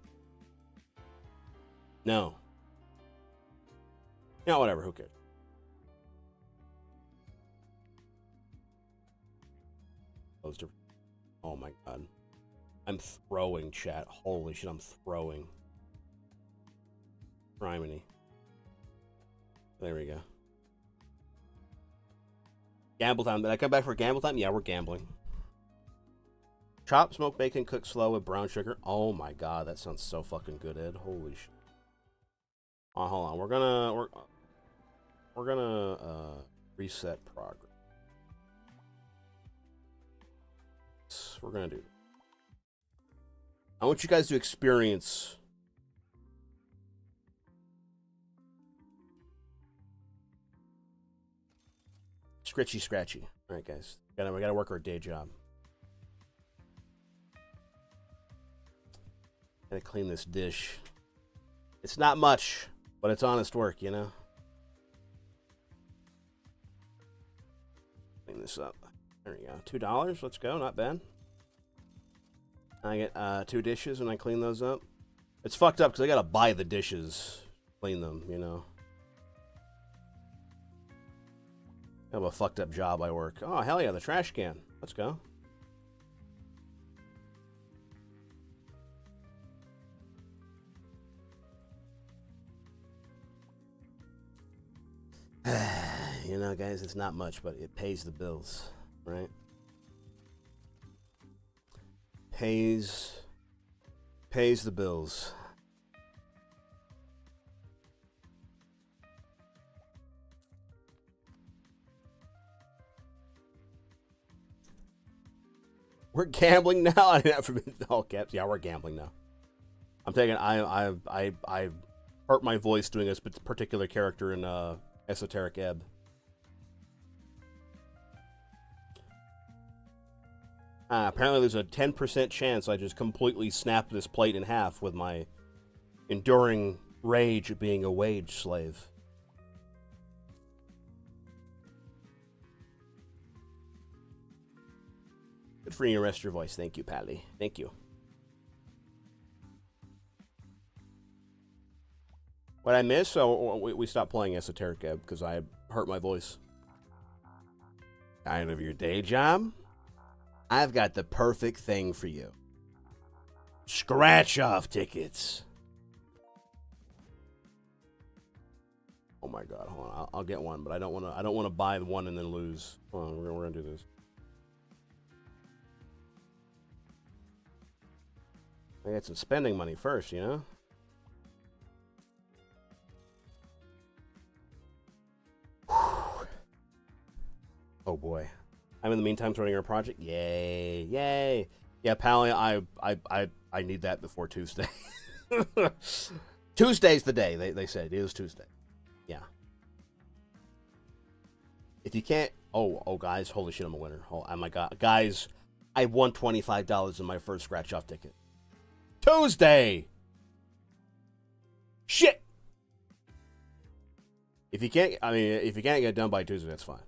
No. Yeah, whatever. Who cares? Oh my god. I'm throwing, chat. Holy shit, I'm throwing. Criminy. There we go. Gamble time. Did I come back for gamble time? Yeah, we're gambling. Chop, smoked bacon, cooked slow with brown sugar. Oh my god, that sounds so fucking good, Ed. Holy shit. Oh, hold on. We're gonna reset progress. We're gonna do. I want you guys to experience Scritchy Scratchy. All right, guys. We gotta work our day job. Gotta clean this dish. It's not much, but it's honest work, you know? Clean this up. There we go. $2. Let's go. Not bad. I get 2 dishes and I clean those up. It's fucked up because I gotta buy the dishes, clean them, you know? I have a fucked up job I work. Oh, hell yeah, the trash can. Let's go. You know, guys, it's not much, but it pays the bills, right? Pays the bills. We're gambling now. I all caps. Yeah, we're gambling now. I'm taking. I hurt my voice doing a particular character in Esoteric Ebb. Apparently, there's a 10% chance I just completely snapped this plate in half with my enduring rage of being a wage slave. Good for you to rest your voice. Thank you, Pally. Thank you. What I miss? So we stopped playing Esoteric because I hurt my voice. Tired of your day job? I've got the perfect thing for you. Scratch off tickets. Oh my God! Hold on, I'll get one, but I don't want to buy one and then lose. Hold on, we're gonna do this. I got some spending money first, you know. Oh boy. I'm in the meantime starting our project. Yay. Yay. Yeah, Pally, I need that before Tuesday. Tuesday's the day, they said. It is Tuesday. Yeah. If you can't... Oh, guys. Holy shit, I'm a winner. Oh my God. Guys, I won $25 in my first scratch-off ticket. Tuesday! Shit! If you can't get it done by Tuesday, that's fine.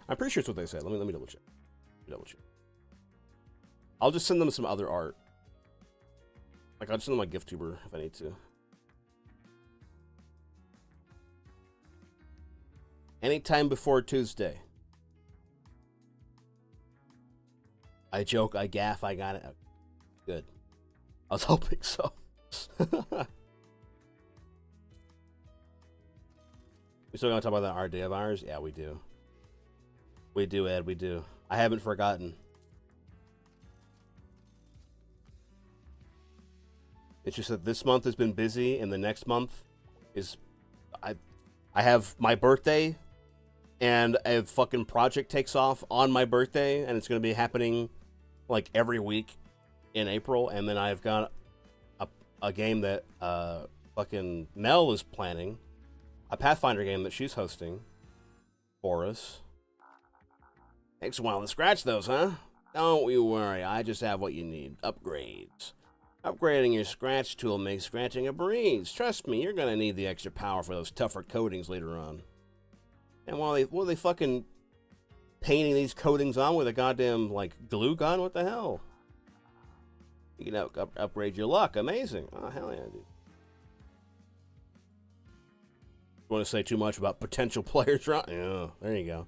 I'm pretty sure it's what they said. Let me double check. I'll just send them some other art. Like, I'll just send them my GiftTuber if I need to. Anytime before Tuesday. I joke, I gaff, I got it. Good. I was hoping so. We still gonna talk about that art day of ours? Yeah, we do. We do, Ed, we do. I haven't forgotten. It's just that this month has been busy, and the next month is... I have my birthday, and a fucking project takes off on my birthday, and it's going to be happening, like, every week in April, and then I've got a game that fucking Mel is planning, a Pathfinder game that she's hosting for us. Takes a while to scratch those, huh? Don't you worry, I just have what you need. Upgrades. Upgrading your scratch tool makes scratching a breeze. Trust me, you're gonna need the extra power for those tougher coatings later on. And while they fucking painting these coatings on with a goddamn, like, glue gun? What the hell? You can upgrade your luck. Amazing. Oh, hell yeah, dude. Want to say too much about potential players, right? Yeah, there you go.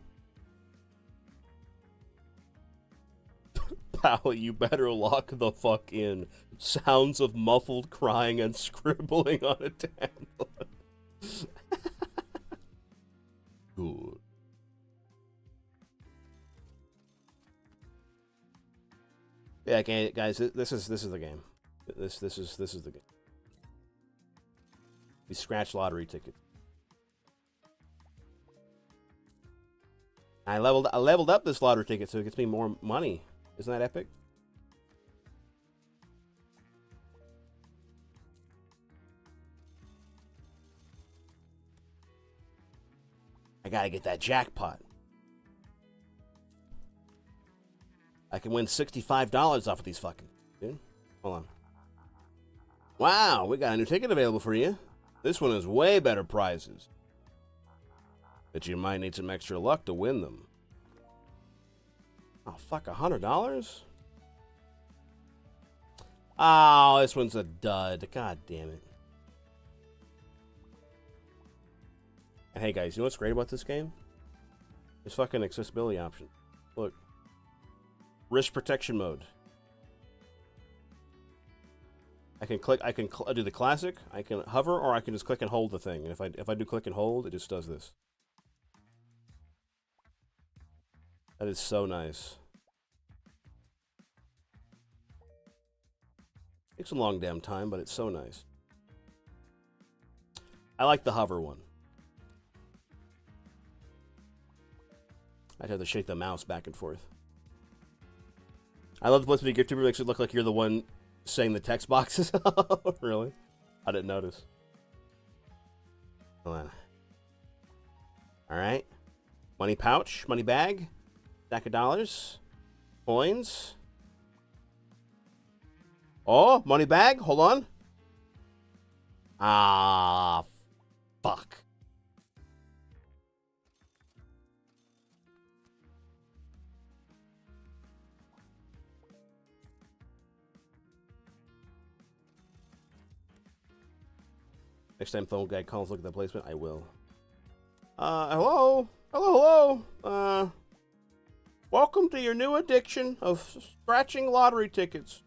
Pal, you better lock the fuck in. Sounds of muffled crying and scribbling on a tablet. Good. Yeah, okay, guys, this is the game. This is the game. These scratch lottery tickets. I leveled up this lottery ticket so it gets me more money. Isn't that epic? I gotta get that jackpot. I can win $65 off of these fucking... Dude, hold on. Wow, we got a new ticket available for you. This one has way better prizes. But you might need some extra luck to win them. Oh, fuck, $100? Oh, this one's a dud. God damn it. And hey, guys, you know what's great about this game? There's fucking accessibility options. Look. Risk protection mode. I can do the classic, I can hover, or I can just click and hold the thing. And if I do click and hold, it just does this. That is so nice. Takes a long damn time, but it's so nice. I like the hover one. I'd have to shake the mouse back and forth. I love the place when you GiftTuber makes it look like you're the one saying the text boxes. Really? I didn't notice. Hold on. Alright. Money pouch, money bag. Stack of dollars. Coins. Oh, money bag. Hold on. Ah, fuck. Next time phone guy calls, look at the placement. I will. Hello? Hello? Welcome to your new addiction of scratching lottery tickets.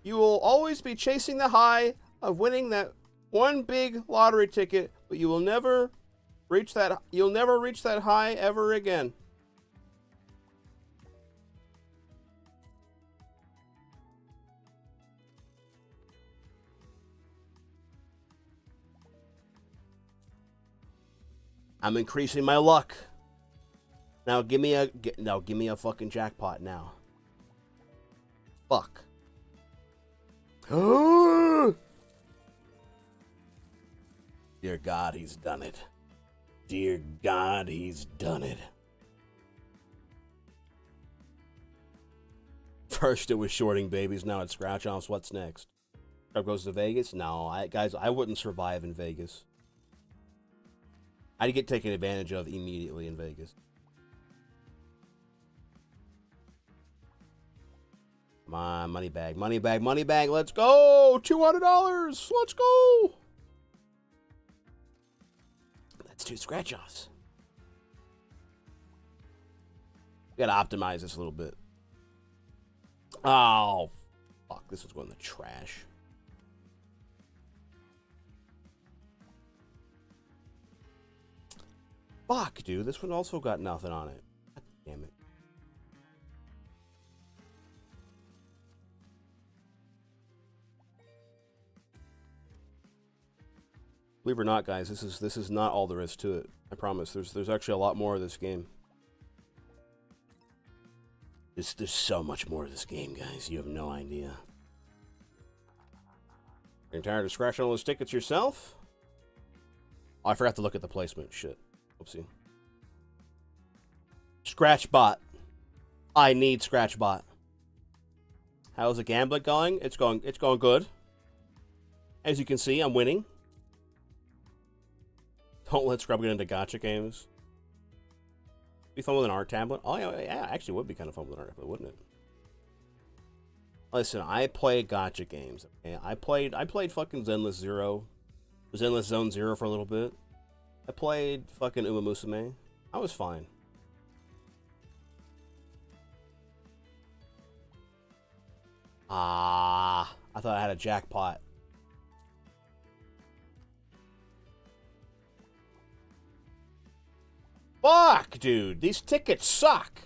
You will always be chasing the high of winning that one big lottery ticket, but you will never reach that. You'll never reach that high ever again. I'm increasing my luck. Now give me a fucking jackpot now. Fuck. Dear God, he's done it. Dear God, he's done it. First it was shorting babies, now it's scratch offs. What's next? Trump goes to Vegas? No, guys, I wouldn't survive in Vegas. I'd get taken advantage of immediately in Vegas. Come on, money bag, money bag, money bag. Let's go. $200. Let's go. That's 2 scratch offs. We gotta optimize this a little bit. Oh, fuck. This was going in the trash. Fuck, dude. This one also got nothing on it. God damn it. Believe it or not, guys, this is not all there is to it. I promise. There's actually a lot more of this game. There's so much more of this game, guys. You have no idea. You're tired of scratching all those tickets yourself? Oh, I forgot to look at the placement. Shit. Oopsie. Scratchbot. I need Scratchbot. How's the gambling going? It's going good. As you can see, I'm winning. Don't let Scrub get into gacha games. Be fun with an art tablet. Oh yeah, actually would be kind of fun with an art tablet, wouldn't it? Listen, I play gacha games. Okay? I played fucking Zenless Zero, Zenless Zone Zero for a little bit. I played fucking Uma Musume. I was fine. I thought I had a jackpot. Fuck, dude. These tickets suck.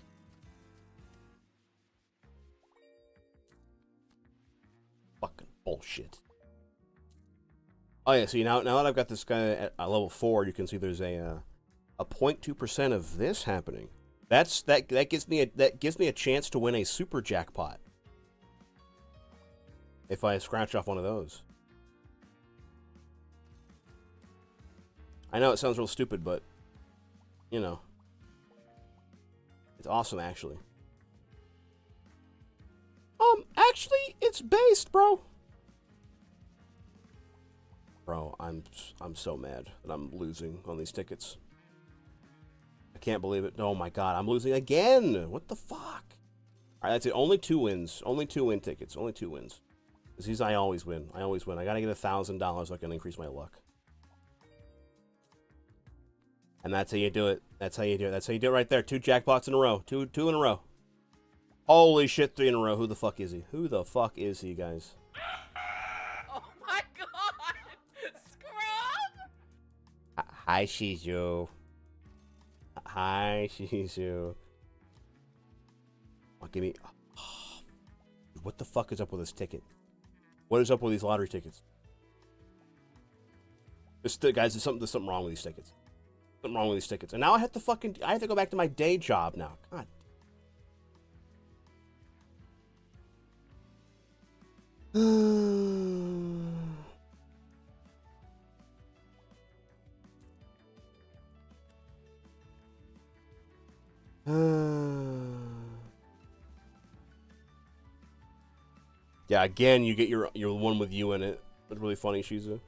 Fucking bullshit. Oh yeah, see now that I've got this guy at level 4, you can see there's a 0.2% of this happening. That gives me a chance to win a super jackpot. If I scratch off one of those. I know it sounds real stupid, but you know, it's awesome, actually. Actually, it's based, bro. Bro, I'm so mad that I'm losing on these tickets. I can't believe it. Oh my god, I'm losing again. What the fuck? All right, that's it. Only 2 wins. Only 2 win tickets. Only 2 wins. Because these, I always win. I always win. I gotta get $1,000 so I can increase my luck. And that's how you do it. That's how you do it. That's how you do it right there. 2 jackpots in a row. Two in a row. Holy shit, 3 in a row. Who the fuck is he? Who the fuck is he, guys? Oh my god! Scrub! Hi, Shizu. Hi, Shizu. Oh, give me... Oh, what the fuck is up with this ticket? What is up with these lottery tickets? Guys, there's something wrong with these tickets. Something wrong with these tickets. And now I have to go back to my day job now. God. Yeah, again, you get your one with you in it. That's really funny, Shizu.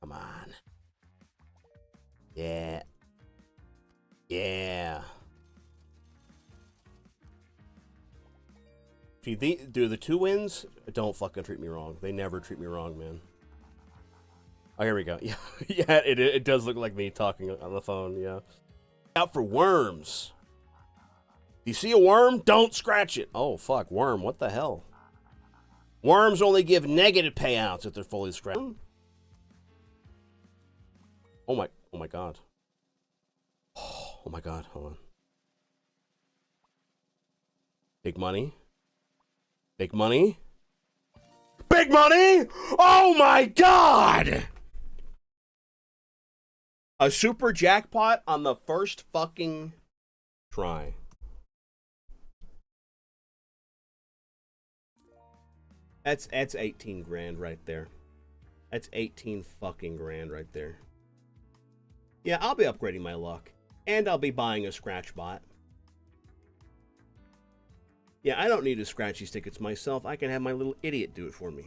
Come on. Yeah. Yeah. Dude, the 2 wins, don't fucking treat me wrong. They never treat me wrong, man. Oh, here we go. Yeah, yeah, it does look like me talking on the phone, yeah. Out for worms. You see a worm? Don't scratch it. Oh, fuck, worm, what the hell? Worms only give negative payouts if they're fully scratched. Oh my god. Oh my god, hold on. Big money. Big money. Big money! Oh my god! A super jackpot on the first fucking try. That's 18 grand right there. That's 18 fucking grand right there. Yeah, I'll be upgrading my luck. And I'll be buying a scratch bot. Yeah, I don't need to scratch these tickets myself. I can have my little idiot do it for me.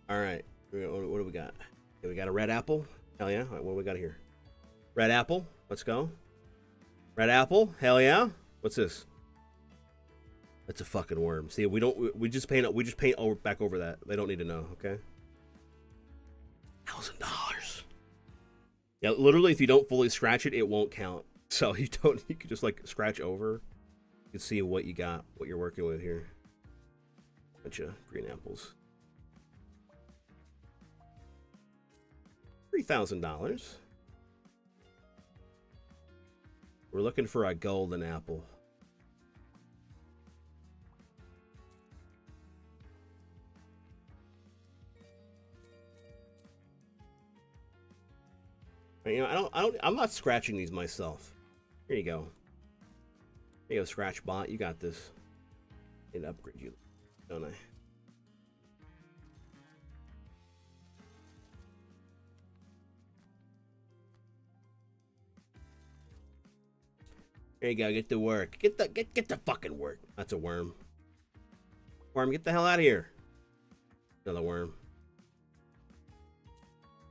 All right, what do we got? Okay, we got a red apple. Hell yeah! All right, what do we got here? Red apple. Let's go. Red apple. Hell yeah! What's this? That's a fucking worm. See, we just paint over back over that. They don't need to know, okay? $1,000. Yeah, literally, if you don't fully scratch it, it won't count. So you can just like scratch over. You can see what you got, what you're working with here. Bunch of green apples. $3,000. We're looking for a golden apple. You know, I'm not scratching these myself. Here you go. Here you go, scratch bot. You got this. I need to upgrade you, don't I? There you go. Get to work. Get the fucking work. That's a worm. Worm, get the hell out of here. Another worm.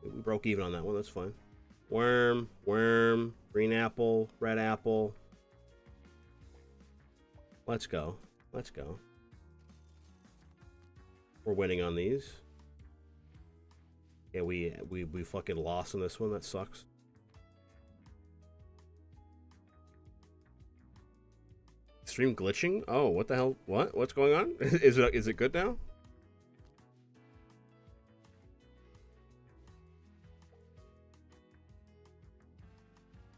We broke even on that one. That's fine. Worm, worm, green apple, red apple. Let's go. Let's go. We're winning on these. Yeah, we fucking lost on this one. That sucks. Stream glitching? Oh, what the hell? What? What's going on? Is it good now?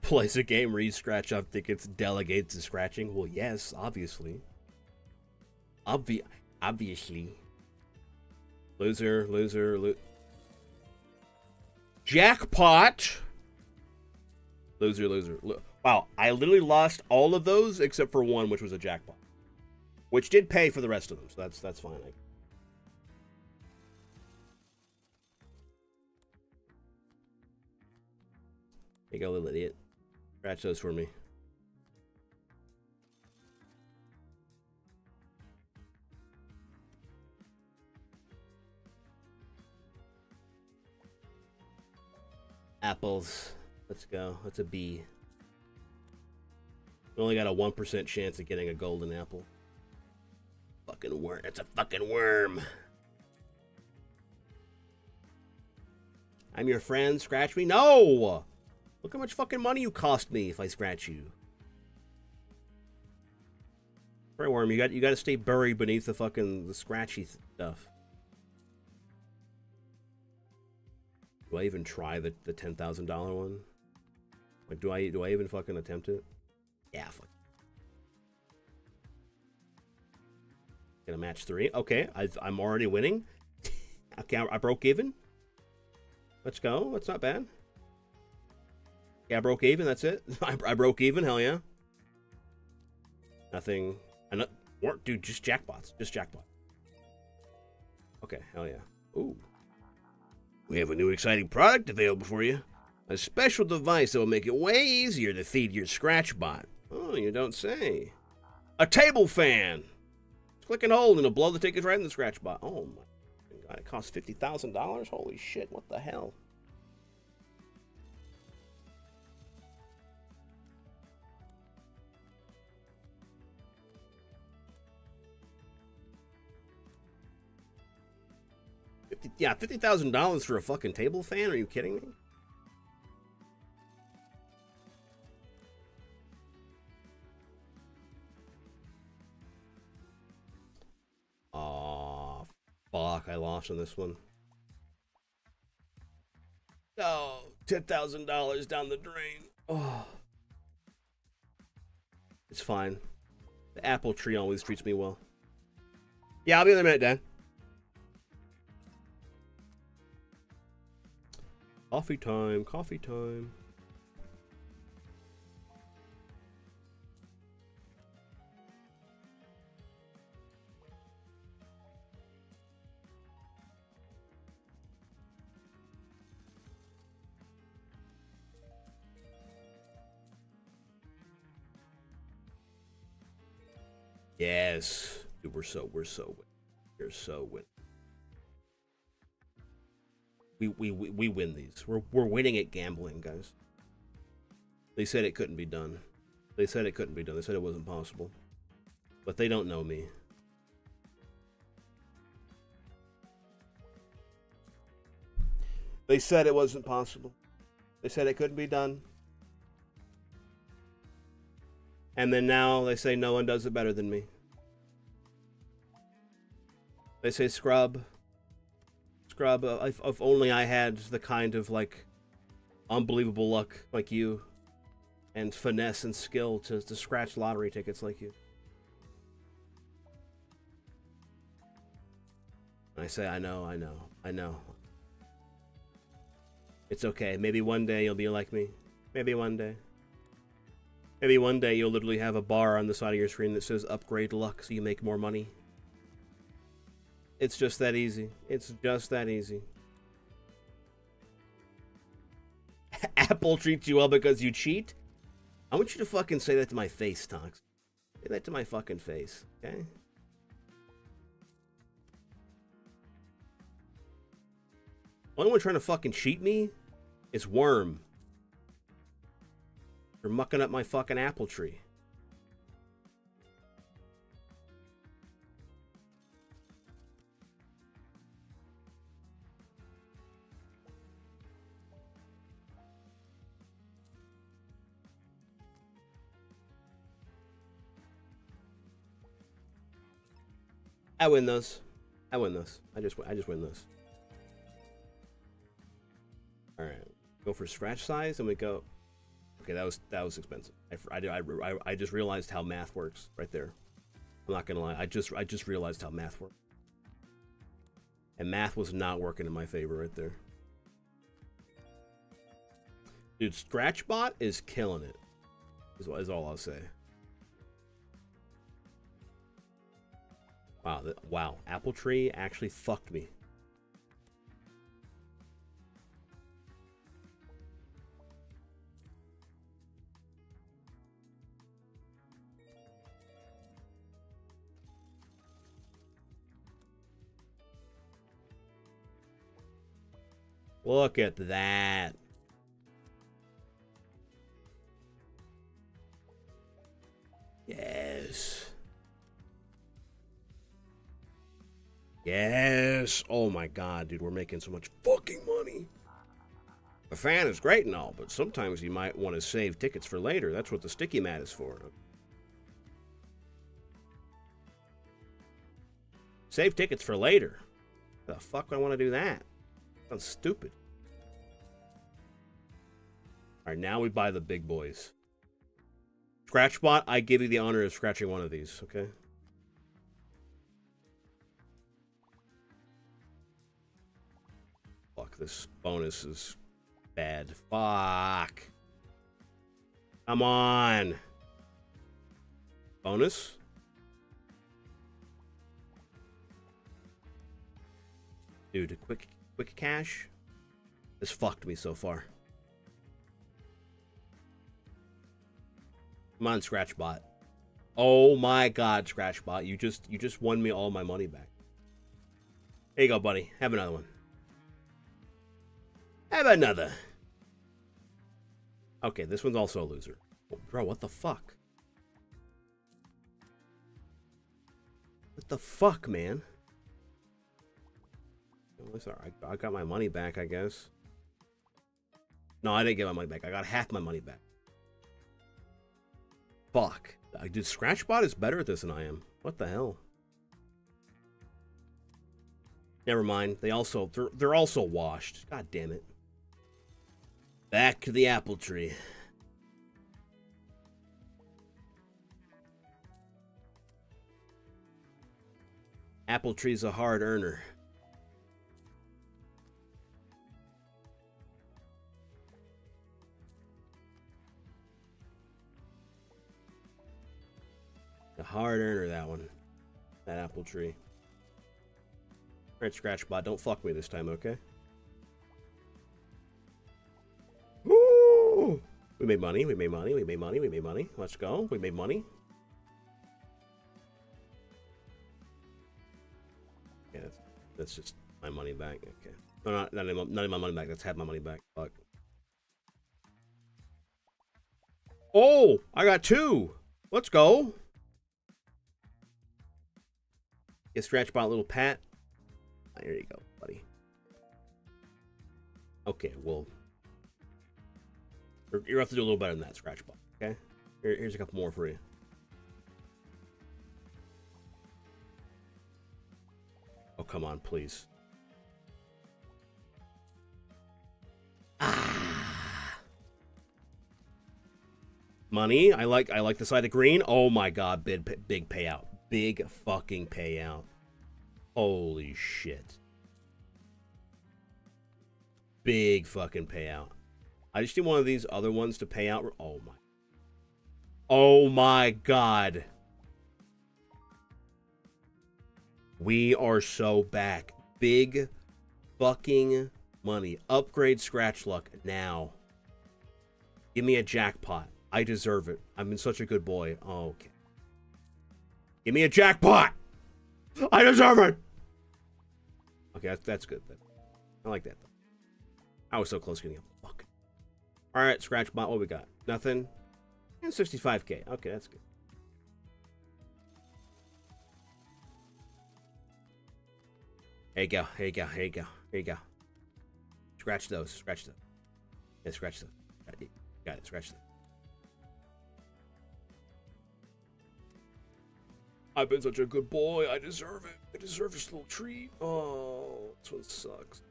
Plays a game where you scratch off tickets, delegates to scratching. Well, yes, obviously. Obviously. Loser. Jackpot! Loser. Wow, I literally lost all of those except for one, which was a jackpot. Which did pay for the rest of them, so that's fine. Here you go, little idiot. Scratch those for me. Apples. Let's go. That's a B. We only got a 1% chance of getting a golden apple. Fucking worm. It's a fucking worm. I'm your friend. Scratch me? No! Look how much fucking money you cost me if I scratch you. Right, worm. You got to stay buried beneath the fucking scratchy stuff. Do I even try the $10,000 one? Like, do I even fucking attempt it? Yeah, fuck. Get a match 3. Okay, I'm already winning. Okay, I broke even. Let's go. That's not bad. Yeah, I broke even. That's it. I broke even. Hell yeah. Nothing. Dude, just jackpots. Just jackpot. Okay, hell yeah. Ooh. We have a new exciting product available for you. A special device that will make it way easier to feed your scratch bot. Oh, you don't say. A table fan. Click and hold and it'll blow the tickets right in the scratch bot. Oh my god, it costs $50,000? Holy shit, what the hell? Yeah, $50,000 for a fucking table fan? Are you kidding me? Aw, fuck, I lost on this one. Oh, $10,000 down the drain. Oh. It's fine. The apple tree always treats me well. Yeah, I'll be in a minute, Dan. Coffee time, coffee time. Yes. Dude, we're so win. We win these. We're winning at gambling, guys. They said it couldn't be done. They said it couldn't be done. They said it wasn't possible. But they don't know me. They said it wasn't possible. They said it couldn't be done. And then now they say no one does it better than me. They say scrub. Scrub, if only I had the kind of, like, unbelievable luck like you. And finesse and skill to scratch lottery tickets like you. And I say, I know. It's okay. Maybe one day you'll be like me. Maybe one day. Maybe one day you'll literally have a bar on the side of your screen that says upgrade luck so you make more money. It's just that easy. It's just that easy. Apple treats you well because you cheat? I want you to fucking say that to my face, Tox. Say that to my fucking face, okay? Only one trying to fucking cheat me is Worm. You're mucking up my fucking apple tree. I win those. I win those. I just win those. All right, go for scratch size, and we go. Okay, that was expensive. I just realized how math works right there. I'm not gonna lie. I just realized how math works, and math was not working in my favor right there. Dude, Scratchbot is killing it. Is all I'll say. Wow, wow, Apple Tree actually fucked me. Look at that. Yes. Yes. Oh my god, dude, we're making so much fucking money. A fan is great and all, but sometimes you might want to save tickets for later. That's what the sticky mat is for. Save tickets for later. The fuck would I want to do that? Sounds stupid. Alright, now we buy the big boys. Scratchbot, I give you the honor of scratching one of these, okay? Fuck, this bonus is bad. Fuck. Come on. Bonus? Dude, quick cash? This fucked me so far. Come on, Scratchbot. Oh my God, Scratchbot, you just won me all my money back. Here you go, buddy. Have another one. Have another. Okay, this one's also a loser. Oh, bro, what the fuck? What the fuck, man? I got my money back, I guess. No, I didn't get my money back. I got half my money back. Fuck. Dude, Scratchbot is better at this than I am. What the hell? Never mind. They're also washed. God damn it. Back to the apple tree. Apple tree's a hard earner. A hard earner, that one. That apple tree. Alright, Scratchbot, don't fuck me this time, okay? Woo! We made money, we made money, we made money, we made money. Let's go. We made money. Yeah, that's just my money back. Okay. No, not even my money back. That's half my money back. Fuck. Oh! I got 2! Let's go! Get Scratchbot a little pat. There you go, buddy. Okay, well, you're gonna have to do a little better than that, Scratchbot. Okay, here's a couple more for you. Oh, come on, please. Ah, money. I like the side of green. Oh my God, big payout. Big fucking payout. Holy shit. Big fucking payout. I just need one of these other ones to pay out. Oh my. Oh my God. We are so back. Big fucking money. Upgrade Scratch Luck now. Give me a jackpot. I deserve it. I've been such a good boy. Oh, okay. Give me a jackpot! I deserve it! Okay, that's good. I like that, though. I was so close to getting a fuck. Alright, Scratchbot, what we got? Nothing? And 65k. Okay, that's good. Here you go, here you go, here you go, here you go. Scratch those, scratch those. Yeah, scratch those. Got it, scratch those. I've been such a good boy. I deserve it. I deserve this little treat. Oh, this one sucks.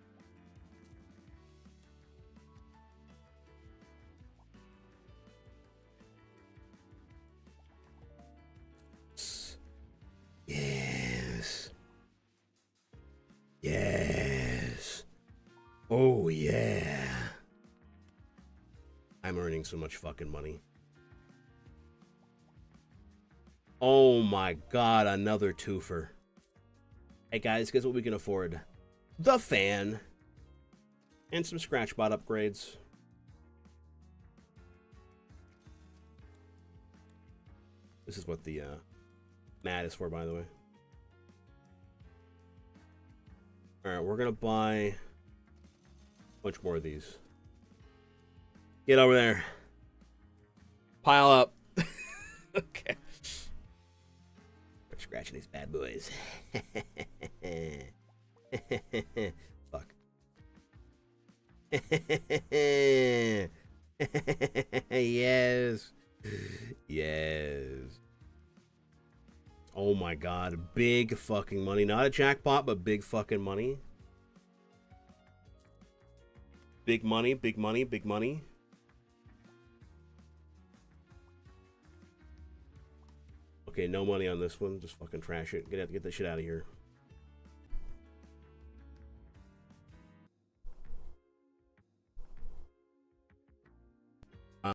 Yes. Yes. Oh, yeah. I'm earning so much fucking money. Oh my God, another twofer. Hey guys, guess what we can afford? The fan. And some Scratchbot upgrades. This is what the mat is for, by the way. Alright, we're gonna buy a bunch more of these. Get over there. Pile up. Okay. We're scratching these bad boys. Fuck. Yes. Yes. Oh my God. Big fucking money. Not a jackpot, but big fucking money. Big money, big money, big money. Okay, no money on this one. Just fucking trash it. Get that shit out of here.